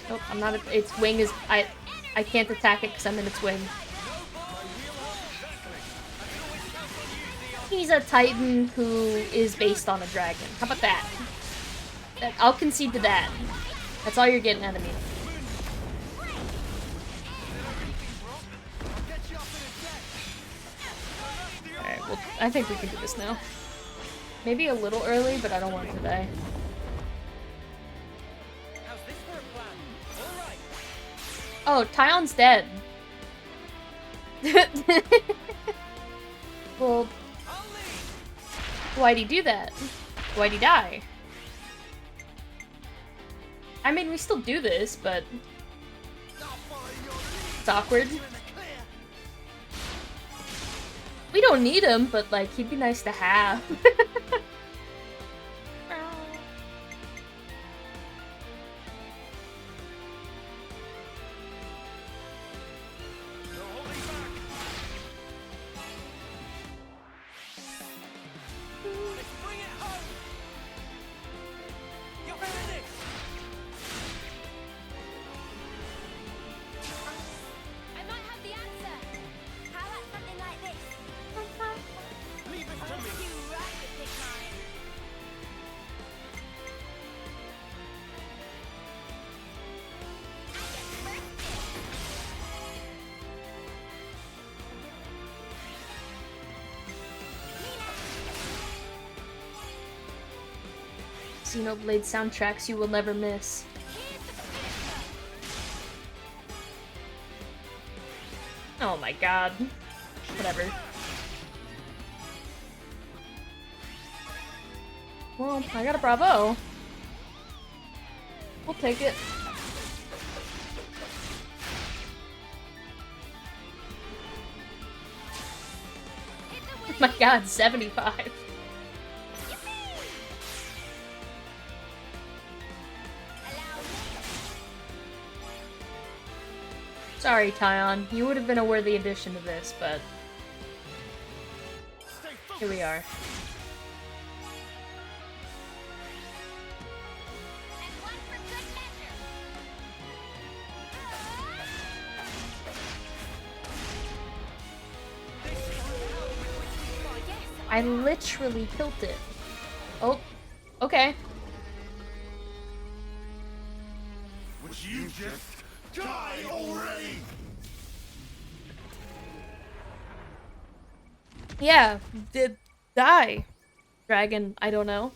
Nope, I'm not. Its wing is. I can't attack it because I'm in its wing. He's a titan who is based on a dragon. How about that? I'll concede to that. That's all you're getting out of me. Alright, well, I think we can do this now. Maybe a little early, but I don't want to die. Oh, Tyon's dead. Well, why'd he do that? Why'd he die? I mean, we still do this, but it's awkward. We don't need him, but like, he'd be nice to have. Xenoblade soundtracks you will never miss. Oh my god. Whatever. Well, I got a bravo. We'll take it. Oh my god, 75. Sorry, Tyon. You would have been a worthy addition to this, but here we are. I literally killed it. Oh, okay. Would you just die already? Yeah, did die. Dragon, I don't know.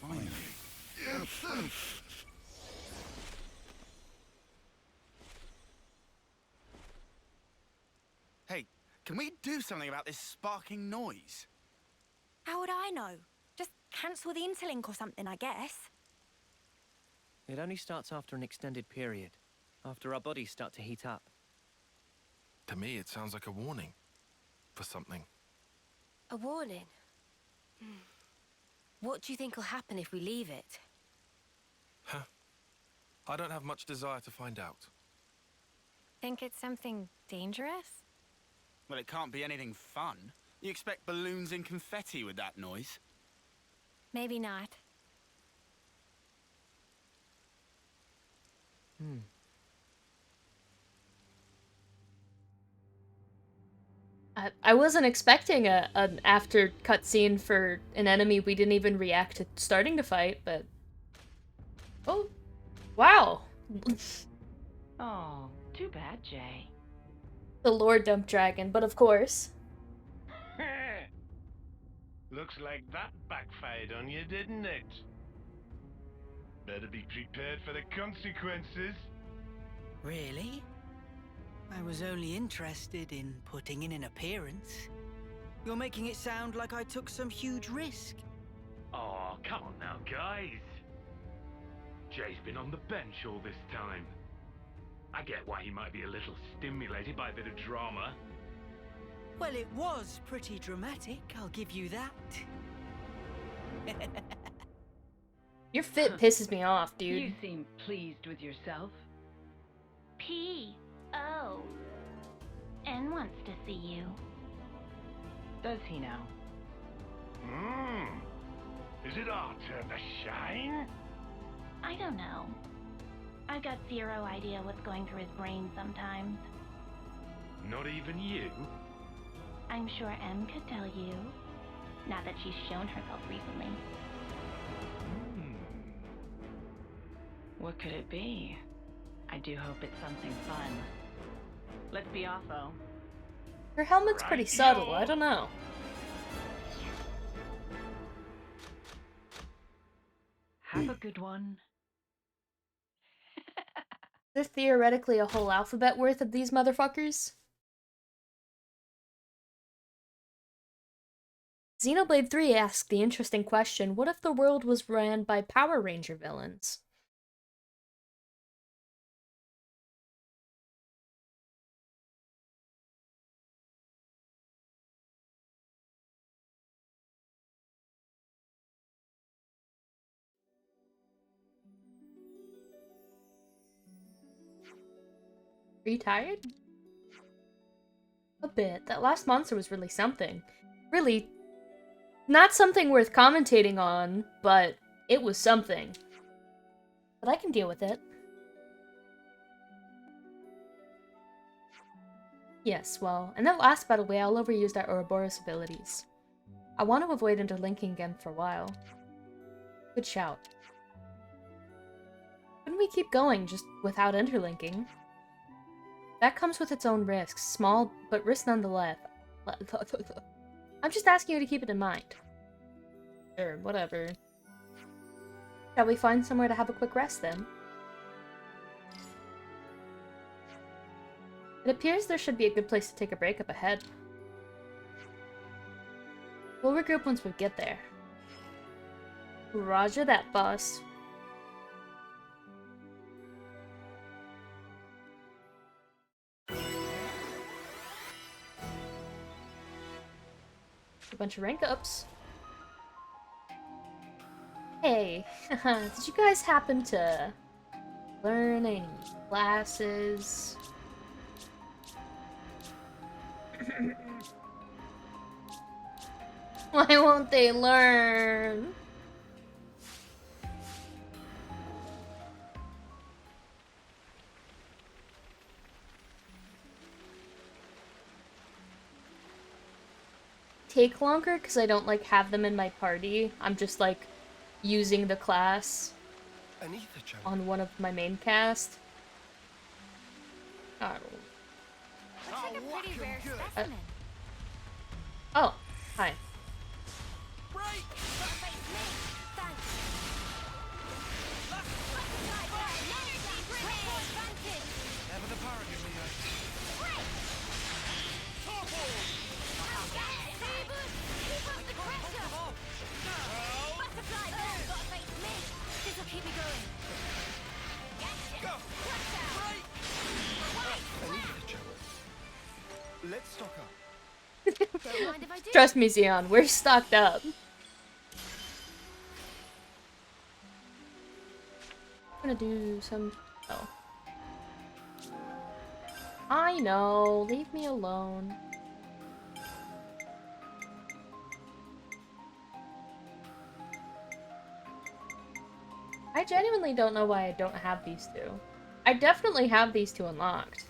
Finally. Hey, can we do something about this sparking noise? How would I know? Just cancel the interlink or something, I guess. It only starts after an extended period, after our bodies start to heat up. To me, it sounds like a warning for something. A warning? What do you think will happen if we leave it? Huh. I don't have much desire to find out. Think it's something dangerous? Well, it can't be anything fun. You expect balloons and confetti with that noise? Maybe not. I wasn't expecting an after cutscene for an enemy we didn't even react to starting to fight, but... Oh, wow. Oh, too bad, Jay. The lore dump dragon, but of course. Looks like that backfired on you, didn't it? Better be prepared for the consequences. Really? I was only interested in putting in an appearance. You're making it sound like I took some huge risk. Oh, come on now, guys. Jay's been on the bench all this time. I get why he might be a little stimulated by a bit of drama. Well, it was pretty dramatic, I'll give you that. Your fit pisses me off, dude. You seem pleased with yourself. P.O. N wants to see you. Does he now? Is it our turn to shine? I don't know. I've got zero idea what's going through his brain sometimes. Not even you? I'm sure M could tell you. Not that she's shown herself recently. What could it be? I do hope it's something fun. Let's be off, though. Her helmet's pretty subtle, I don't know. Have a good one. There's theoretically a whole alphabet worth of these motherfuckers. Xenoblade 3 asked the interesting question, what if the world was ran by Power Ranger villains? Are you tired? A bit. That last monster was really something. Really, not something worth commentating on, but it was something. But I can deal with it. Yes, well, in that last battle we all overused our Ouroboros abilities. I want to avoid interlinking again for a while. Good shout. Couldn't we keep going just without interlinking? That comes with its own risks, small, but risks nonetheless. I'm just asking you to keep it in mind. Sure, whatever. Shall we find somewhere to have a quick rest then? It appears there should be a good place to take a break up ahead. We'll regroup once we get there. Roger that, boss. A bunch of rank ups. Hey, did you guys happen to learn any classes? Why won't they learn? Take longer because I don't like have them in my party. I'm just like using the class on one of my main cast. I don't know. Looks like a pretty rare specimen. Oh, hi. Never the paragon, This'll keep me going. Let's stock up. Don't mind if I do. Trust me, Xeon, we're stocked up. I'm gonna do some... Oh. I know, leave me alone. I genuinely don't know why I don't have these two. I definitely have these two unlocked.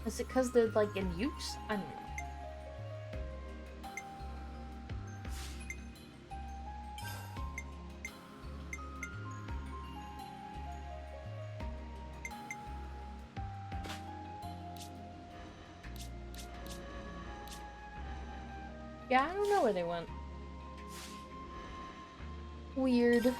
Is it because they're, like, in use? I don't know. Yeah, I don't know where they went. Weird.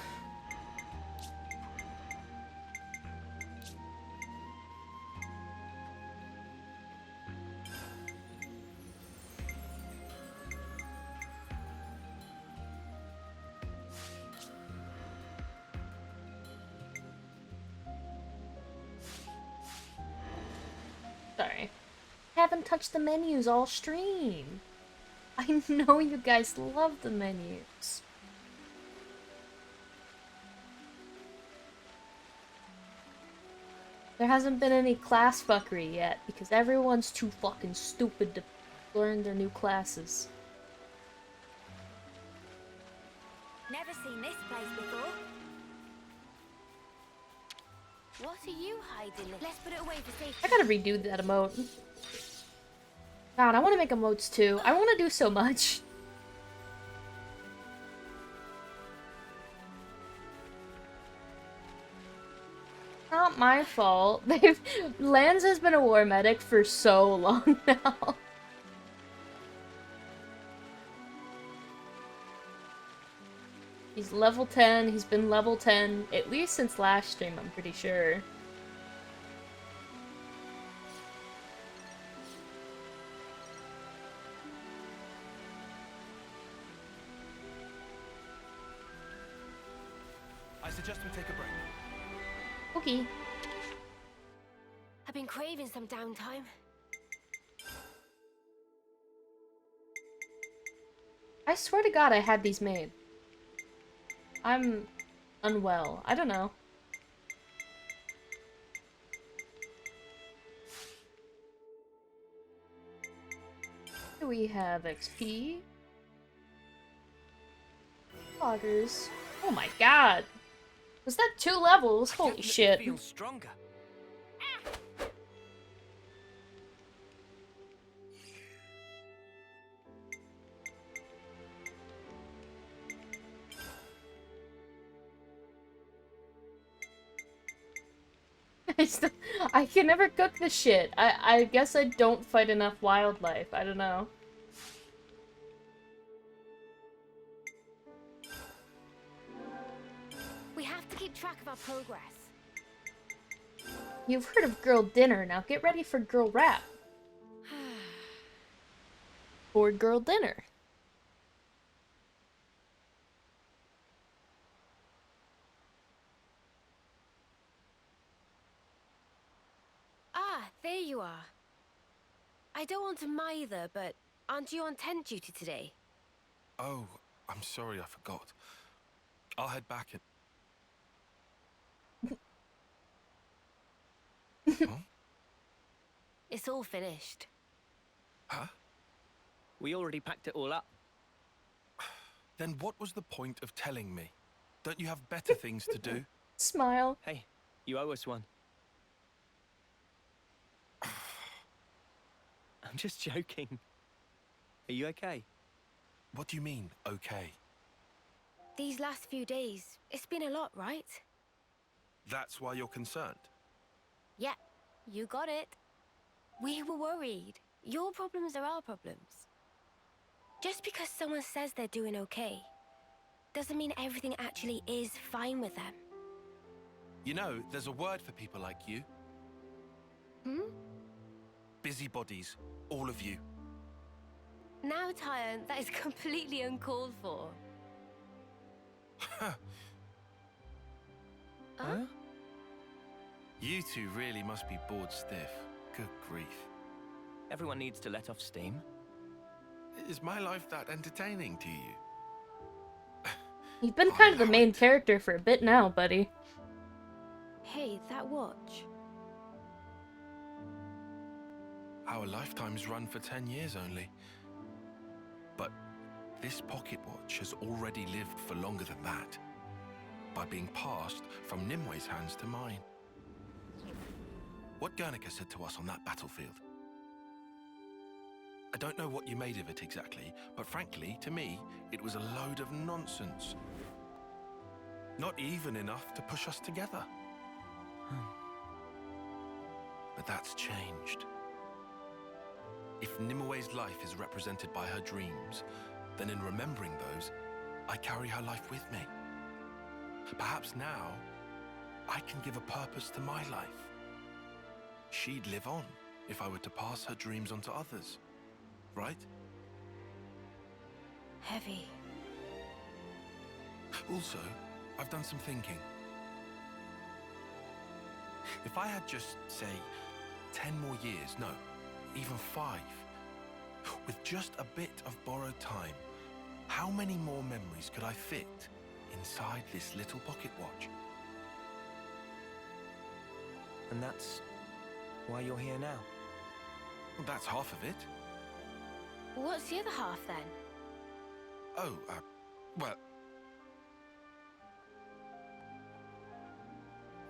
Sorry. Haven't touched the menus all stream. I know you guys love the menus. There hasn't been any class fuckery yet, because everyone's too fucking stupid to learn their new classes. Never seen this place before. What are you hiding? Let's put it away for safety. I gotta redo that emote. God, I want to make emotes too. I want to do so much. Not my fault. Lance has been a war medic for so long now. He's level 10. He's been level 10 at least since last stream, I'm pretty sure. I suggest we take a break. Okay. I've been craving some downtime. I swear to God I had these made. I'm unwell. I don't know. Here we have XP. Loggers. Oh my God. Was that 2 levels? Holy shit. Feel stronger. I can never cook this shit. I guess I don't fight enough wildlife. I don't know. We have to keep track of our progress. You've heard of girl dinner, now get ready for girl rap. Or girl dinner. Ah, there you are. I don't want to mither, but aren't you on tent duty today? Oh, I'm sorry, I forgot. I'll head back in. Huh? It's all finished. Huh? We already packed it all up. Then what was the point of telling me? Don't you have better things to do? Smile. Hey, you owe us one. I'm just joking. Are you okay? What do you mean, okay? These last few days, it's been a lot, right? That's why you're concerned? Yeah, you got it. We were worried. Your problems are our problems. Just because someone says they're doing okay, doesn't mean everything actually is fine with them. You know, there's a word for people like you. Hmm? Busybodies. All of you. Now, Tyan, that is completely uncalled for. Huh? You two really must be bored stiff. Good grief. Everyone needs to let off steam. Is my life that entertaining to you? You've been kind of the main character for a bit now, buddy. Hey, that watch. Our lifetimes run for 10 years only. But this pocket watch has already lived for longer than that, by being passed from Nimwe's hands to mine. What Guernica said to us on that battlefield. I don't know what you made of it exactly, but frankly, to me, it was a load of nonsense. Not even enough to push us together. But that's changed. If Nimwe's life is represented by her dreams, then in remembering those, I carry her life with me. Perhaps now, I can give a purpose to my life. She'd live on if I were to pass her dreams on to others, right? Heavy. Also, I've done some thinking. If I had just, say, 10 more years, no, even 5, with just a bit of borrowed time, how many more memories could I fit inside this little pocket watch? And that's why you're here now? Well, that's half of it. What's the other half then? Oh, well...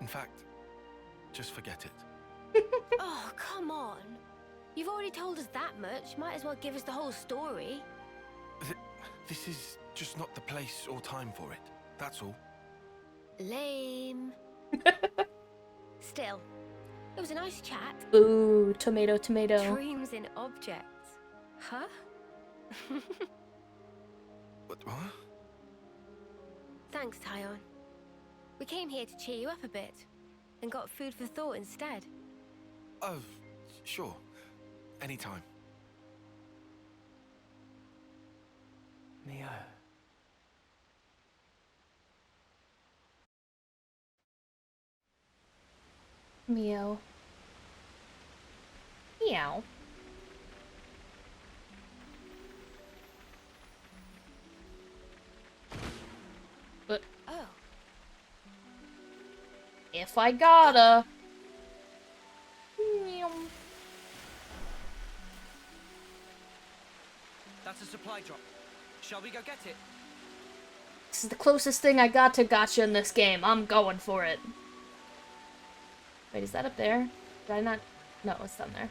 In fact, just forget it. Oh, come on. You've already told us that much. Might as well give us the whole story. This is just not the place or time for it. That's all. Lame. Still, it was a nice chat. Ooh, tomato, tomato. Dreams in objects. Huh? What? Thanks, Tyon. We came here to cheer you up a bit, and got food for thought instead. Oh, sure. Anytime. Neo. Meow. Meow. But oh. If I gotta. Meow. That's a supply drop. Shall we go get it? This is the closest thing I got to gotcha in this game. I'm going for it. Wait, is that up there? Did I not? No, it's down there.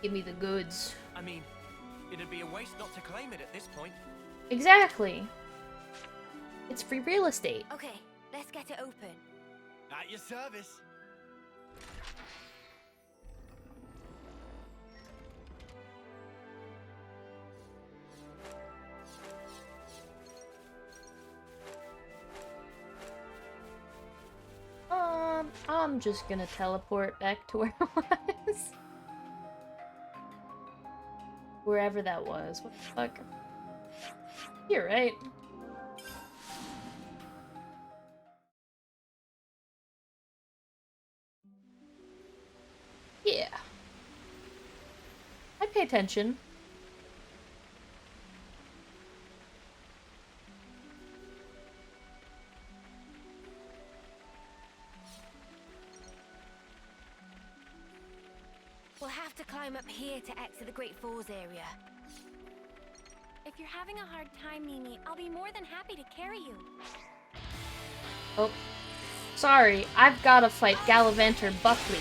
Give me the goods. I mean, it'd be a waste not to claim it at this point. Exactly. It's free real estate. Okay, let's get it open. At your service. I'm just gonna teleport back to where I was. Wherever that was. What the fuck? You're right. Yeah. I pay attention. We'll have to climb up here to exit the Great Falls area. If you're having a hard time, Mimi, I'll be more than happy to carry you. Oh. Sorry, I've gotta fight Gallivanter Buckley.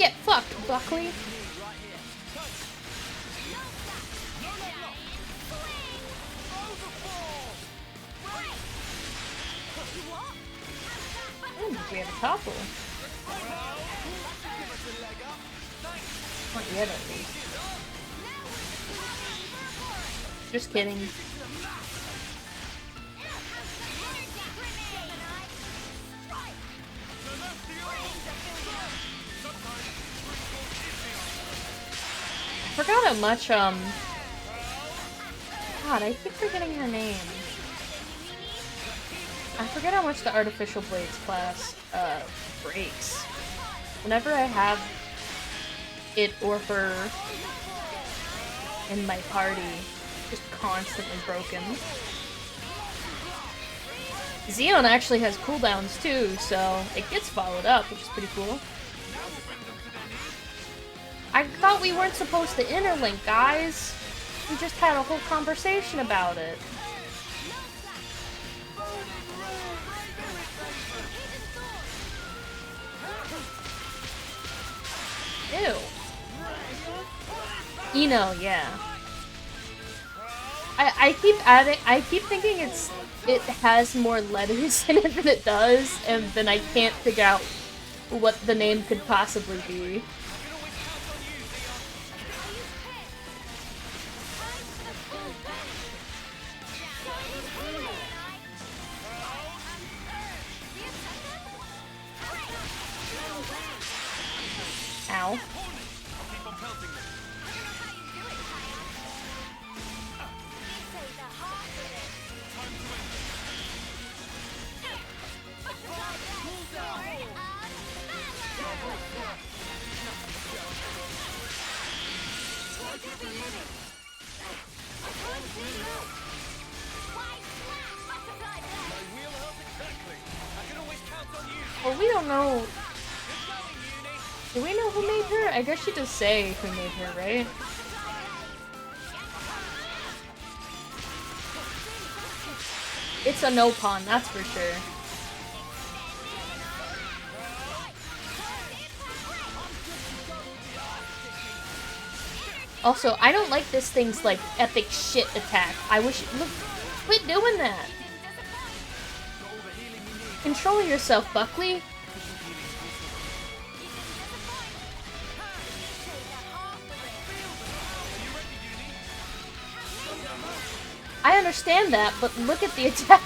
Get fucked, Buckley. Ooh, we have a topple. Not yet, at least. Just kidding. I forgot how much, God, I keep forgetting her name. I forget how much the Artificial Blades class, breaks. Whenever I have it or her in my party, just constantly broken. Xeon actually has cooldowns too, so it gets followed up, which is pretty cool. I thought we weren't supposed to interlink, guys. We just had a whole conversation about it. Ew. Eno, yeah. I keep thinking it has more letters in it than it does, and then I can't figure out what the name could possibly be. Ow. Well, we don't know. Do we know who made her? I guess she does say who made her, right? It's a no pawn, that's for sure. Also, I don't like this thing's like epic shit attack. I wish. Look, quit doing that. Control yourself, Buckley. I understand that, but look at the attack.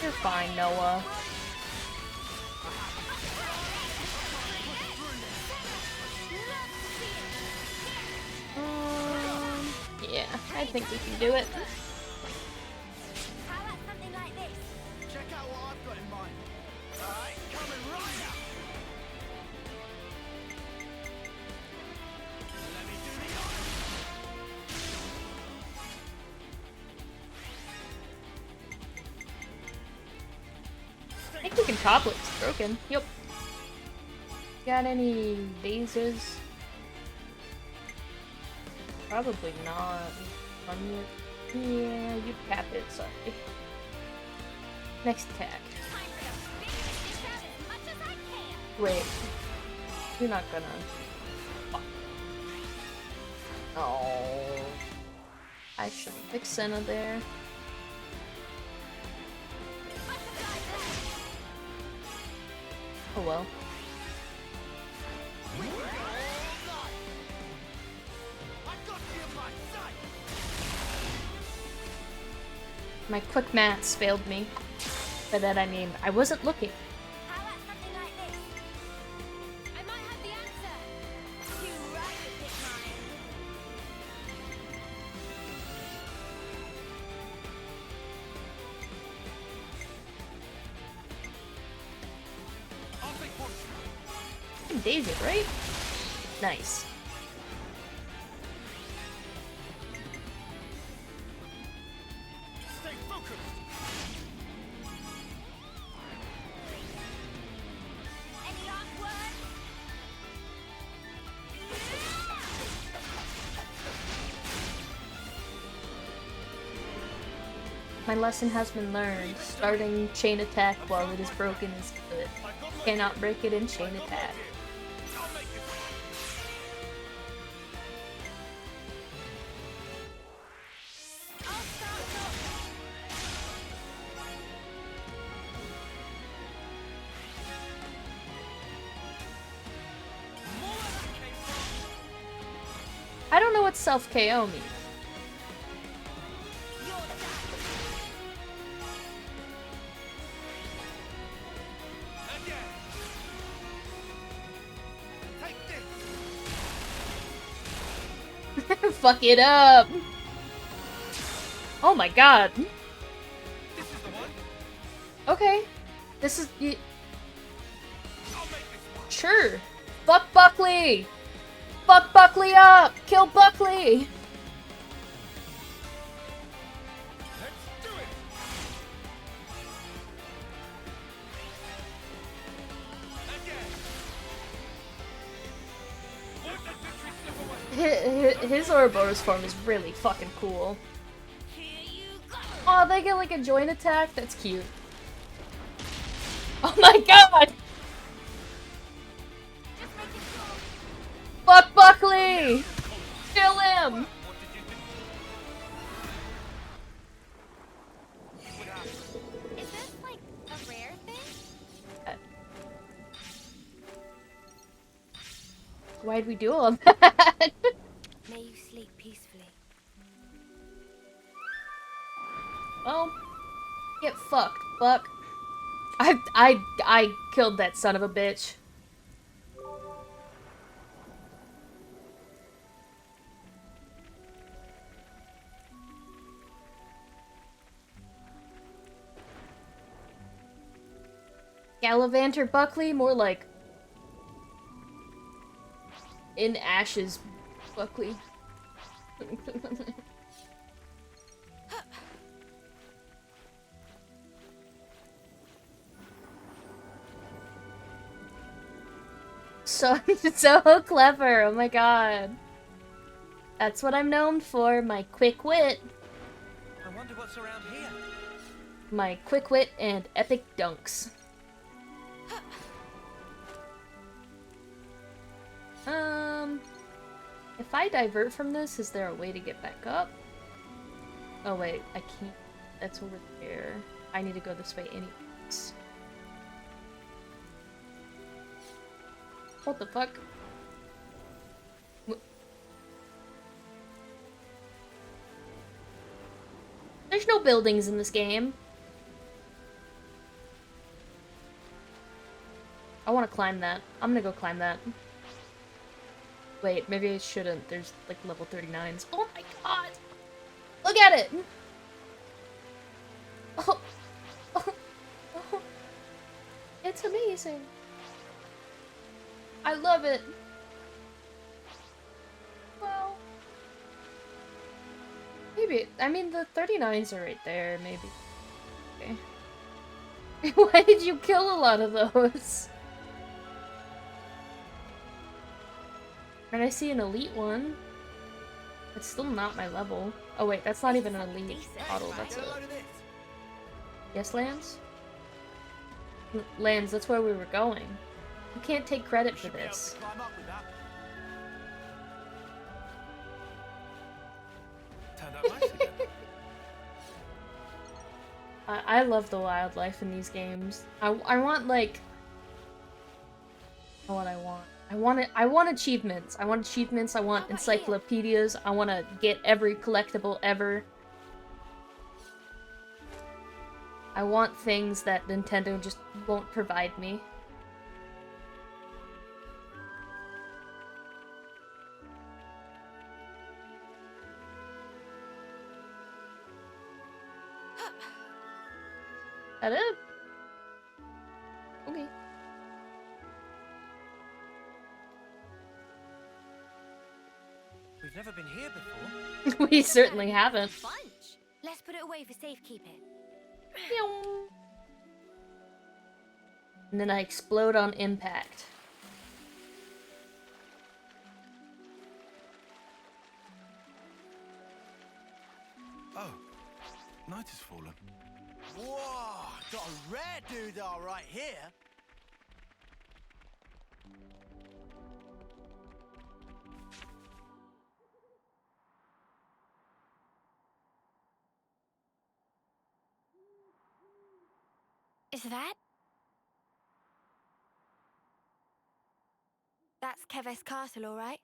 You're fine, Noah. Yeah, I think we can do it. How about something like this? Check out what I've got in mind. Alright, coming right up. Let me do the I think we can topple it. It's broken. Yep. Got any lasers? Probably not. Yeah, you cap it, sorry. Next attack. Wait. You're not gonna... Fuck. Oh. I should have picked Senna there. Oh well. My quick maths failed me. By that I mean, I wasn't looking. How about something like this? I might have the answer. You right with it, mine. I can daze it, right? Nice. My lesson has been learned. Starting chain attack while it is broken is good. Cannot break it in chain attack. I don't know what self-KO means. Fuck it up! Oh my god. Okay. This is... Sure. Fuck Buckley! Fuck Buckley up! Kill Buckley! His Ouroboros form is really fucking cool. Oh, they get like a joint attack? That's cute. Oh my god! Fuck Buckley! Kill him! Is this like a rare thing? Why'd we do all that? May you sleep peacefully. Well, get fucked, fuck. I killed that son of a bitch. Gallivanter Buckley, more like in ashes Buckley. So clever, oh my god. That's what I'm known for, my quick wit. I wonder what's around here. My quick wit and epic dunks. If I divert from this, is there a way to get back up? Oh wait, I can't. That's over there. I need to go this way anyways. What the fuck? There's no buildings in this game. I want to climb that. I'm gonna go climb that. Wait, maybe I shouldn't. There's like level 39s. Oh my god! Look at it! Oh. Oh. Oh. It's amazing. I love it. Well, maybe. I mean, the 39s are right there, maybe. Okay. Why did you kill a lot of those? And I see an elite one. It's still not my level. Oh wait, that's not even an elite model, that's it. Yes, Lance? Lance, that's where we were going. You can't take credit for this. I love the wildlife in these games. I want like... What I want. I want achievements. I want achievements. I want encyclopedias. I want to get every collectible ever. I want things that Nintendo just won't provide me. That it? Okay. We've never been here before. We certainly haven't. Bunch. Let's put it away for safekeeping. And then I explode on impact. Oh, Night has fallen. Whoa, got a rare doodah right here. Is that? That's Keves Castle, all right?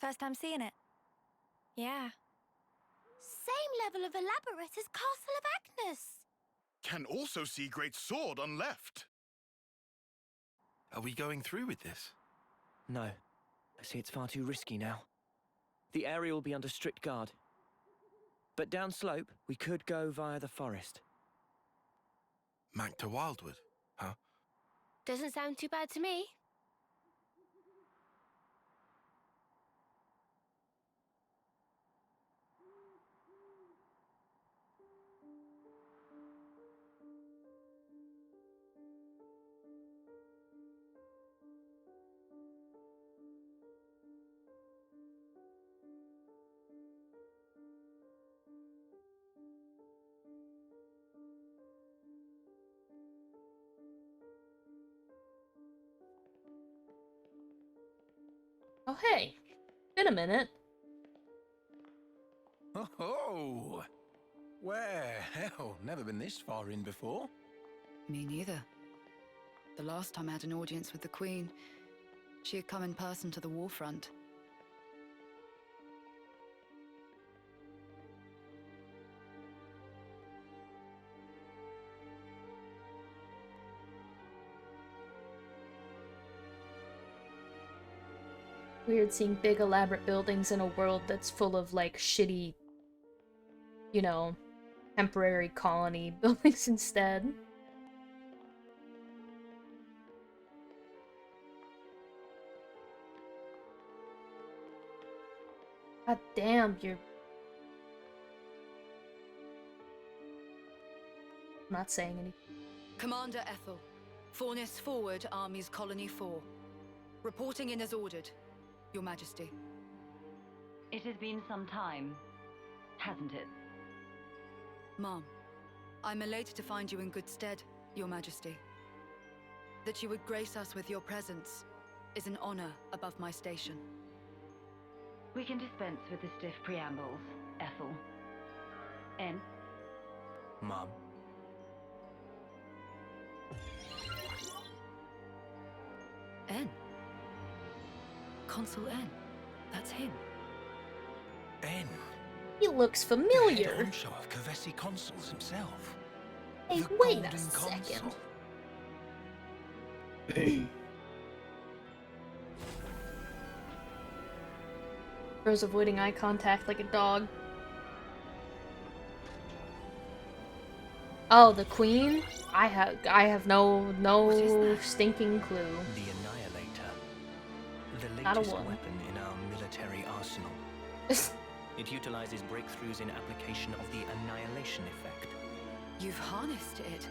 First time seeing it. Yeah. Same level of elaborate as Castle of Agnes. Can also see great sword on left. Are we going through with this? No. I see it's far too risky now. The area will be under strict guard. But downslope, we could go via the forest. Back to Wildwood, huh? Doesn't sound too bad to me. Oh, hey. Been a minute. Oh, where? Hell, never been this far in before. Me neither. The last time I had an audience with the Queen, she had come in person to the war front. Weird seeing big elaborate buildings in a world that's full of like shitty, you know, temporary colony buildings instead. God damn, you're... I'm not saying anything. Commander Ethel, Fornis forward, Army's Colony 4. Reporting in as ordered, Your Majesty. It has been some time, hasn't it? Ma'am, I'm elated to find you in good stead, Your Majesty. That you would grace us with your presence is an honor above my station. We can dispense with the stiff preambles, Ethel. En? Mom. N. Consul N. That's him. N. He looks The familiar. head honcho of Kavesi Consuls himself. Hey, The wait a Golden second. Consul. Rose avoiding eye contact like a dog. Oh, the Queen? I have no stinking clue. The Annihilator. The Not a latest one. weapon in our military arsenal. It utilizes breakthroughs in application of the annihilation effect. You've harnessed it.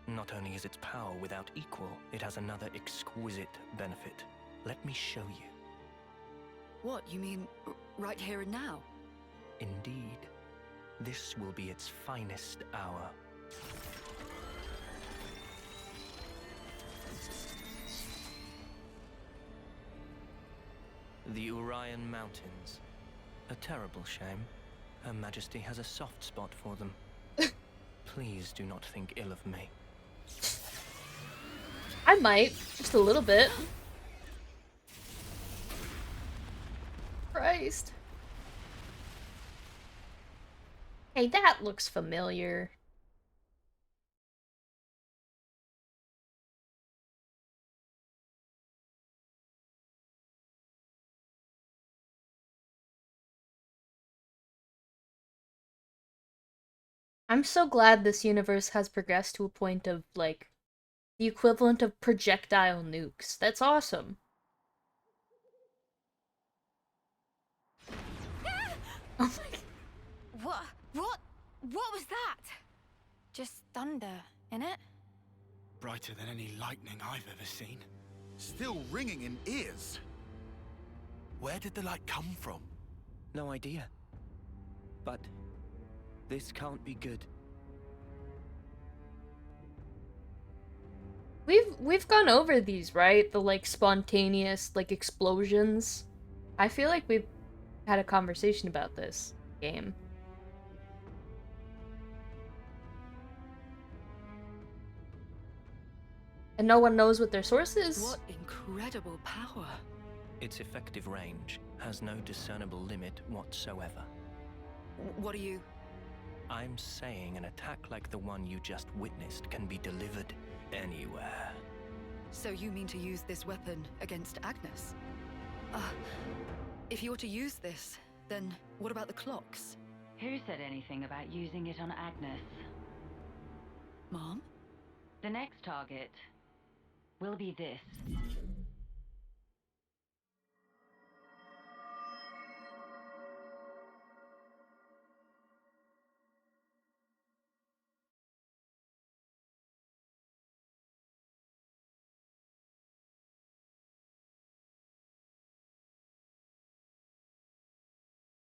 Not only is its power without equal, it has another exquisite benefit. Let me show you. What, you mean right here and now? Indeed, this will be its finest hour. The Orion Mountains. A terrible shame. Her Majesty has a soft spot for them. Please do not think ill of me. I might, just a little bit. Christ. Hey, that looks familiar. I'm so glad this universe has progressed to a point of, like, the equivalent of projectile nukes. That's awesome. Oh my god. What was that? Just thunder, innit? Brighter than any lightning I've ever seen. Still ringing in ears. Where did the light come from? No idea. But this can't be good. We've gone over these, right? The like spontaneous like explosions. I feel like we've had a conversation about this game. And no one knows what their source is. What incredible power. Its effective range has no discernible limit whatsoever. What are you? I'm saying an attack like the one you just witnessed can be delivered anywhere. So you mean to use this weapon against Agnes? If you were to use this, then what about the clocks? Who said anything about using it on Agnes? Mom? The next target will be this.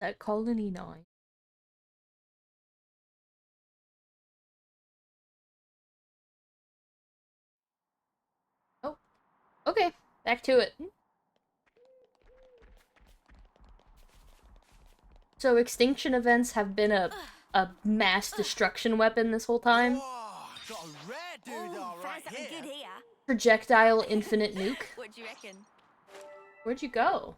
At Colony 9. Oh, okay, back to it. So extinction events have been a mass destruction weapon this whole time. Got a rare doodah right here. Good here. Projectile infinite nuke. What do you reckon? Where'd you go?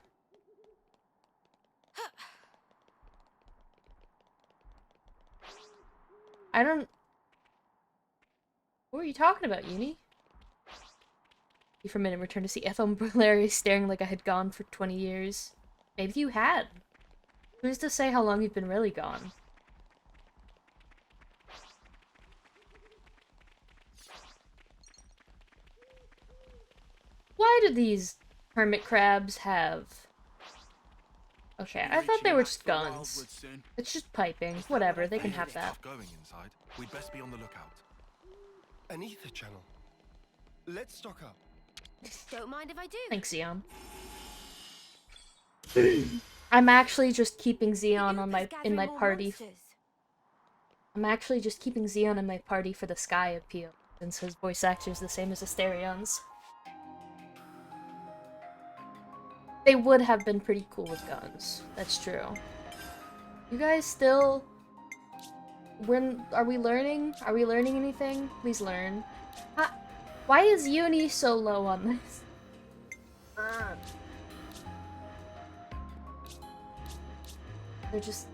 I don't... What were you talking about, Uni? You for a minute returned to see Ethel and Valeria staring like I had gone for 20 years. Maybe you had. Who's to say how long you've been really gone? Why do these hermit crabs have... Okay, I thought they were just guns. It's just piping. Whatever, they can have that. Going inside. We'd best be on the lookout. An ether channel. Let's stock up. Don't mind if I do. Thanks, Xeon. I'm actually just keeping Xeon on in my party. I'm actually just keeping Xeon in my party for the Sky appeal, since his voice actor is the same as Astarion's. They would have been pretty cool with guns. That's true. You guys still... When are we learning? Are we learning anything? Please learn. Why is Uni so low on this? They're just...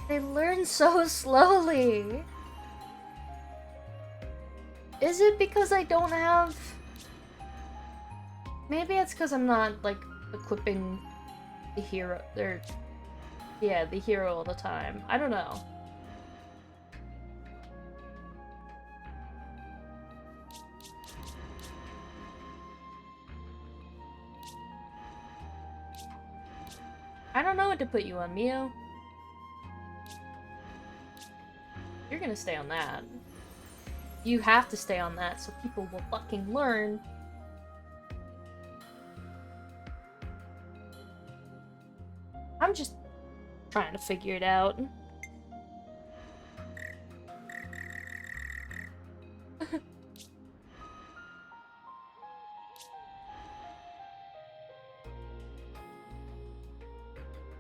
They learn so slowly. Is it because I don't have... Maybe it's because I'm not, like, equipping the hero... Yeah, the hero all the time. I don't know. I don't know what to put you on, Mio. You're gonna stay on that. You have to stay on that so people will fucking learn. I'm just trying to figure it out.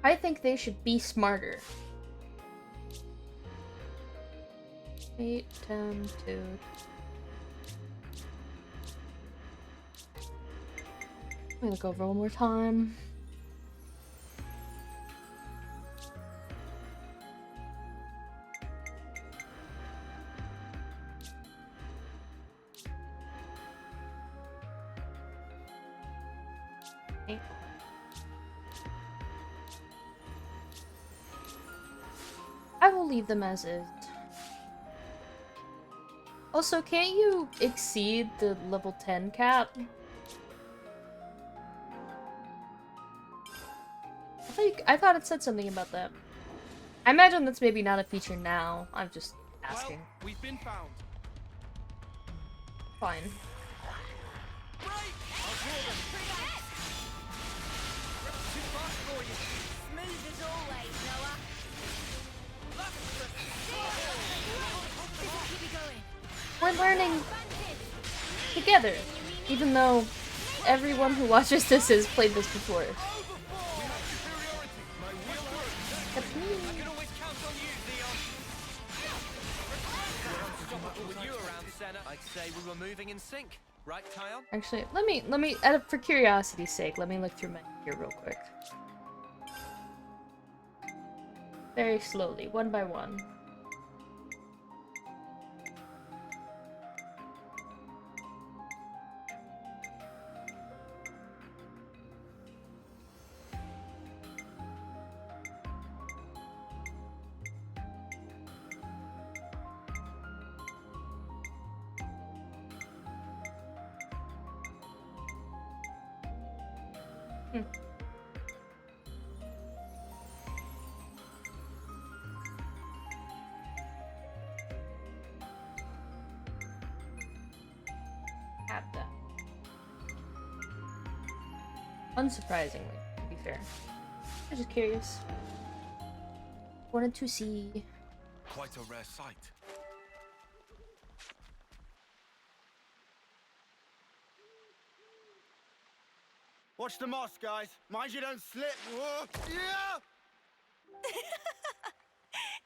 I think they should be smarter. 8, 10, 2. Let me look over one more time. Okay. I will leave them as is. Also, can't you exceed the level 10 cap? I thought it said something about that. I imagine that's maybe not a feature now. I'm just asking. Well, we've been found. Fine. I'll draw them. Too fast for you. Smooth as always, Noah. Keep it going. We're learning together, even though everyone who watches this has played this before. That's me. I can always count on you, Theon. Unstoppable with you around, Senna. I'd say we were moving in sync, right, Tyon? Actually, let me, for curiosity's sake, let me look through my gear real quick. Very slowly, one by one. Have that. Unsurprisingly, to be fair. I'm just curious. Wanted to see. Quite a rare sight. Watch the moss, guys. Mind you don't slip. Whoa. Yeah!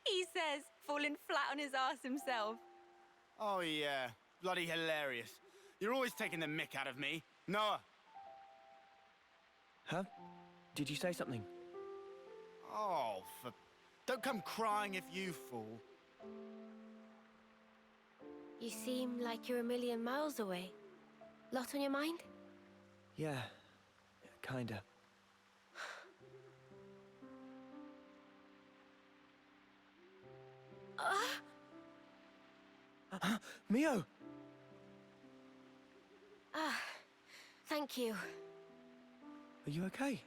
He says, falling flat on his ass himself. Oh, yeah. Bloody hilarious. You're always taking the mick out of me. Noah. Huh? Did you say something? Oh, don't come crying if you fall. You seem like you're a million miles away. Lot on your mind? Yeah, kinda. Mio! Thank you. Are you okay?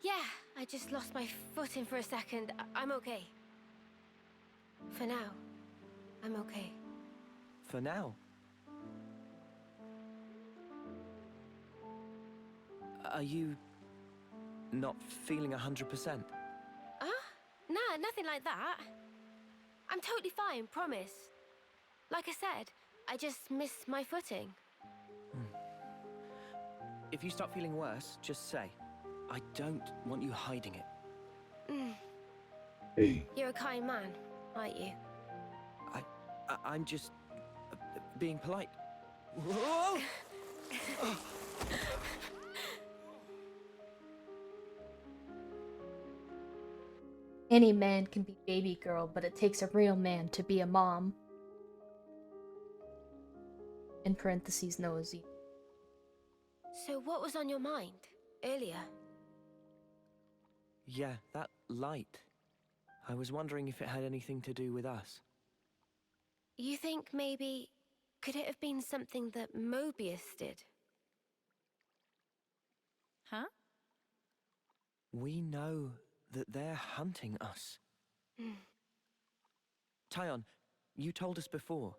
Yeah, I just lost my footing for a second. I'm okay. For now, I'm okay. For now? Are you not feeling 100%? Nah, nothing like that. I'm totally fine, promise. Like I said, I just missed my footing. If you start feeling worse, just say. I don't want you hiding it. Hey. You're a kind man, aren't you? I'm just being polite. Whoa! Any man can be baby girl, but it takes a real man to be a mom. In parentheses, nosy. So what was on your mind earlier? Yeah, that light. I was wondering if it had anything to do with us. You think maybe... could it have been something that Mobius did? Huh? We know that they're hunting us. Tyon, you told us before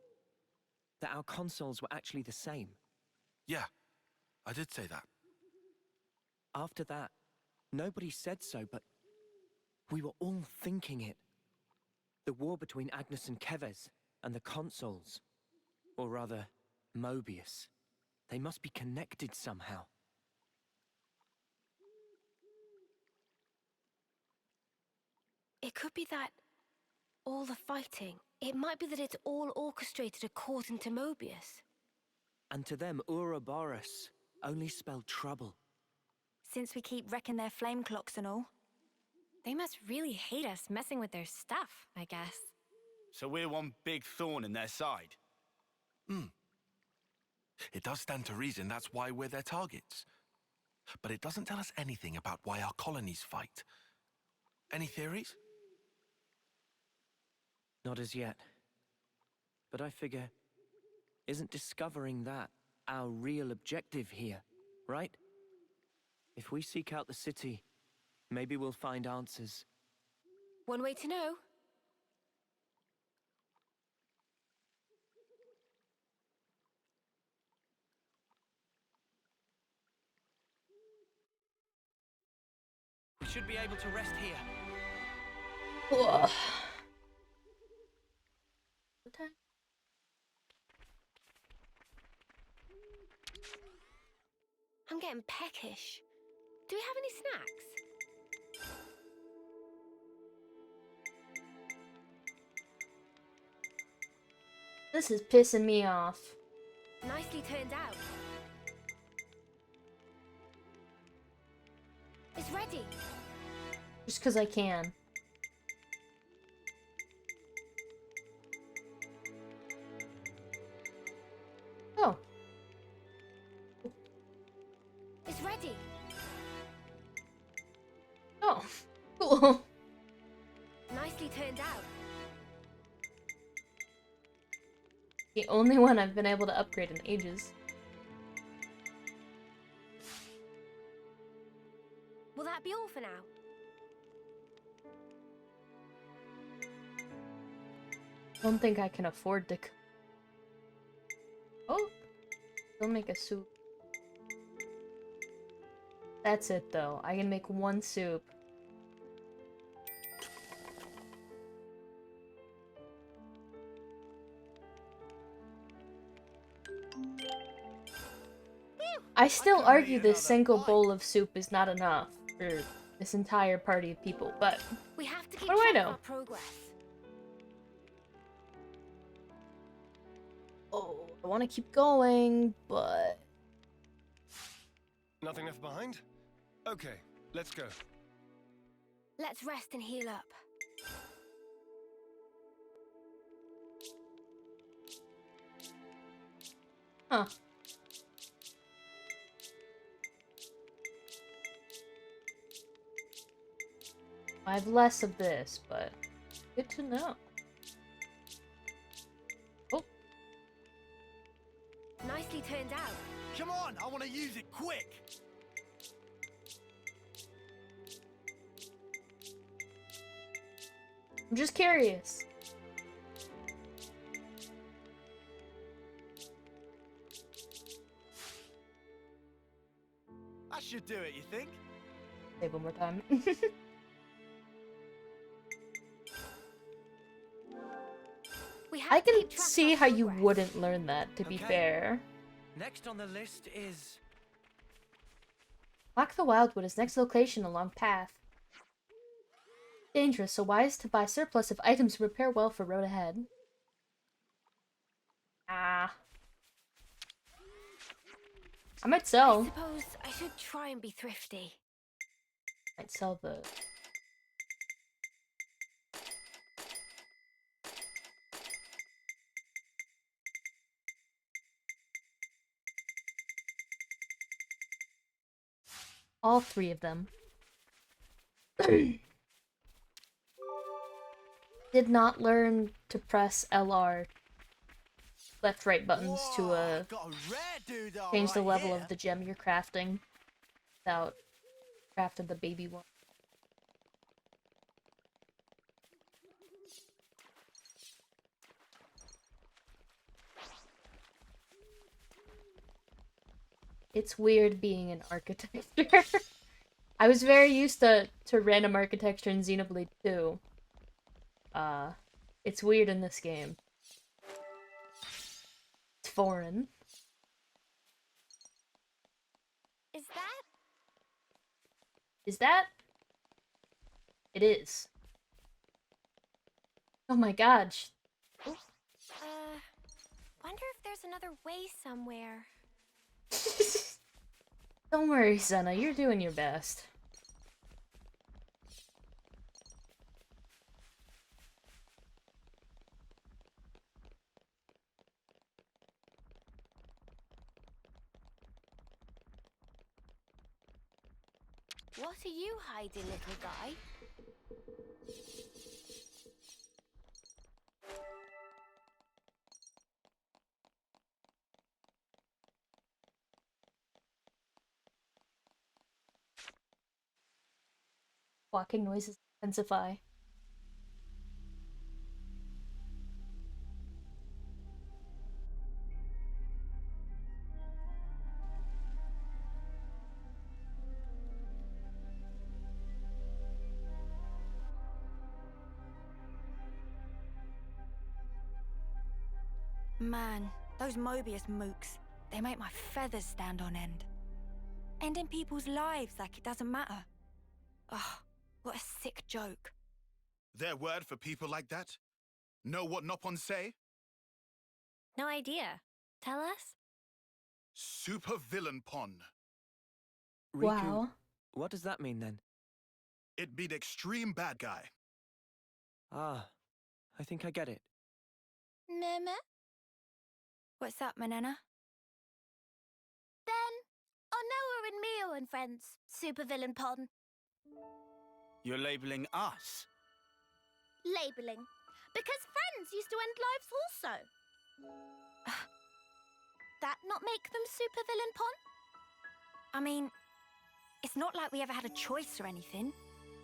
that our consoles were actually the same. Yeah, I did say that. After that, nobody said so, but we were all thinking it. The war between Agnes and Kevez and the consoles. Or rather, Mobius. They must be connected somehow. It could be that all the fighting, it might be that it's all orchestrated according to Mobius. And to them, Ouroboros only spelled trouble. Since we keep wrecking their flame clocks and all. They must really hate us messing with their stuff, I guess. So we're one big thorn in their side. It does stand to reason that's why we're their targets. But it doesn't tell us anything about why our colonies fight. Any theories? Not as yet. But I figure Isn't discovering that our real objective here, right? If we seek out the city, maybe we'll find answers. One way to know. We should be able to rest here. Ugh. What time? I'm getting peckish. Do we have any snacks? This is pissing me off. Nicely turned out. It's ready. Just because I can. Oh. It's ready. Oh. Cool. Nicely turned out. The only one I've been able to upgrade in ages. Will that be all for now? Don't think I can afford to. Oh, still make a soup. That's it though. I can make one soup. I still argue this single bowl of soup is not enough for this entire party of people, but We have to keep what do I track of know? our progress. Oh, I want to keep going, but Nothing left behind? Okay, let's go. Let's rest and heal up. huh. I have less of this, but good to know. Oh, Nicely turned out. Come on, I want to use it quick. I'm just curious. I should do it, you think? Say it one more time. We have I to can keep track of see our how you progress. wouldn't learn that, to be Okay. fair. Next on the list is... Lock the Wildwood is next location along path. Dangerous, so wise to buy surplus of items to repair well for road ahead. Ah. I might I sell. suppose I should try and be thrifty. Might sell the... all three of them. Did not learn to press LR left right buttons to Got a rare dude all change the right level here. of the gem you're crafting without crafting the baby one. It's weird being an architecture. I was very used to random architecture in Xenoblade 2. It's weird in this game. It's foreign. Is that? Is that? It is. Oh my god. Wonder if there's another way somewhere. Don't worry, Senna, you're doing your best. What are you hiding, little guy? Walking noises intensify. Man, those Mobius mooks, they make my feathers stand on end. Ending people's lives like it doesn't matter. Ugh, what a sick joke. Their word for people like that? Know what Nopon say? No idea. Tell us? Super villain pon. Riku, Wow. what does that mean then? It be the extreme bad guy. Ah, I think I get it. Meme? What's up, Manana? Then, on Noah and Mio and friends, supervillain pon. You're labeling us? Labeling. Because friends used to end lives also. That not make them supervillain pon? I mean, it's not like we ever had a choice or anything.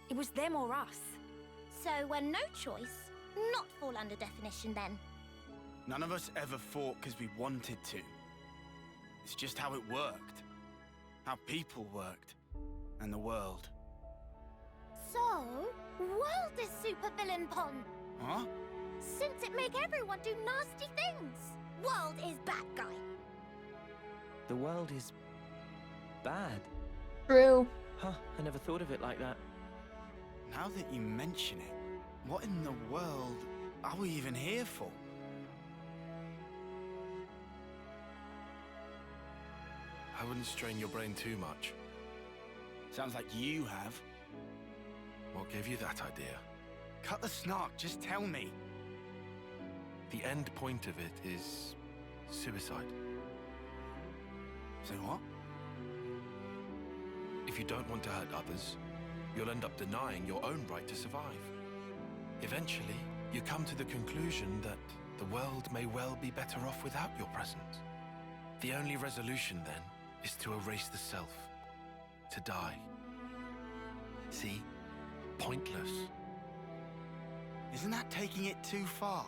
It was them or us. So when no choice, not fall under definition then. None of us ever fought because we wanted to. It's just how it worked. How people worked. And the world. So, world is supervillain pon. Huh? Since it make everyone do nasty things. World is bad guy. The world is bad. True. Huh, I never thought of it like that. Now that you mention it, what in the world are we even here for? I wouldn't strain your brain too much. Sounds like you have. What gave you that idea? Cut the snark, just tell me. The end point of it is suicide. Say what? If you don't want to hurt others, you'll end up denying your own right to survive. Eventually, you come to the conclusion that the world may well be better off without your presence. The only resolution, then, is to erase the self. To die. See? Pointless. Isn't that taking it too far?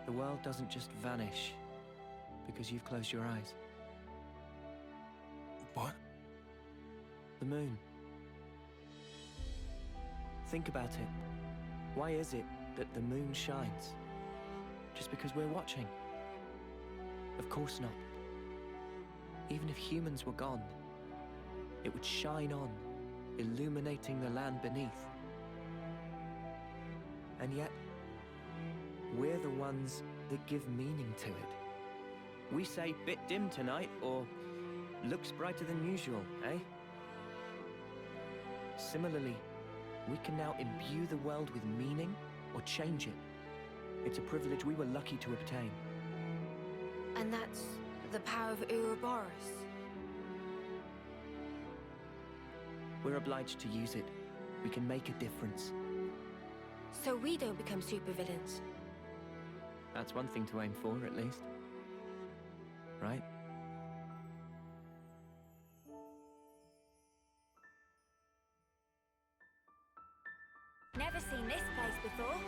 The world doesn't just vanish because you've closed your eyes. What? The moon. Think about it. Why is it that the moon shines? Just because we're watching? Of course not. Even if humans were gone, it would shine on, illuminating the land beneath. And yet, we're the ones that give meaning to it. We say bit dim tonight, or looks brighter than usual, eh? Similarly, we can now imbue the world with meaning or change it. It's a privilege we were lucky to obtain. And that's the power of Ouroboros. We're obliged to use it. We can make a difference. So we don't become supervillains. That's one thing to aim for, at least. Right? Never seen this place before.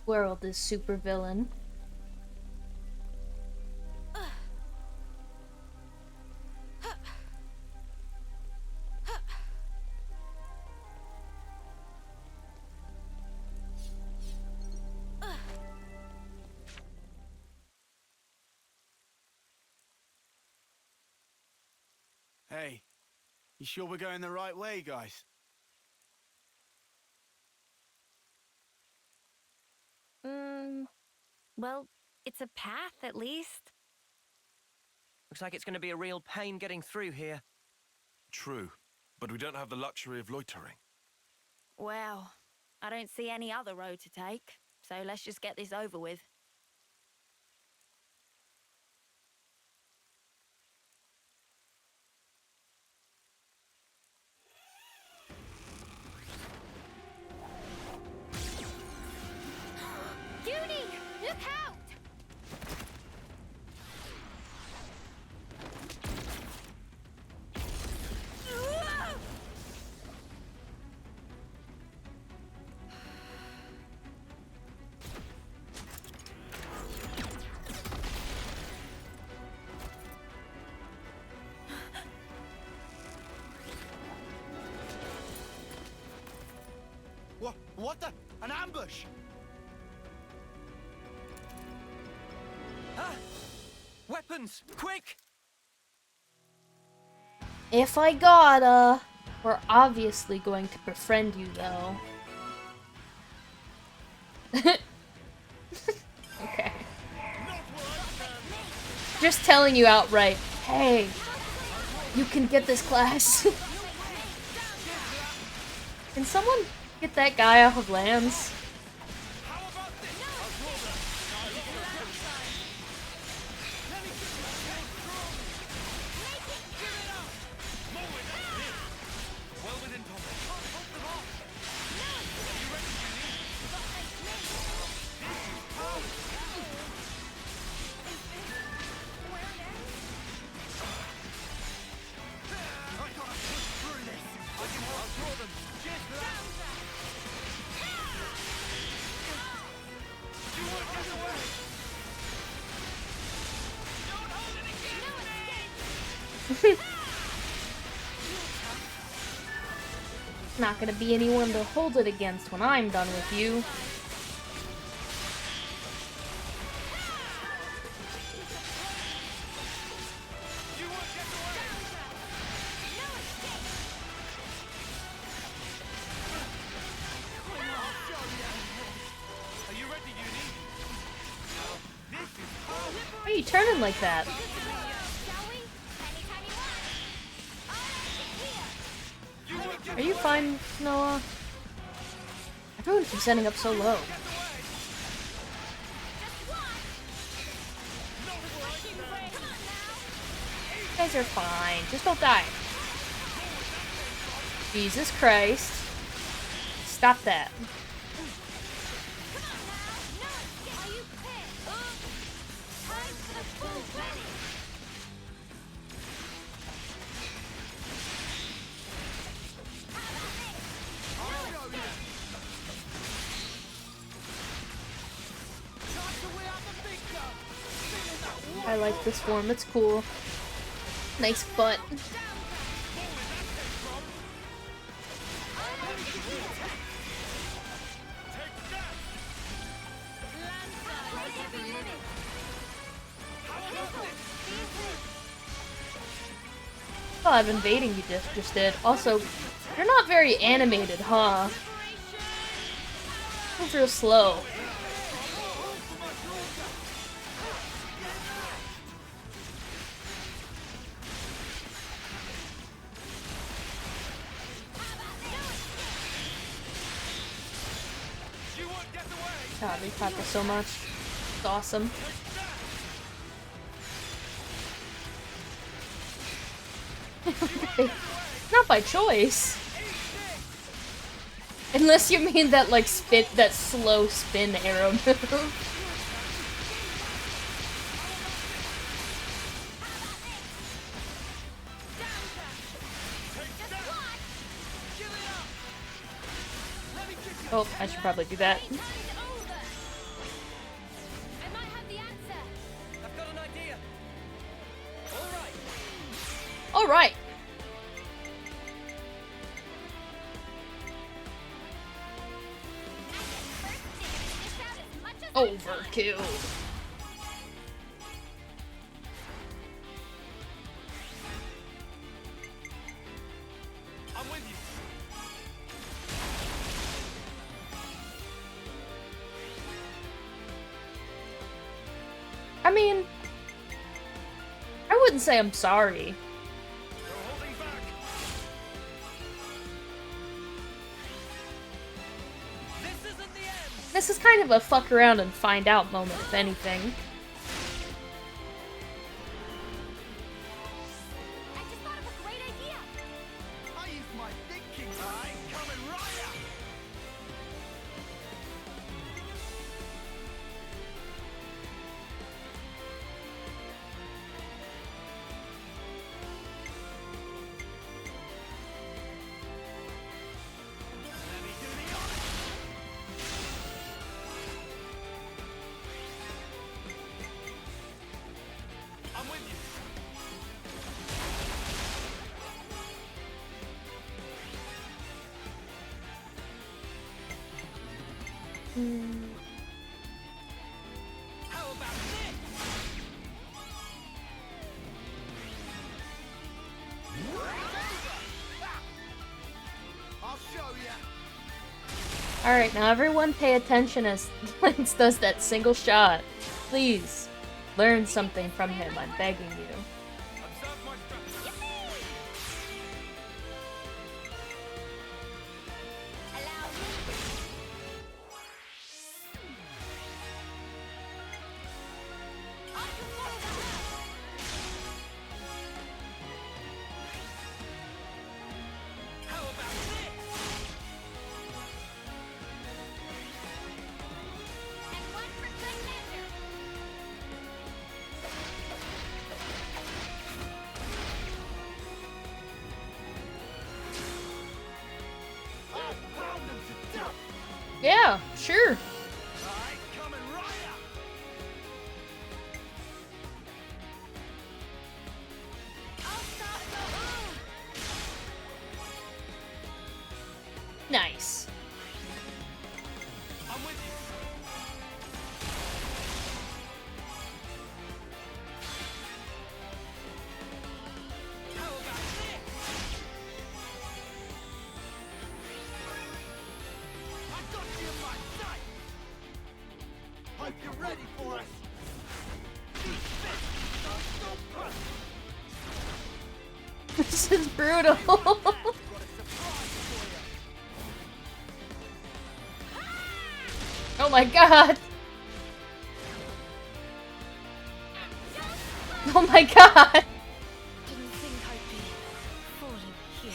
World is super villain. Hey, you sure we're going the right way, guys? Well, it's a path at least. Looks like it's going to be a real pain getting through here. True, but we don't have the luxury of loitering. Well, I don't see any other road to take, so let's just get this over with. What the? An ambush! Ah! Weapons! Quick! If I gotta. We're obviously going to befriend you, though. Okay. Just telling you outright, hey, you can get this class. Can someone get that guy off of lands? Not gonna be anyone to hold it against when I'm done with you. Why are you turning like that? Are you fine, Noah? Everyone keeps ending up so low. You guys are fine. Just don't die. Jesus Christ. Stop that. I like this form, it's cool. Nice butt. Oh, I'm invading you just did. Also, you're not very animated, huh? It's real slow. God, we practice so much. It's awesome. Not by choice. Unless you mean that, like, that slow spin arrow move. Oh, I should probably do that. All right. Overkill. I'm with you. I mean, I wouldn't say I'm sorry. This is kind of a fuck around and find out moment, if anything. How about this? I'll show you. Alright, now everyone pay attention as Lynx does that single shot. Please, learn something from him, I'm begging you. Yeah, sure. Nice. I'm with you. How about this? I got you in my sight. Hope you're ready for us. This is brutal. Oh my god! Oh my god! Didn't think I'd be falling here.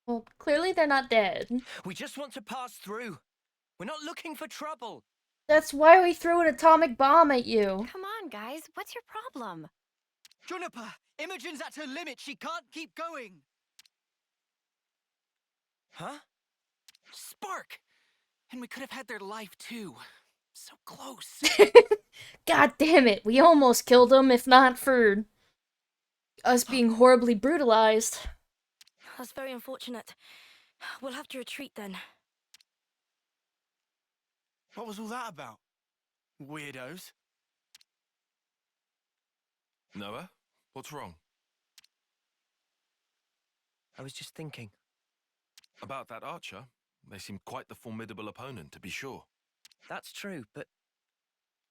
Well, clearly they're not dead. We just want to pass through. We're not looking for trouble. That's why we threw an atomic bomb at you. Come on, guys. What's your problem? Juniper, Imogen's at her limit. She can't keep going. Huh? Spark! And we could have had their life too. So close. God damn it, we almost killed them if not for us being horribly brutalized. That's very unfortunate. We'll have to retreat then. What was all that about? Weirdos. Noah, what's wrong? I was just thinking. About that archer? They seem quite the formidable opponent, to be sure. That's true, but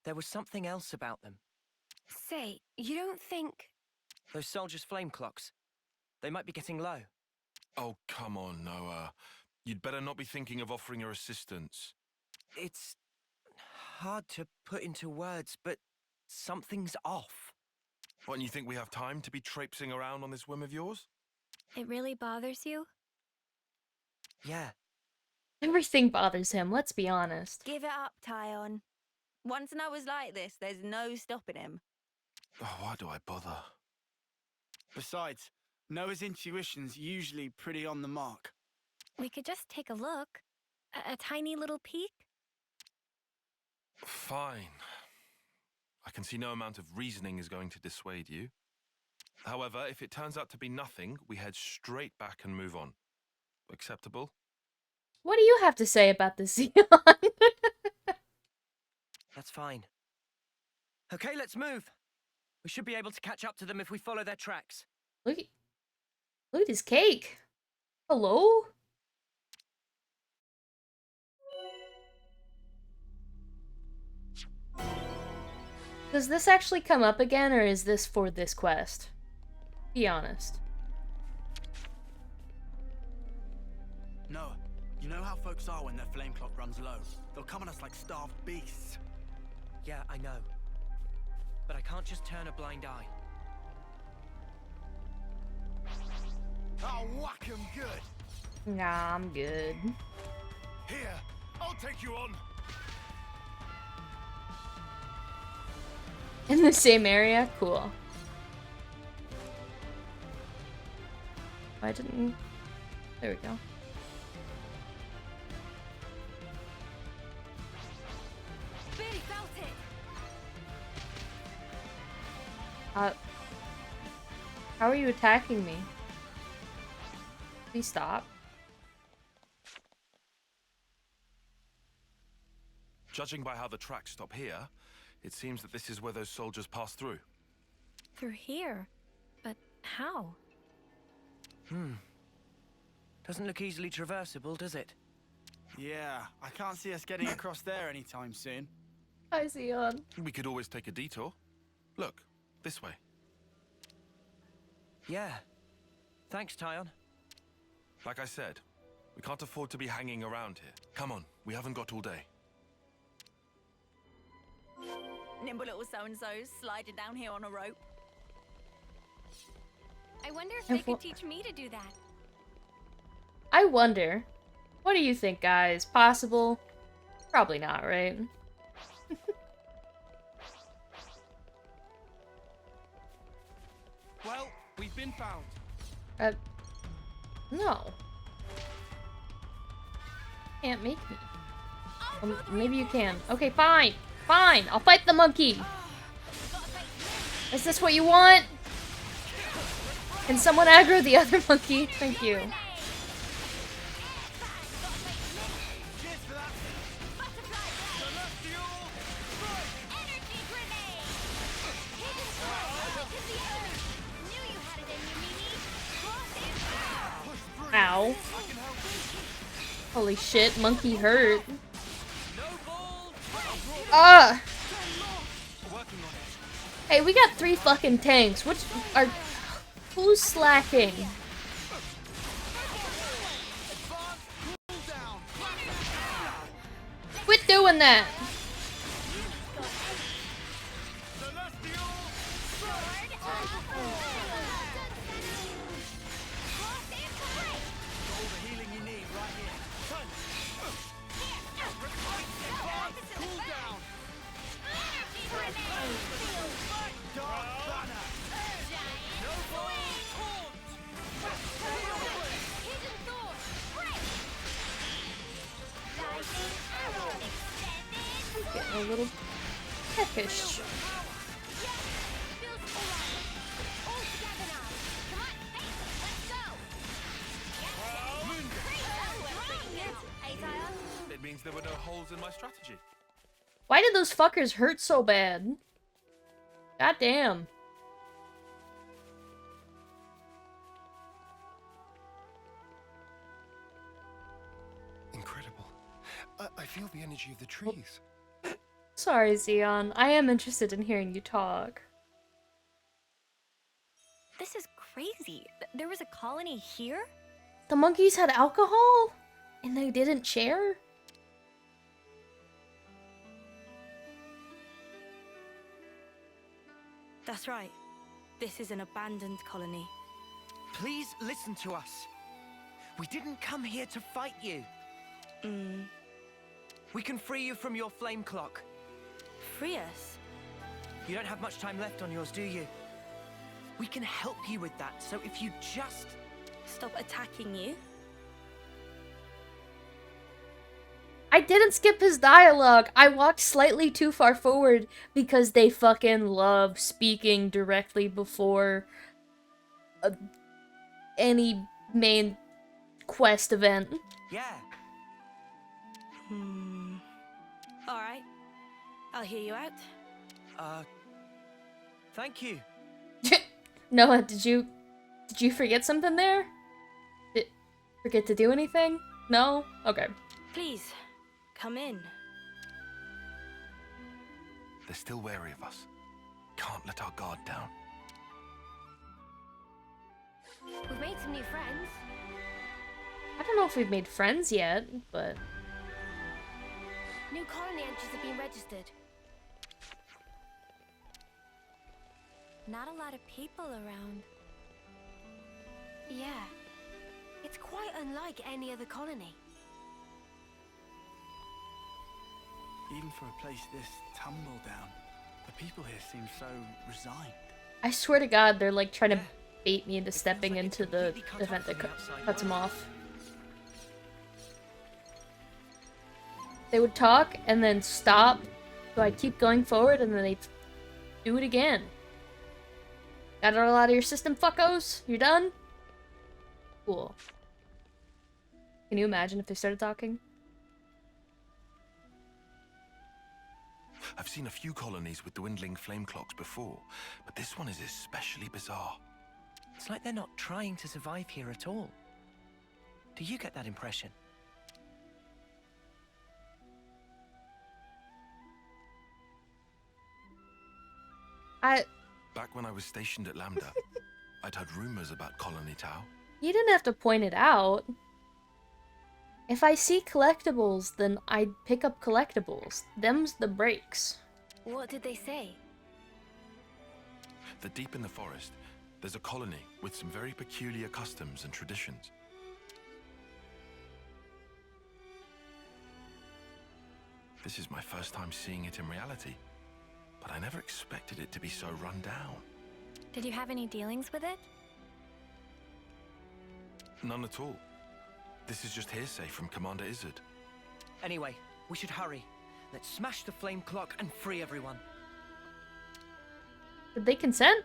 there was something else about them. Say, you don't think... Those soldiers' flame clocks. They might be getting low. Oh, come on, Noah. You'd better not be thinking of offering your assistance. It's hard to put into words, but something's off. What, and you think we have time to be traipsing around on this whim of yours? It really bothers you? Yeah. Everything bothers him, let's be honest. Give it up, Tyon. Once Noah's like this, there's no stopping him. Oh, why do I bother? Besides, Noah's intuition's usually pretty on the mark. We could just take a look. A tiny little peek? Fine. I can see no amount of reasoning is going to dissuade you. However, if it turns out to be nothing, we head straight back and move on. Acceptable? What do you have to say about this, Xenon? That's fine. Okay, let's move. We should be able to catch up to them if we follow their tracks. Look at his cake. Hello? Does this actually come up again, or is this for this quest? Be honest. Noah, you know how folks are when their flame clock runs low? They'll come on us like starved beasts. Yeah, I know. But I can't just turn a blind eye. I'll whack him good. Nah, I'm good. Here, I'll take you on. In the same area? Cool. I didn't... There we go. Billy felt it! How are you attacking me? Please stop. Judging by how the tracks stop here, it seems that this is where those soldiers passed through. Through here? But how? Doesn't look easily traversable, does it? Yeah, I can't see us getting across there anytime soon. Hi, Xeon. We could always take a detour. Look, this way. Yeah. Thanks, Tyon. Like I said, we can't afford to be hanging around here. Come on, we haven't got all day. Nimble little so-and-so's sliding down here on a rope. I wonder if they could teach me to do that. I wonder. What do you think, guys? Possible? Probably not, right? Well, we've been found. No. Can't make me. Maybe you can. Okay, fine. Fine. I'll fight the monkey. Is this what you want? Can someone aggro the other monkey? Thank you. Ow. Holy shit, monkey hurt. Ah! Hey, we got 3 fucking tanks. Which are... Who's slacking? Quit doing that! Getting a little peckish. It means there were no holes in my strategy. Why did those fuckers hurt so bad? God damn. Incredible. I feel the energy of the trees. Sorry, Xeon. I am interested in hearing you talk. This is crazy. There was a colony here? The monkeys had alcohol? And they didn't share? That's right. This is an abandoned colony. Please listen to us. We didn't come here to fight you. We can free you from your flame clock. Free us? You don't have much time left on yours, do you? We can help you with that, so if you just... Stop attacking you? I didn't skip his dialogue. I walked slightly too far forward because they fucking love speaking directly before any main quest event. Yeah. Alright. I'll hear you out. Thank you. Noah, did you forget something there? Did forget to do anything? No? Okay. Please, come in. They're still wary of us. Can't let our guard down. We've made some new friends. I don't know if we've made friends yet, but... New colony entries have been registered. Not a lot of people around. Yeah. It's quite unlike any other colony. Even for a place this tumble down, the people here seem so resigned. I swear to God, they're like trying to bait me into stepping into the event that cuts them off. They would talk and then stop, so I'd keep going forward and then they'd do it again. Got it all out of your system, fuckos? You're done? Cool. Can you imagine if they started talking? I've seen a few colonies with dwindling flame clocks before, but this one is especially bizarre. It's like they're not trying to survive here at all. Do you get that impression? Back when I was stationed at Lambda, I'd heard rumors about Colony Tau. You didn't have to point it out. If I see collectibles, then I'd pick up collectibles. Them's the breaks. What did they say? That deep in the forest, there's a colony with some very peculiar customs and traditions. This is my first time seeing it in reality, but I never expected it to be so run down. Did you have any dealings with it? None at all. This is just hearsay from Commander Izzard. Anyway, we should hurry. Let's smash the flame clock and free everyone. Did they consent?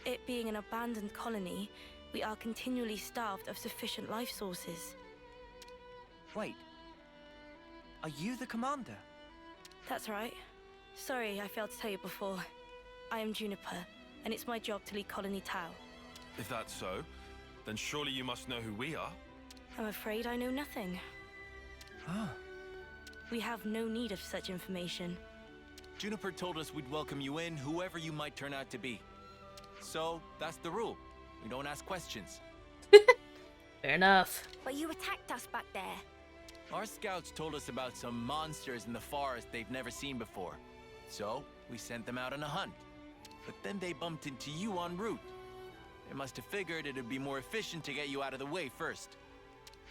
It being an abandoned colony, we are continually starved of sufficient life sources. Wait. Are you the commander? That's right. Sorry, I failed to tell you before. I am Juniper, and it's my job to lead Colony Tau. If that's so, then surely you must know who we are. I'm afraid I know nothing. Ah. We have no need of such information. Juniper told us we'd welcome you in, whoever you might turn out to be. So, that's the rule. We don't ask questions. Fair enough. But you attacked us back there. Our scouts told us about some monsters in the forest they've never seen before. So, we sent them out on a hunt. But then they bumped into you en route. They must have figured it'd be more efficient to get you out of the way first.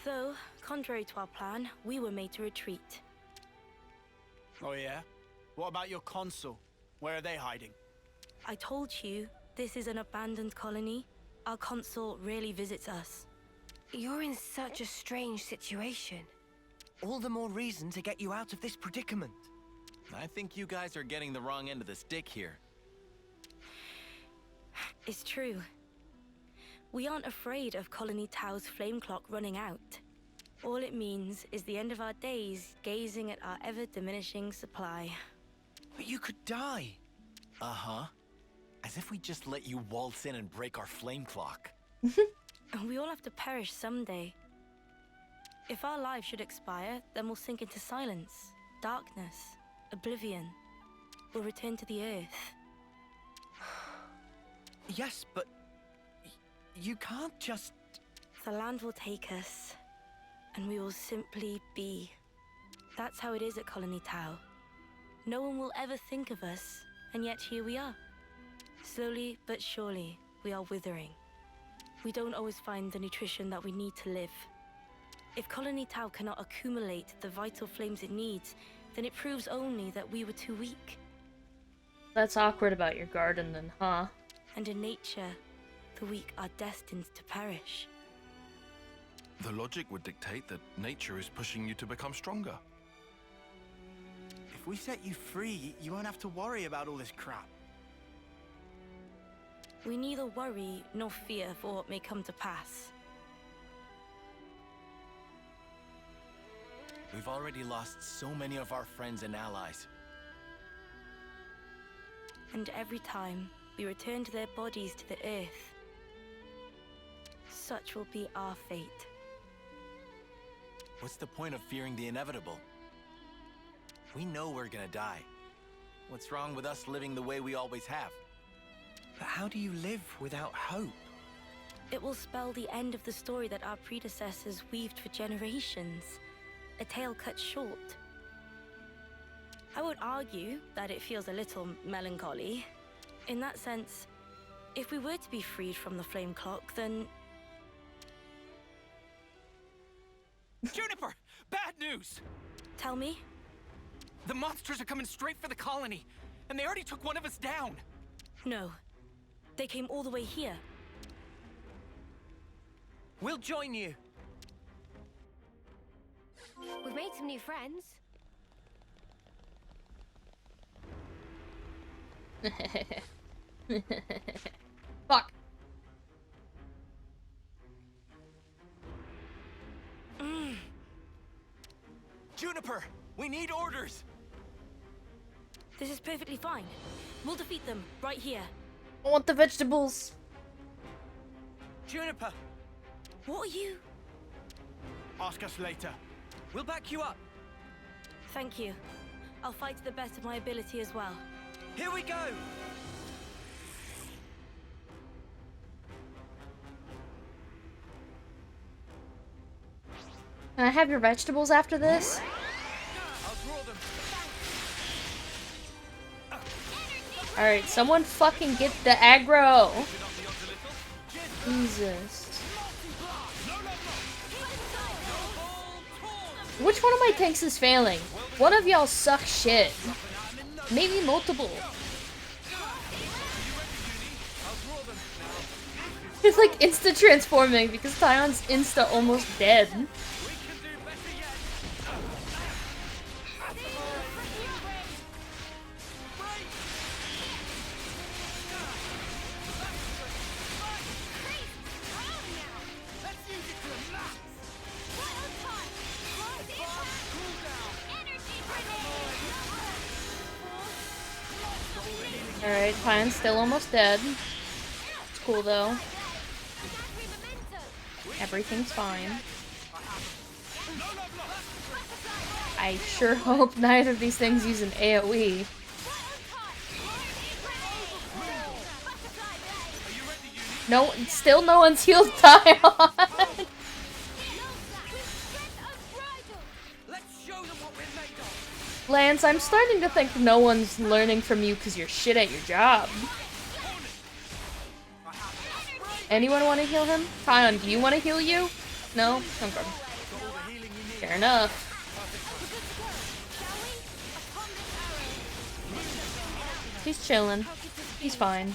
Though, contrary to our plan, we were made to retreat. Oh yeah? What about your consul? Where are they hiding? I told you, this is an abandoned colony. Our consul rarely visits us. You're in such a strange situation. All the more reason to get you out of this predicament. I think you guys are getting the wrong end of the stick here. It's true. We aren't afraid of Colony Tau's flame clock running out. All it means is the end of our days gazing at our ever-diminishing supply. But you could die. Uh-huh. As if we just let you waltz in and break our flame clock. We all have to perish someday. If our lives should expire, then we'll sink into silence, darkness, oblivion. We'll return to the earth. Yes, but you can't just... The land will take us, and we will simply be. That's how it is at Colony Tau. No one will ever think of us, and yet here we are. Slowly but surely, we are withering. We don't always find the nutrition that we need to live. If Colony Tau cannot accumulate the vital flames it needs, then it proves only that we were too weak. That's awkward about your garden then, huh? And in nature, the weak are destined to perish. The logic would dictate that nature is pushing you to become stronger. If we set you free, you won't have to worry about all this crap. We neither worry nor fear for what may come to pass. We've already lost so many of our friends and allies. And every time we return to their bodies to the earth, such will be our fate. What's the point of fearing the inevitable? We know we're gonna die. What's wrong with us living the way we always have? But how do you live without hope? It will spell the end of the story that our predecessors weaved for generations. A tale cut short. I won't argue that it feels a little melancholy. In that sense, if we were to be freed from the flame clock, then... Juniper! Bad news! Tell me? The monsters are coming straight for the colony, and they already took one of us down. No. They came all the way here. We'll join you. We've made some new friends. Fuck. Juniper, we need orders. This is perfectly fine. We'll defeat them right here. I want the vegetables. Juniper, What are you? Ask us later. we'll back you up. Thank you. I'll fight to the best of my ability as well. Here we go. Can I have your vegetables after this? Alright, someone fucking get the aggro! Jesus. Which one of my tanks is failing? One of y'all suck shit. Maybe multiple. It's like insta transforming because Tion's insta almost dead. Alright, Tion's still almost dead. It's cool though. Everything's fine. I sure hope neither of these things use an AoE. No, still no one's healed Tion! Lance, I'm starting to think no one's learning from you because you're shit at your job. Anyone want to heal him? Tion, do you want to heal you? No? Okay. Fair enough. He's chilling. He's fine.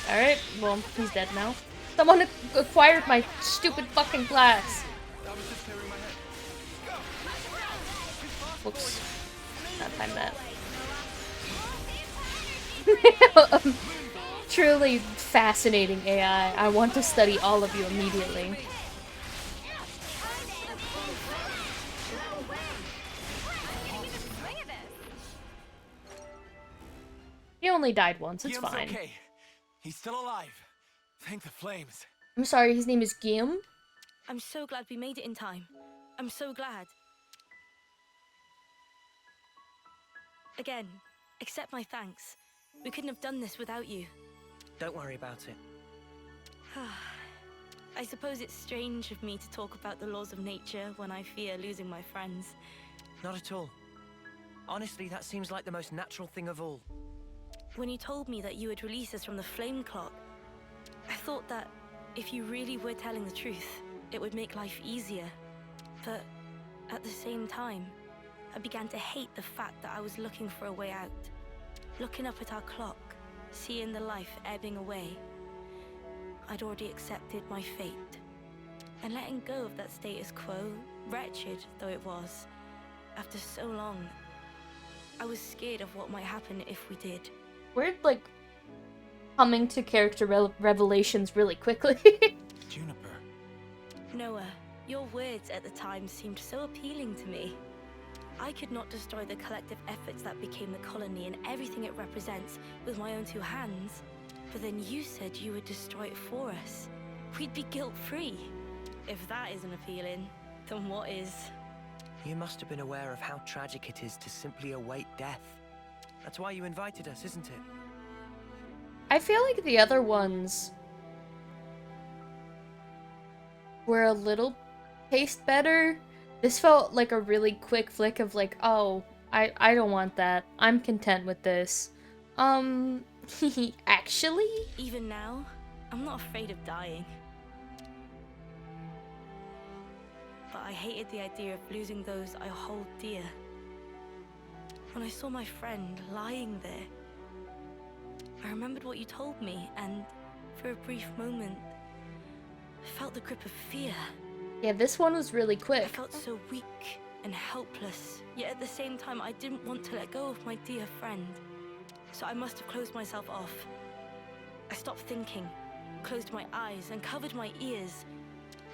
Alright, well, he's dead now. Someone acquired my stupid fucking class. Whoops. Not time that. Truly fascinating AI. I want to study all of you immediately. He only died once, it's fine. Okay. He's still alive. Thank the flames. I'm sorry, his name is Guillaume? I'm so glad we made it in time. I'm so glad. Again, accept my thanks. We couldn't have done this without you. Don't worry about it. I suppose it's strange of me to talk about the laws of nature when I fear losing my friends. Not at all. Honestly, that seems like the most natural thing of all. When you told me that you would release us from the flame clock, I thought that if you really were telling the truth, it would make life easier. But at the same time, I began to hate the fact that I was looking for a way out. Looking up at our clock, seeing the life ebbing away. I'd already accepted my fate. And letting go of that status quo, wretched though it was, after so long, I was scared of what might happen if we did. We're, like, coming to character revelations really quickly. Juniper. Noah, your words at the time seemed so appealing to me. I could not destroy the collective efforts that became the colony and everything it represents with my own two hands. But then you said you would destroy it for us. We'd be guilt-free. If that isn't appealing, then what is? You must have been aware of how tragic it is to simply await death. That's why you invited us, isn't it? I feel like the other ones were a little taste better. This felt like a really quick flick of like, oh, I don't want that. I'm content with this. Actually? Even now, I'm not afraid of dying. But I hated the idea of losing those I hold dear. When I saw my friend lying there, I remembered what you told me, and for a brief moment, I felt the grip of fear. Yeah, this one was really quick. I felt so weak and helpless, yet at the same time I didn't want to let go of my dear friend. So I must have closed myself off. I stopped thinking, closed my eyes, and covered my ears.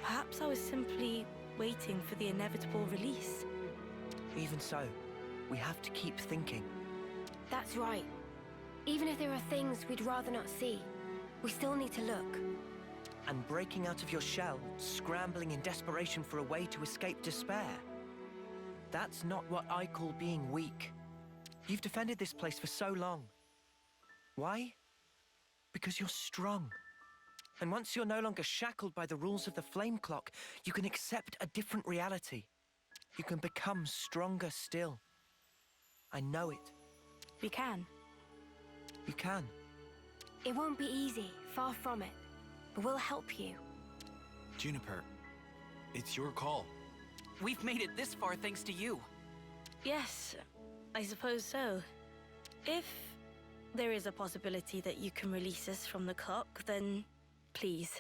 Perhaps I was simply waiting for the inevitable release. Even so, we have to keep thinking. That's right. Even if there are things we'd rather not see, we still need to look. And breaking out of your shell, scrambling in desperation for a way to escape despair. That's not what I call being weak. You've defended this place for so long. Why? Because you're strong. And once you're no longer shackled by the rules of the flame clock, you can accept a different reality. You can become stronger still. I know it. We can. You can. It won't be easy, far from it. But we'll help you. Juniper, it's your call. We've made it this far thanks to you. Yes, I suppose so. If there is a possibility that you can release us from the clock, then please.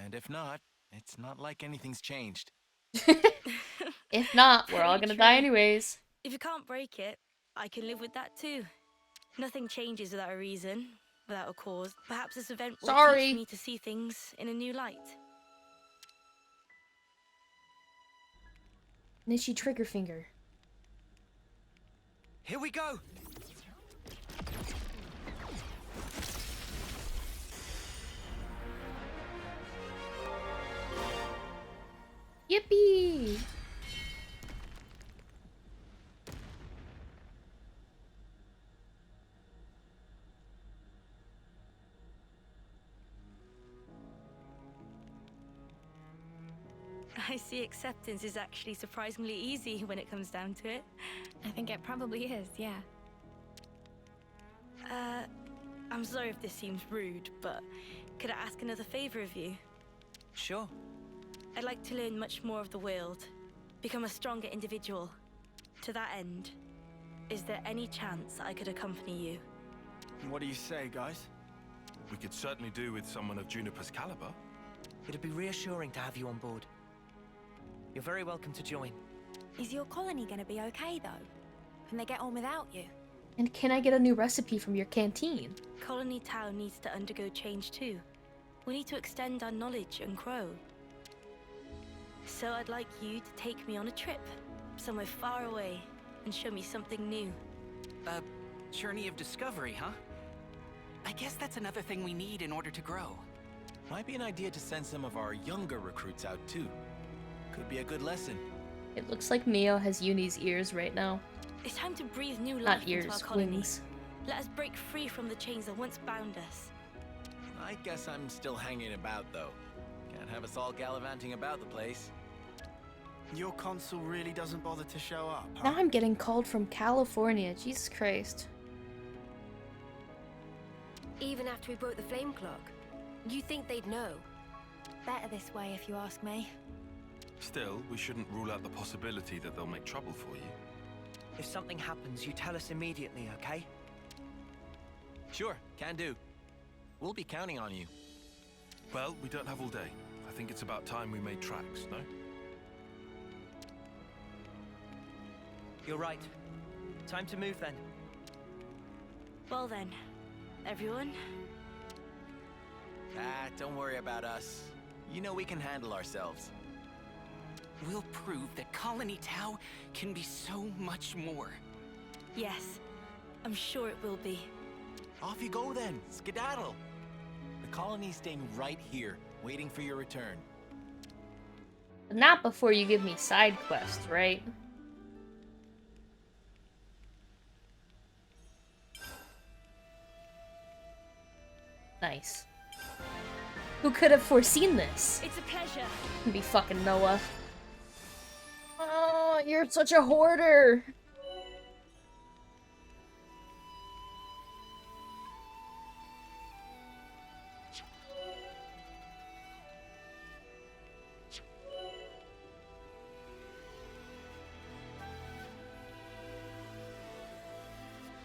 And if not, it's not like anything's changed. If not, we're all Very gonna die true. anyways. If you can't break it, I can live with that too. Nothing changes without a reason, without a cause. Perhaps this event will Sorry. teach me to see things in a new light. Nishi trigger finger. Here we go! Yippee! I see acceptance is actually surprisingly easy when it comes down to it. I think it probably is, yeah. I'm sorry if this seems rude, but could I ask another favor of you? Sure. I'd like to learn much more of the world, become a stronger individual. To that end, is there any chance I could accompany you? What do you say, guys? We could certainly do with someone of Juniper's caliber. It'd be reassuring to have you on board. You're very welcome to join. Is your colony gonna be okay, though? Can they get on without you? And can I get a new recipe from your canteen? Colony Town needs to undergo change too. We need to extend our knowledge and grow. So I'd like you to take me on a trip, somewhere far away, and show me something new. A journey of discovery, huh? I guess that's another thing we need in order to grow. Might be an idea to send some of our younger recruits out too. Could be a good lesson. It looks like Mio has Uni's ears right now. It's time to breathe new Not life ears, into our colony. wings. Let us break free from the chains that once bound us. I guess I'm still hanging about though. Can't have us all gallivanting about the place. Your consul really doesn't bother to show up, huh? Now I'm getting called from California. Jesus Christ. Even after we broke the flame clock, you think they'd know? Better this way, if you ask me. Still, we shouldn't rule out the possibility that they'll make trouble for you. If something happens, you tell us immediately, okay? Sure, can do. We'll be counting on you. Well, we don't have all day. I think it's about time we made tracks, no? You're right. Time to move then. Well then, everyone, Don't worry about us. You know we can handle ourselves. We'll prove that Colony Tau can be so much more. yes, I'm sure it will be. Off you go then, skedaddle. The colony's staying right here, waiting for your return. But not before you give me side quests, right? Nice. Who could have foreseen this? It's a pleasure. Be fucking Noah. Oh, you're such a hoarder.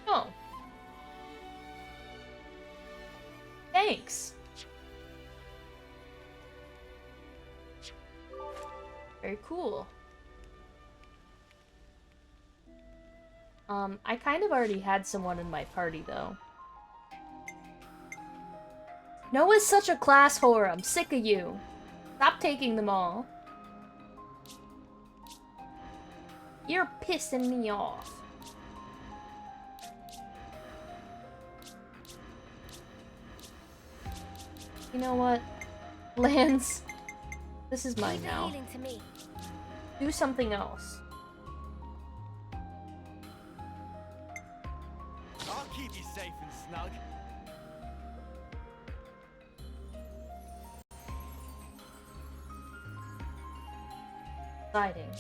Oh. Thanks. Very cool. I kind of already had someone in my party, though. Noah's such a class whore. I'm sick of you. Stop taking them all. You're pissing me off. You know what? Lance, this is mine now. Do something else. I'll keep you safe and snug. Exciting.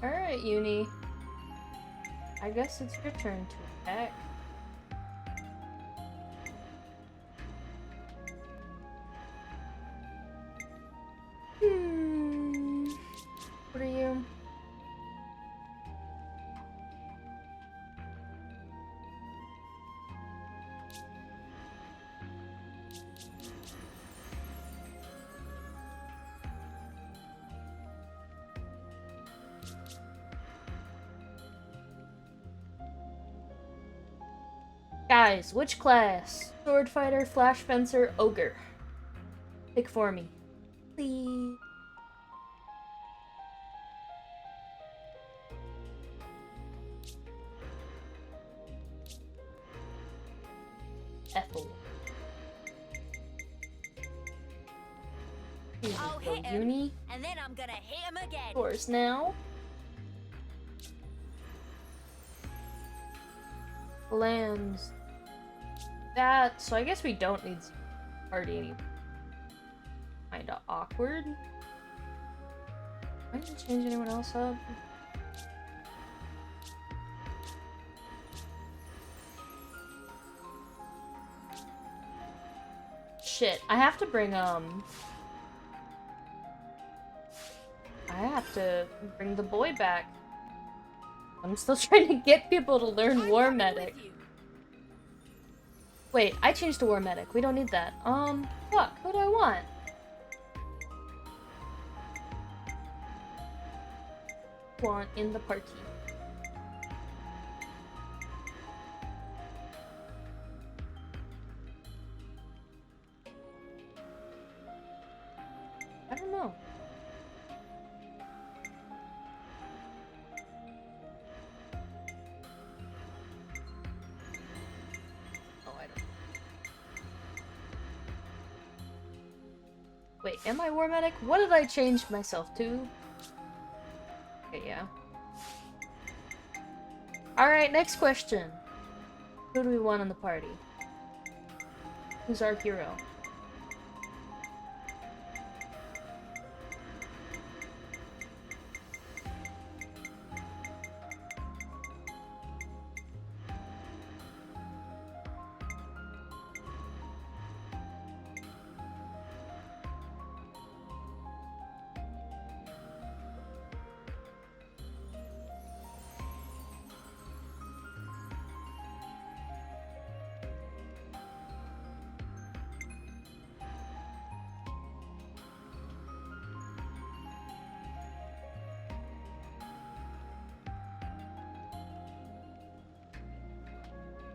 Alright, Uni. I guess it's your turn to attack. What are you? Guys, which class? Sword fighter, flash fencer, ogre. Pick for me. Please. Ethel. I'll hit him, Uni. and then I'm gonna hit him again. Yours now. Lands. That, so I guess we don't need party anymore. Kinda awkward. I didn't change anyone else up. Shit, I have to bring, I have to bring the boy back. I'm still trying to get people to learn War Medic. Wait, I changed to War Medic. We don't need that. Fuck, who do I want? Want in the party. I don't know. Wait, am I War Medic? What did I change myself to? Okay, yeah. Alright, next question. Who do we want in the party? Who's our hero?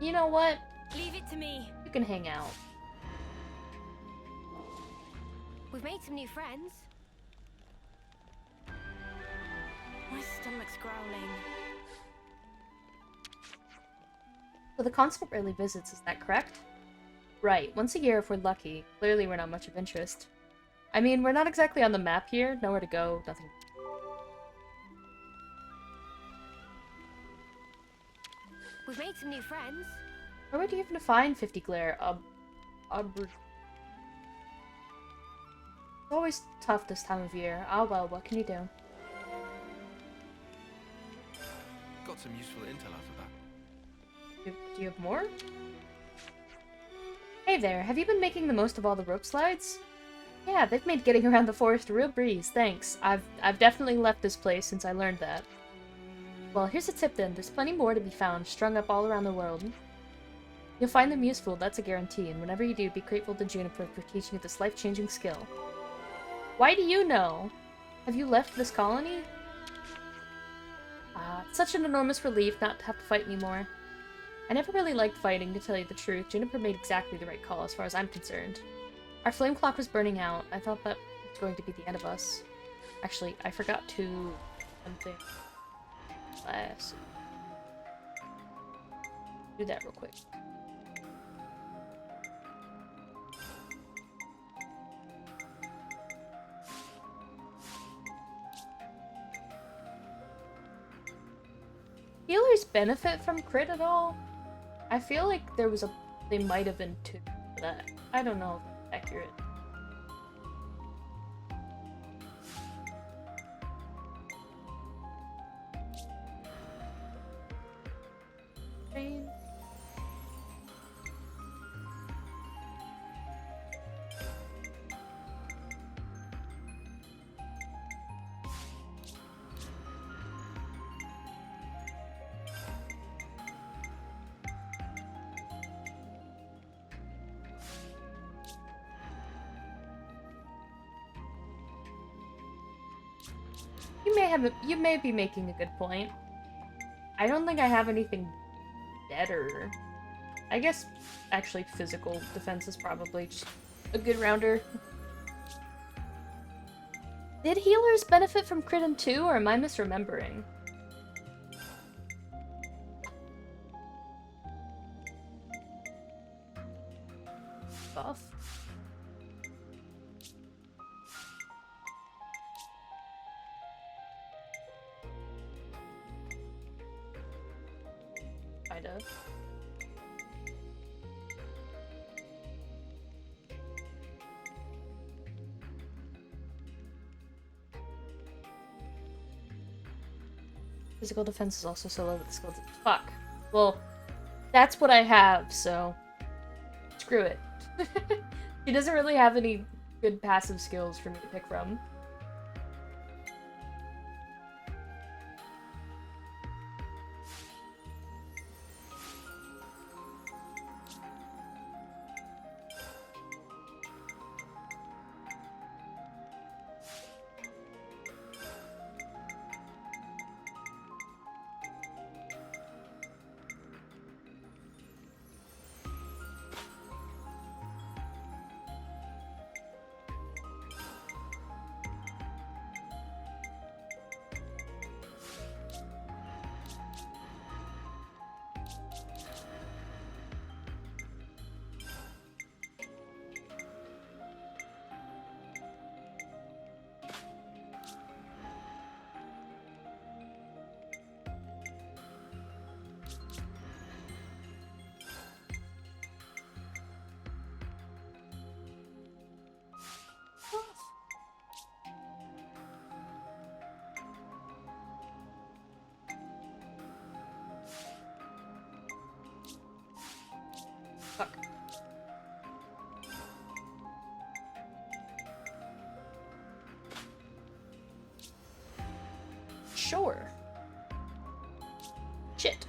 You know what? Leave it to me. You can hang out. We've made some new friends. My stomach's growling. So the constant rarely visits, is that correct? Right, once a year if we're lucky. Clearly we're not much of interest. I mean, we're not exactly on the map here. Nowhere to go, nothing. We've made some new friends. Where would you even find 50 glare? It's always tough this time of year. Oh well, what can you do? Got some useful intel out of that. Do you have more? Hey there, have you been making the most of all the rope slides? Yeah, they've made getting around the forest a real breeze, thanks. I've definitely left this place since I learned that. Well, here's a tip then. There's plenty more to be found, strung up all around the world. You'll find them useful, that's a guarantee, and whenever you do, be grateful to Juniper for teaching you this life-changing skill. Why do you know? Have you left this colony? It's such an enormous relief not to have to fight anymore. I never really liked fighting, to tell you the truth. Juniper made exactly the right call as far as I'm concerned. Our flame clock was burning out. I thought that was going to be the end of us. Actually, I forgot to... something. Let's do that real quick. Healers benefit from crit at all? I feel like they might have been two, but I don't know if that's accurate. You may be making a good point. I don't think I have anything better. I guess, actually, physical defense is probably just a good rounder. Did healers benefit from crit in 2, or am I misremembering? Buff. Kind of. Physical defense is also so low that the skill... Fuck. Well, that's what I have, so... Screw it. He doesn't really have any good passive skills for me to pick from. Fuck. Sure. Shit.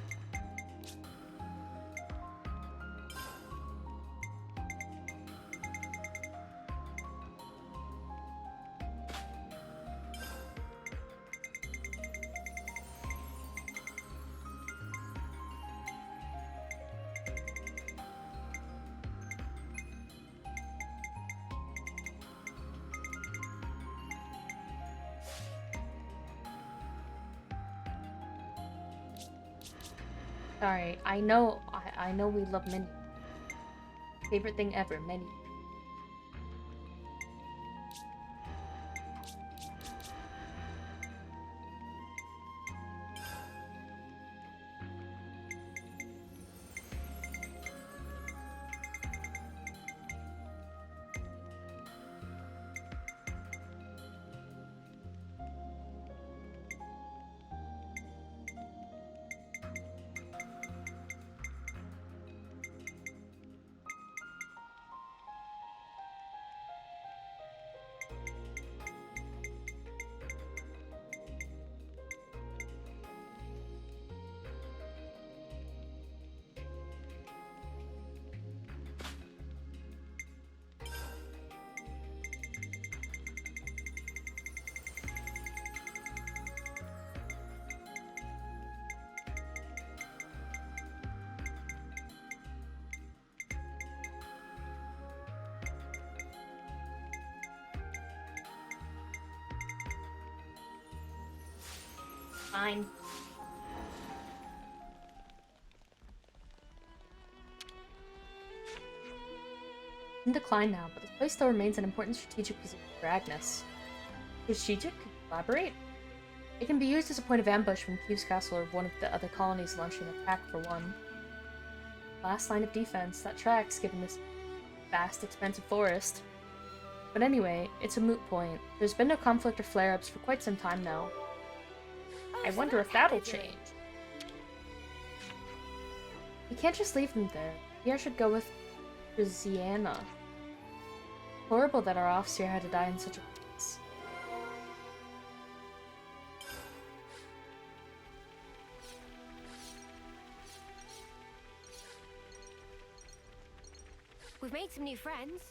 Sorry, I know we love menu. Favorite thing ever, menu. Fine. In decline now, but this place still remains an important strategic position for Agnes. Strategic? Could you elaborate? It can be used as a point of ambush when Q's castle or one of the other colonies launch an attack for one. Last line of defense, that tracks given this vast, expansive forest. But anyway, it's a moot point. There's been no conflict or flare-ups for quite some time now. I wonder if that'll change. You can't just leave them there. Maybe I should go with Louisiana. Horrible that our officer had to die in such a place. We've made some new friends.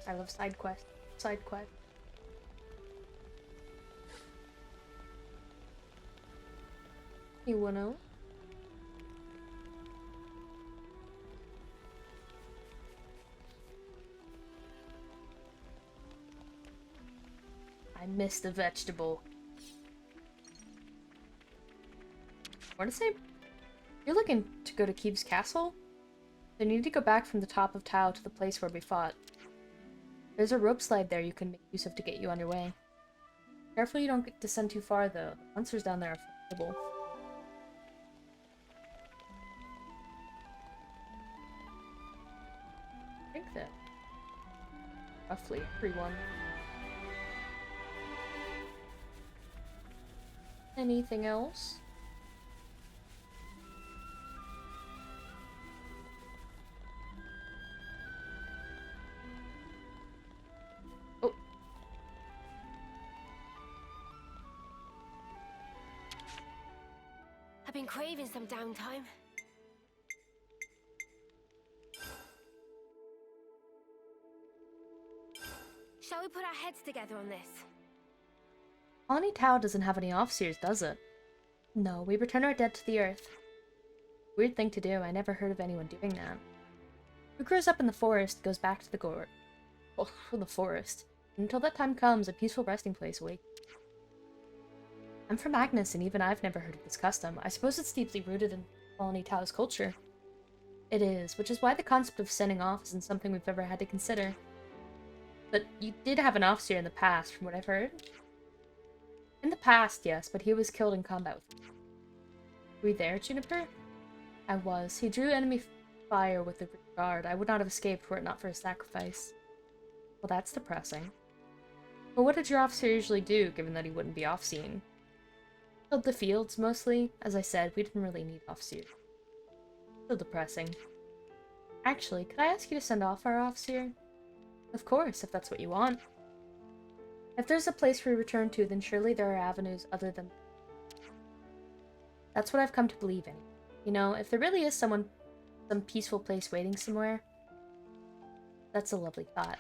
I love side quest. Side quest. You wanna? I missed a vegetable. I want to say, you're looking to go to Keeve's castle? Then you need to go back from the top of Tau to the place where we fought. There's a rope slide there you can make use of to get you on your way. Careful you don't descend too far though. The monsters down there are formidable. I think that roughly everyone. Anything else? Oh. I've been craving some downtime. Shall we put our heads together on this? Colony Tau doesn't have any officers, does it? No, we return our dead to the earth. Weird thing to do, I never heard of anyone doing that. Who grows up in the forest goes back to the gore. Oh, the forest. Until that time comes, a peaceful resting place awaits. I'm from Agnes, and even I've never heard of this custom. I suppose it's deeply rooted in Colony Tau's culture. It is, which is why the concept of sending off isn't something we've ever had to consider. But you did have an officer in the past, from what I've heard. In the past, yes, but he was killed in combat with me. Were you there, Juniper? I was. He drew enemy fire with the guard. I would not have escaped were it not for his sacrifice. Well, that's depressing. But what did your officer usually do, given that he wouldn't be off-scene? Killed the fields, mostly. As I said, we didn't really need officers. Still depressing. Actually, could I ask you to send off our officer? Of course, if that's what you want. If there's a place we return to, then surely there are avenues other than... That's what I've come to believe in. You know, if there really is some peaceful place waiting somewhere, that's a lovely thought.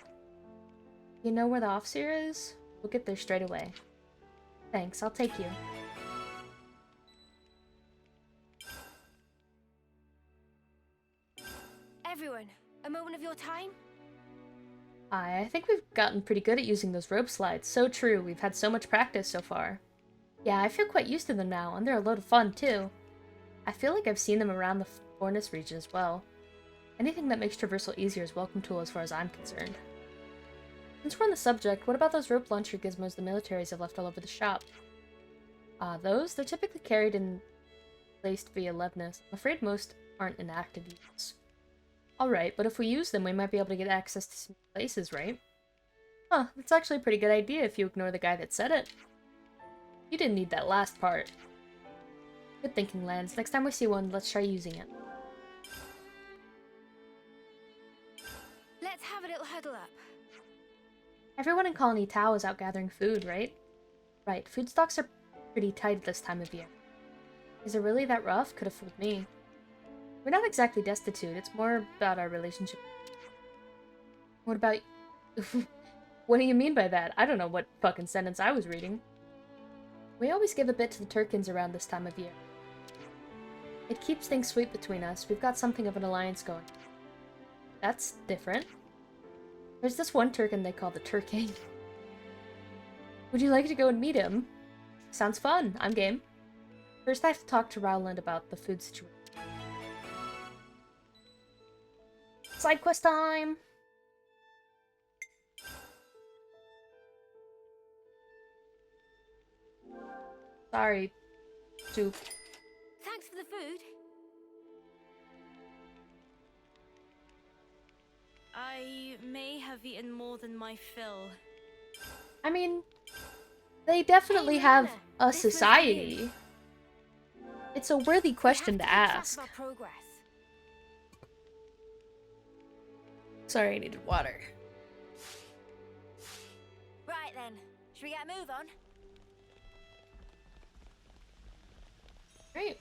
You know where the officer is? We'll get there straight away. Thanks, I'll take you. Everyone, a moment of your time? I think we've gotten pretty good at using those rope slides. So true, we've had so much practice so far. Yeah, I feel quite used to them now, and they're a load of fun, too. I feel like I've seen them around the Fornus region as well. Anything that makes traversal easier is welcome tool as far as I'm concerned. Since we're on the subject, what about those rope launcher gizmos the militaries have left all over the shop? Those? They're typically carried and placed via Levnis. I'm afraid most aren't in active use. Alright, but if we use them, we might be able to get access to some places, right? Huh, that's actually a pretty good idea if you ignore the guy that said it. You didn't need that last part. Good thinking, Lance. Next time we see one, let's try using it. Let's have a little huddle up. Everyone in Colony Tau is out gathering food, right? Right, food stocks are pretty tight at this time of year. Is it really that rough? Could have fooled me. We're not exactly destitute, it's more about our relationship. What about... What do you mean by that? I don't know what fucking sentence I was reading. We always give a bit to the Turkins around this time of year. It keeps things sweet between us. We've got something of an alliance going. That's different. There's this one Turkin they call the Turking. Would you like to go and meet him? Sounds fun. I'm game. First, I have to talk to Rowland about the food situation. Side quest time! Sorry, soup. Thanks for the food. I may have eaten more than my fill. I mean, they definitely have a society. It's a worthy question to ask. Sorry, I needed water. Right then, should we get a move on? Great.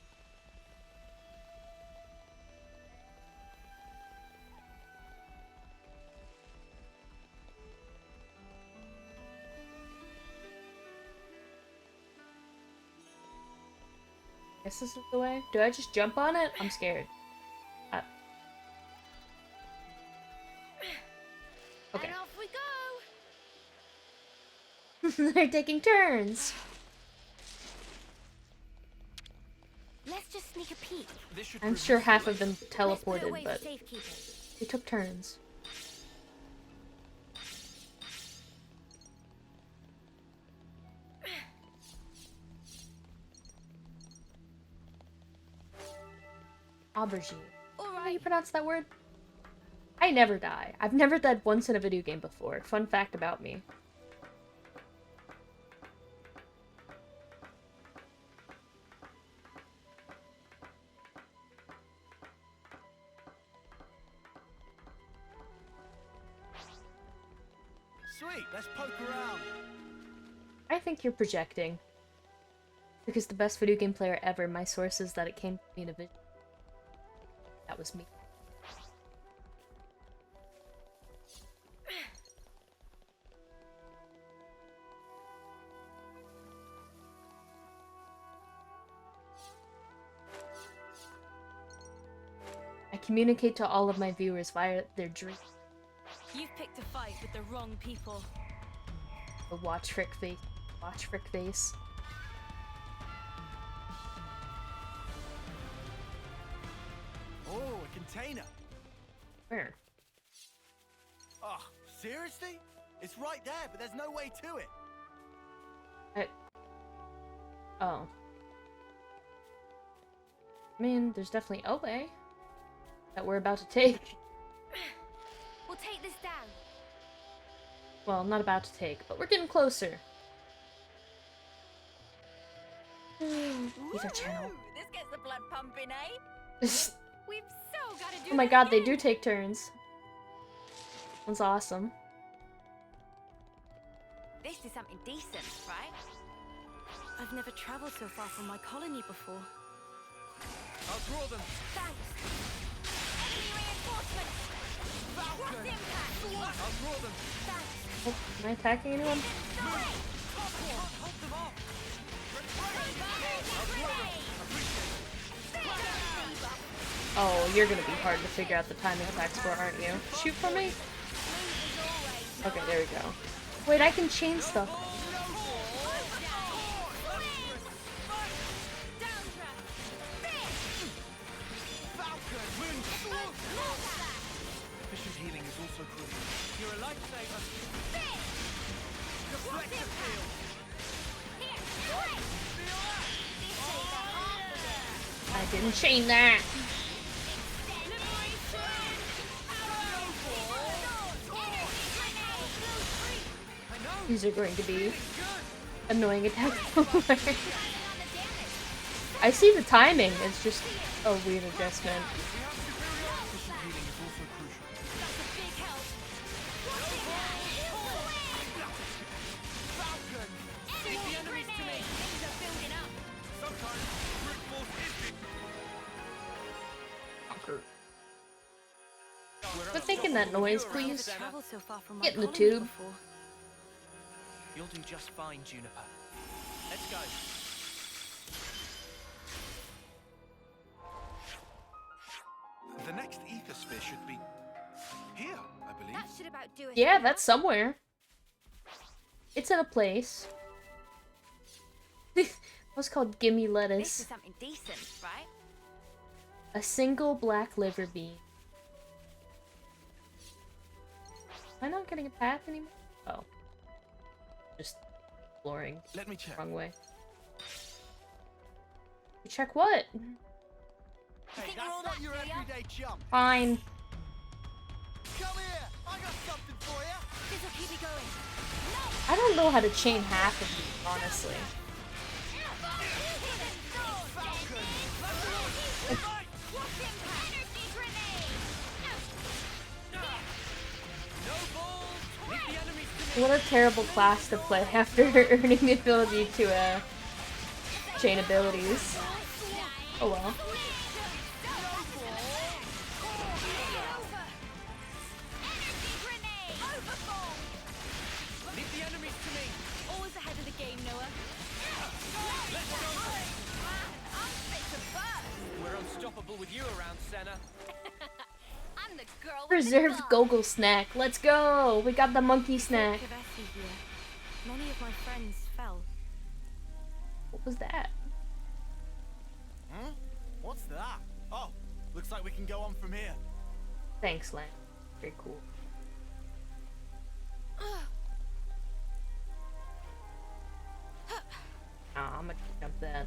Guess this is the way. Do I just jump on it? I'm scared. Okay. And off we go. They're taking turns. Let's just sneak a peek. I'm sure half of them teleported, but they took turns. Aubergine. How do you pronounce that word? I never die. I've never died once in a video game before. Fun fact about me. Sweet, let's poke around. I think you're projecting. Because the best video game player ever, my source is that it came to me in a vision. That was me. I communicate to all of my viewers via their dreams. You've picked a fight with the wrong people. The watch frick face. Watch frick face. Oh, a container. Where? Oh, seriously? It's right there, but there's no way to it. Oh. I mean, there's definitely a way that we're about to take. We'll take this down. Well, not about to take, but we're getting closer. Ether channel. This gets the blood pumping, eh? We've so gotta do Oh my that god, again. they do take turns. That's awesome. This is something decent, right? I've never traveled so far from my colony before. I'll draw them. Thanks. Enemy reinforcements. Cross impact. I'll draw them. Thanks. Oh, am I attacking anyone? Hold them off. Oh, you're gonna be hard to figure out the timing attacks for, aren't you? Shoot for me? Okay, there we go. Wait, I can chain stuff. Efficient healing is also crucial. You're a lifesaver. Deflector field. I didn't chain that. These are going to be annoying attacks. I see the timing, it's just a weird adjustment. Quit making that noise, please. Get in the tube. You'll do just fine, Juniper. Let's go. The next ether sphere should be here, I believe. That should about do it. Yeah, that's somewhere. It's in a place. was called Gimme This Lettuce. is something decent, right? A single black liver bean. Am I not getting a path anymore? Oh. Just exploring. Let me check. Wrong way. You check what? Hey, that's not your everyday chump. Fine. Come here, I got something for you. This'll keep me going. I don't know how to chain half of these, honestly. What a terrible class to play after earning the ability to chain abilities. Oh well. Leave the enemies to me. Always ahead of the game, Noah. We're unstoppable with you around, Senna. I'm the girl with Preserved Goggle snack. Let's go. We got the monkey snack. Many of my friends fell. What was that? Hmm? What's that? Oh, looks like we can go on from here. Thanks, Lan. Very cool. Oh, I'm gonna jump that.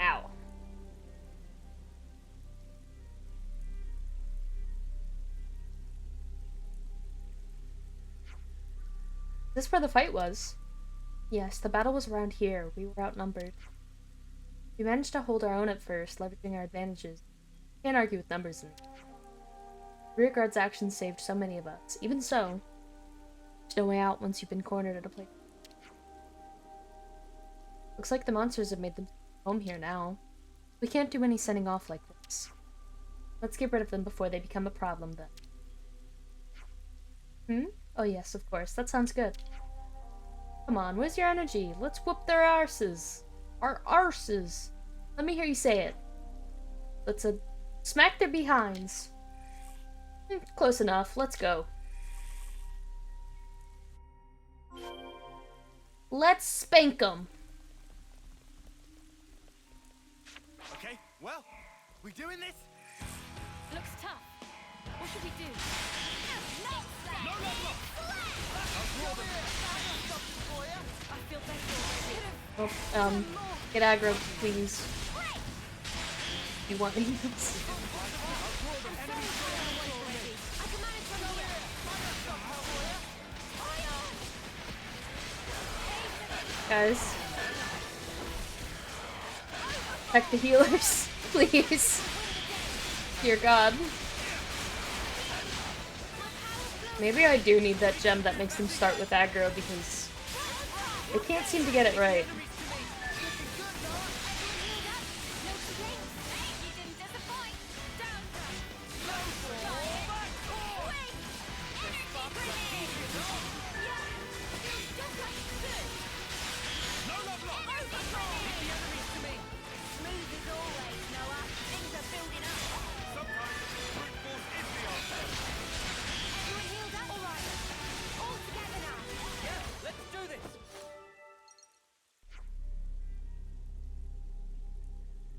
Ow. Is this where the fight was? Yes, the battle was around here. We were outnumbered. We managed to hold our own at first, leveraging our advantages. Can't argue with numbers. Rearguard's actions saved so many of us. Even so, there's no way out once you've been cornered at a place. Looks like the monsters have made them home here now. We can't do any sending off like this. Let's get rid of them before they become a problem, then. Hmm? Oh yes, of course. That sounds good. Come on, where's your energy? Let's whoop their arses. Our arses. Let me hear you say it. Let's smack their behinds. Close enough. Let's go. Let's spank them. Okay, well, we doing this? Looks tough. What should we do? No level up. I feel better already. Oh, get aggro, please. You want me? Guys. Check the healers, please. Dear God. Maybe I do need that gem that makes them start with aggro because they can't seem to get it right.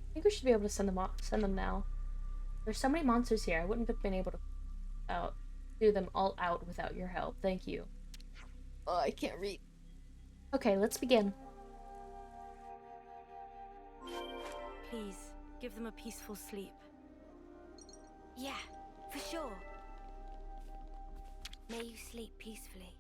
I think we should be able to send them now. There's so many monsters here. I wouldn't have been able to do them all out without your help. Thank you. Oh, I can't read. Okay, let's begin. Please, give them a peaceful sleep. Yeah, for sure. May you sleep peacefully.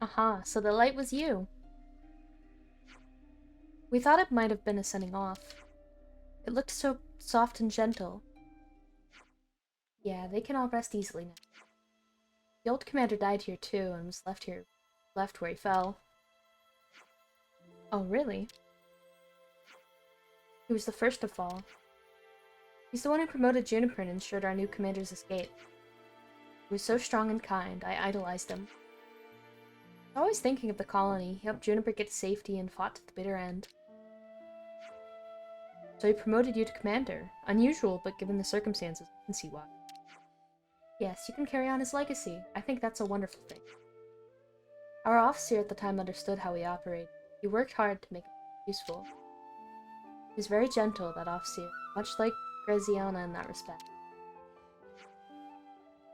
Aha, so the light was you. We thought it might have been a sending off. It looked so soft and gentle. Yeah, they can all rest easily now. The old commander died here too and was left where he fell. Oh, really? He was the first to fall. He's the one who promoted Juniper and ensured our new commander's escape. He was so strong and kind, I idolized him. I was always thinking of the colony. He helped Juniper get to safety and fought to the bitter end. So he promoted you to commander. Unusual, but given the circumstances, I can see why. Yes, you can carry on his legacy. I think that's a wonderful thing. Our officer at the time understood how we operated. He worked hard to make it useful. He was very gentle, that officer, much like Graziana in that respect.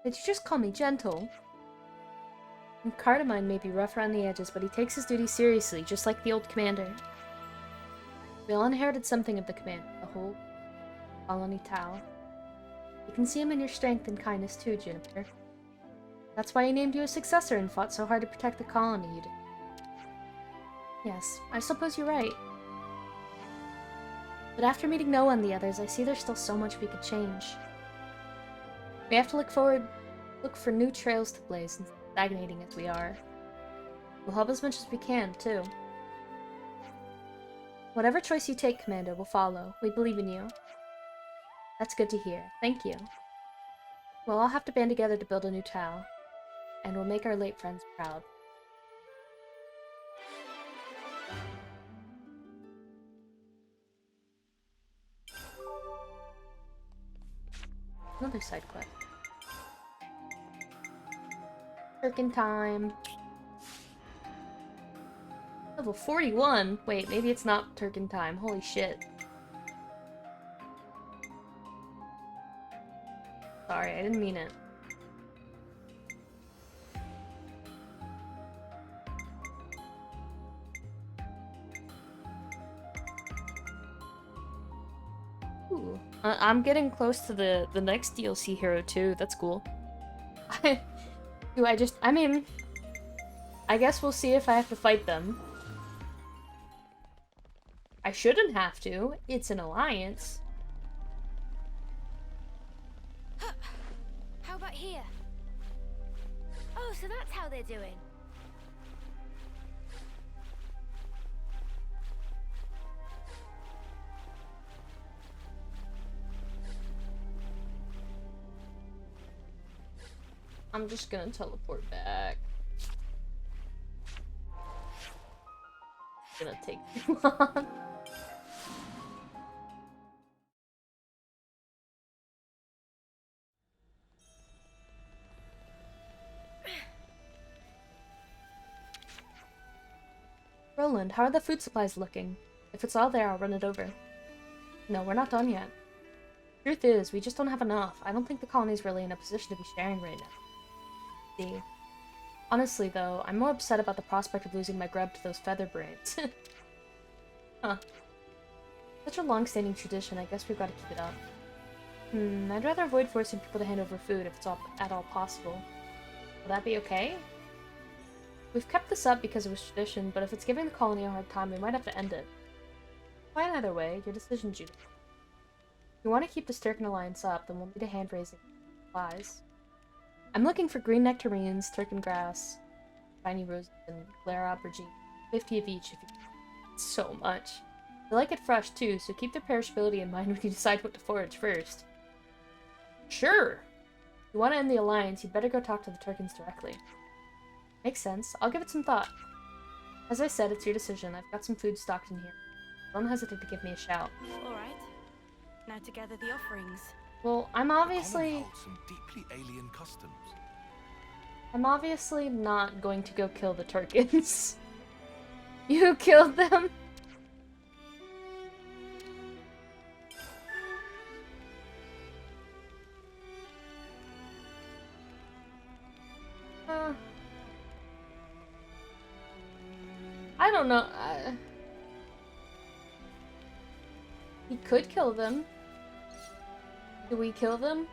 Did you just call me gentle? And Cardamine may be rough around the edges, but he takes his duty seriously, just like the old commander. We all inherited something of the command, the whole colony Tau. You can see him in your strength and kindness too, Juniper. That's why he named you a successor and fought so hard to protect the colony you did. Yes, I suppose you're right. But after meeting Noah and the others, I see there's still so much we could change. We have to look for new trails to blaze, and stagnating as we are. We'll help as much as we can, too. Whatever choice you take, Commander, we'll follow. We believe in you. That's good to hear. Thank you. We'll all have to band together to build a new Tau, and we'll make our late friends proud. Another side quest. Turkin time. Level 41? Wait, maybe it's not Turkin time. Holy shit. Sorry, I didn't mean it. Ooh. I'm getting close to the next DLC hero too. That's cool. I mean, I guess we'll see if I have to fight them. I shouldn't have to. It's an alliance. How about here? Oh, so that's how they're doing. I'm just gonna teleport back. It's gonna take too long. Roland, how are the food supplies looking? If it's all there, I'll run it over. No, we're not done yet. Truth is, we just don't have enough. I don't think the colony's really in a position to be sharing right now. See. Honestly, though, I'm more upset about the prospect of losing my grub to those feather brains. Huh. Such a long-standing tradition, I guess we've got to keep it up. I'd rather avoid forcing people to hand over food if it's at all possible. Will that be okay? We've kept this up because it was tradition, but if it's giving the colony a hard time, we might have to end it. Fine either way, your decision, Judith. If we want to keep the Sturken Alliance up, then we'll need a hand-raising supplies. I'm looking for green nectarines, Turken grass, tiny roses, and glare aubergine. 50 of each if you want. So much. They like it fresh too, so keep their perishability in mind when you decide what to forage first. Sure! If you want to end the alliance, you'd better go talk to the Turkens directly. Makes sense. I'll give it some thought. As I said, it's your decision. I've got some food stocked in here. Don't hesitate to give me a shout. Alright. Now to gather the offerings. Well, I'm obviously some deeply alien customs. I'm obviously not going to go kill the Turkens. You killed them? I don't know. He could kill them. Do we kill them?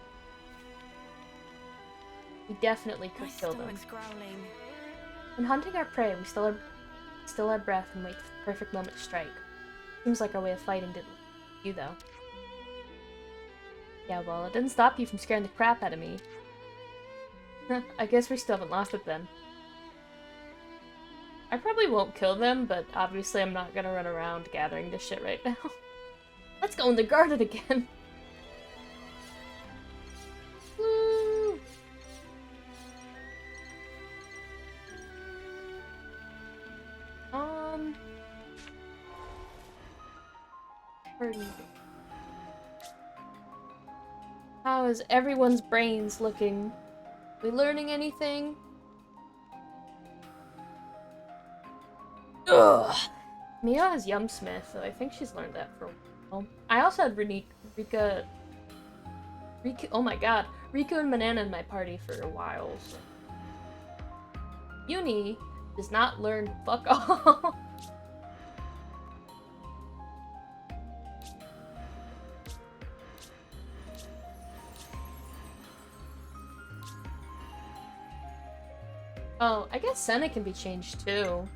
We definitely could kill them. Growling. When hunting our prey, we still our breath and wait for the perfect moment to strike. Seems like our way of fighting didn't work. You though. Yeah, well, it didn't stop you from scaring the crap out of me. I guess we still haven't lost it then. I probably won't kill them, but obviously I'm not gonna run around gathering this shit right now. Let's go in the garden again. Woo. How is everyone's brains looking? We learning anything? Ugh. Mia has Yumsmith, so I think she's learned that for a while. I also had Rika, oh my god, Riku and Banana in my party for a while, so. Uni does not learn fuck all. Oh, I guess Senna can be changed too.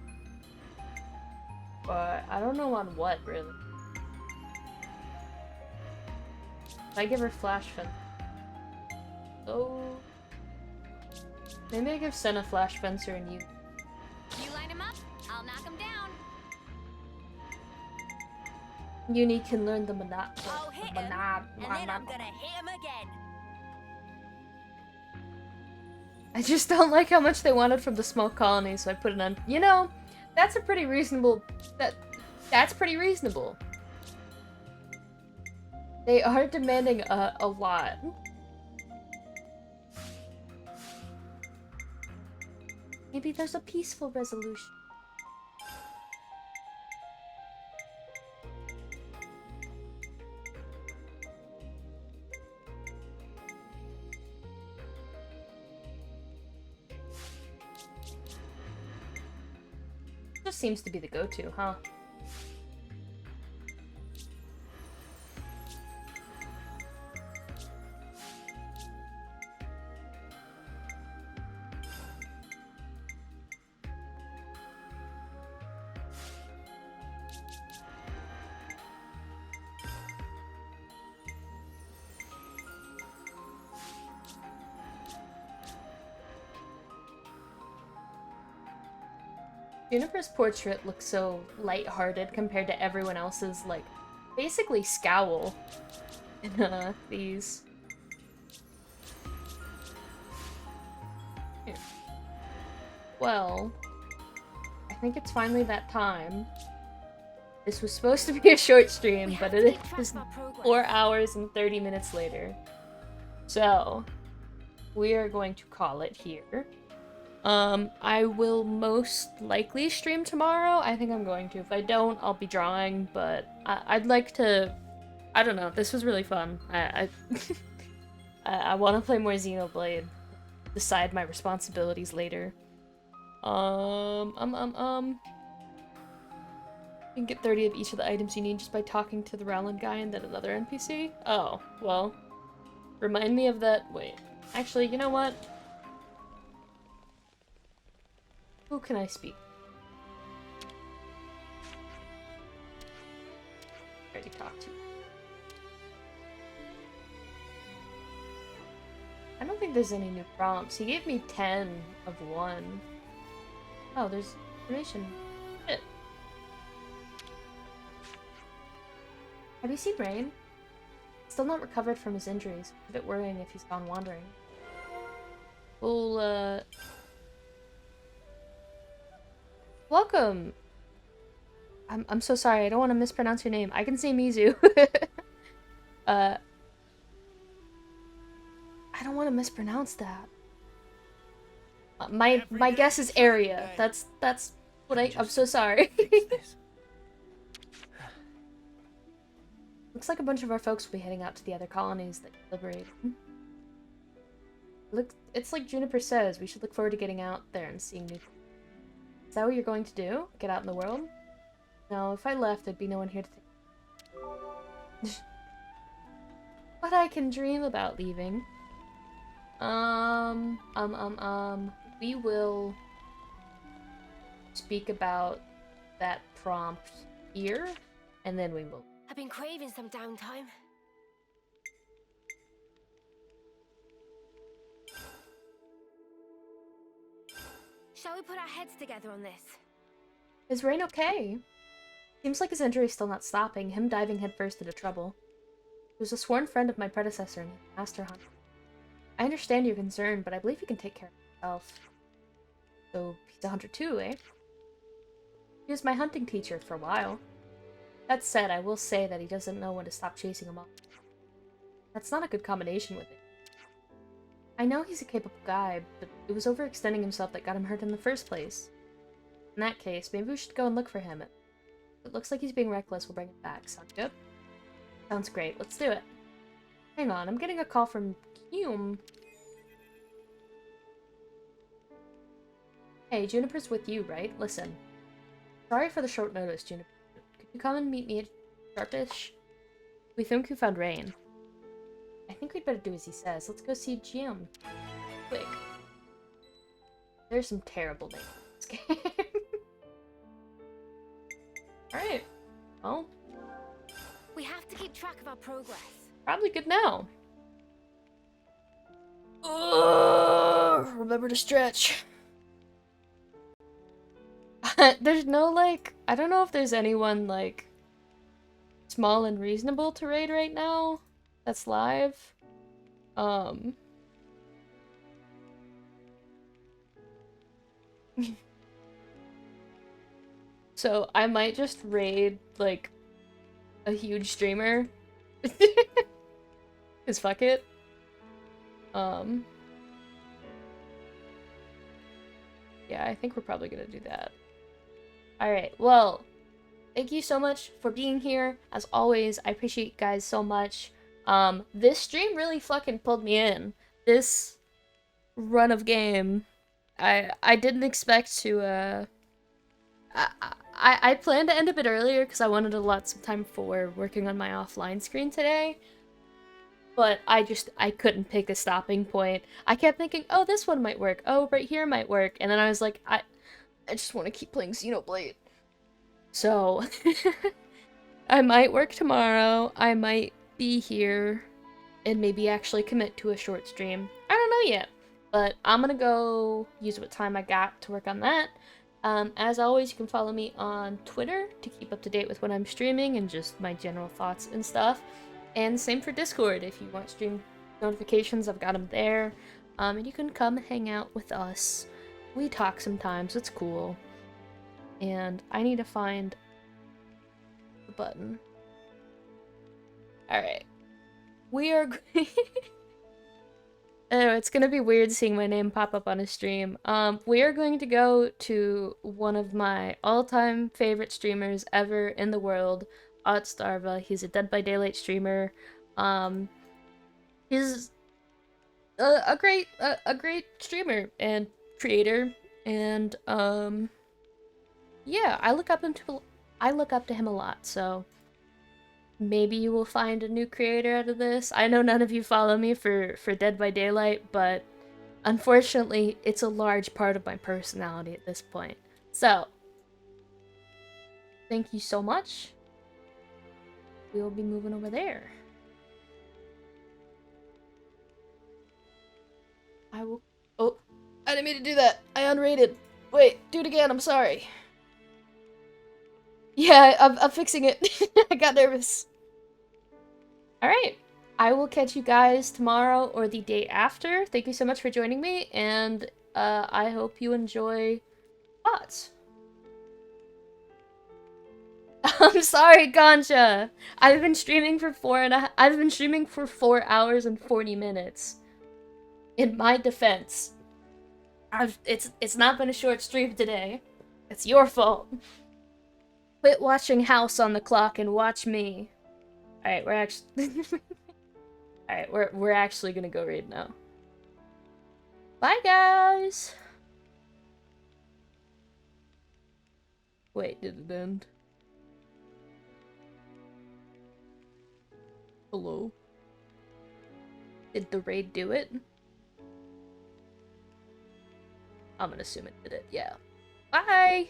But I don't know on what, really. I give her Flash Fence. Oh. Maybe I give Senna Flash Fencer and you. You line him up, I'll knock him down. Uni can learn the monad. I'll hit him, and then I'm gonna hit him again. I just don't like how much they wanted from the small colony, so I put it on. You know, that's a pretty reasonable. That's pretty reasonable. They are demanding a lot. Maybe there's a peaceful resolution. Just seems to be the go-to, huh? Juniper's portrait looks so lighthearted compared to everyone else's, like, basically scowl in these. Here. Well, I think it's finally that time. This was supposed to be a short stream, but it is 4 hours and 30 minutes later. So, we are going to call it here. I will most likely stream tomorrow. I think I'm going to. If I don't, I'll be drawing, but I'd like to... I don't know, this was really fun. I want to play more Xenoblade. Decide my responsibilities later. You can get 30 of each of the items you need just by talking to the Rowland guy and then another NPC? Oh, well. Remind me of that... Wait. Actually, you know what? Who can I speak? I already talked to you. I don't think there's any new prompts. He gave me 10 of 1. Oh, there's information. Shit. Have you seen Rain? Still not recovered from his injuries. A bit worrying if he's gone wandering. Well, welcome! I'm so sorry, I don't want to mispronounce your name. I can say Mizu. I don't want to mispronounce that. My guess is area. That's what I'm so sorry. Looks like a bunch of our folks will be heading out to the other colonies that liberated. Look, it's like Juniper says, we should look forward to getting out there and seeing new... Is that what you're going to do? Get out in the world? No, if I left, there'd be no one here to take... But I can dream about leaving. We will speak about that prompt here, and then we will. I've been craving some downtime. Shall we put our heads together on this? Is Rain okay? Seems like his injury's still not stopping, him diving headfirst into trouble. He was a sworn friend of my predecessor and master hunter. I understand your concern, but I believe he can take care of himself. So, he's a hunter too, eh? He was my hunting teacher for a while. That said, I will say that he doesn't know when to stop chasing him off. That's not a good combination with it. I know he's a capable guy, but it was overextending himself that got him hurt in the first place. In that case, maybe we should go and look for him. If it looks like he's being reckless, we'll bring him back. Sound good? Sounds great. Let's do it. Hang on, I'm getting a call from Hume. Hey, Juniper's with you, right? Listen. Sorry for the short notice, Juniper. Could you come and meet me at sharpish? We think we found Rain. I think we'd better do as he says. Let's go see Jim. Quick. There's some terrible names in this game. Alright. Well. We have to keep track of our progress. Probably good now. Remember to stretch. There's no, like, I don't know if there's anyone, like, small and reasonable to raid right now that's live. So I might just raid, like, a huge streamer. 'Cause fuck it. Yeah, I think we're probably gonna do that. Alright, well, thank you so much for being here. As always, I appreciate you guys so much. This stream really fucking pulled me in. This run of game, I didn't expect to, I planned to end a bit earlier because I wanted to allot some time for working on my offline screen today. But I couldn't pick a stopping point. I kept thinking, oh, this one might work. Oh, right here might work. And then I was like, I just want to keep playing Xenoblade. So, I might work tomorrow. I might be here and maybe actually commit to a short stream. I don't know yet. But I'm gonna go use what time I got to work on that. As always, you can follow me on Twitter to keep up to date with when I'm streaming and just my general thoughts and stuff. And same for Discord. If you want stream notifications, I've got them there. And you can come hang out with us. We talk sometimes. It's cool. And I need to find the button. Alright. We are... Oh, it's gonna be weird seeing my name pop up on a stream. We are going to go to one of my all-time favorite streamers ever in the world, Ottstarva. He's a Dead by Daylight streamer. He's a great streamer and creator, and yeah, I look up to him a lot. So maybe you will find a new creator out of this. I know none of you follow me for Dead by Daylight, but unfortunately, it's a large part of my personality at this point. So thank you so much. We will be moving over there. I will... Oh, I didn't mean to do that. I unrated. Wait, do it again. I'm sorry. Yeah, I'm fixing it. I got nervous. Alright. I will catch you guys tomorrow or the day after. Thank you so much for joining me, and I hope you enjoy bots. I'm sorry, Ganja. I've been streaming for 4 hours and 40 minutes. In my defense, it's not been a short stream today. It's your fault. Quit watching House on the clock and watch me. Alright, we're actually Alright, we're actually gonna go raid now. Bye guys! Wait, did it end? Hello? Did the raid do it? I'm gonna assume it did it, yeah. Bye!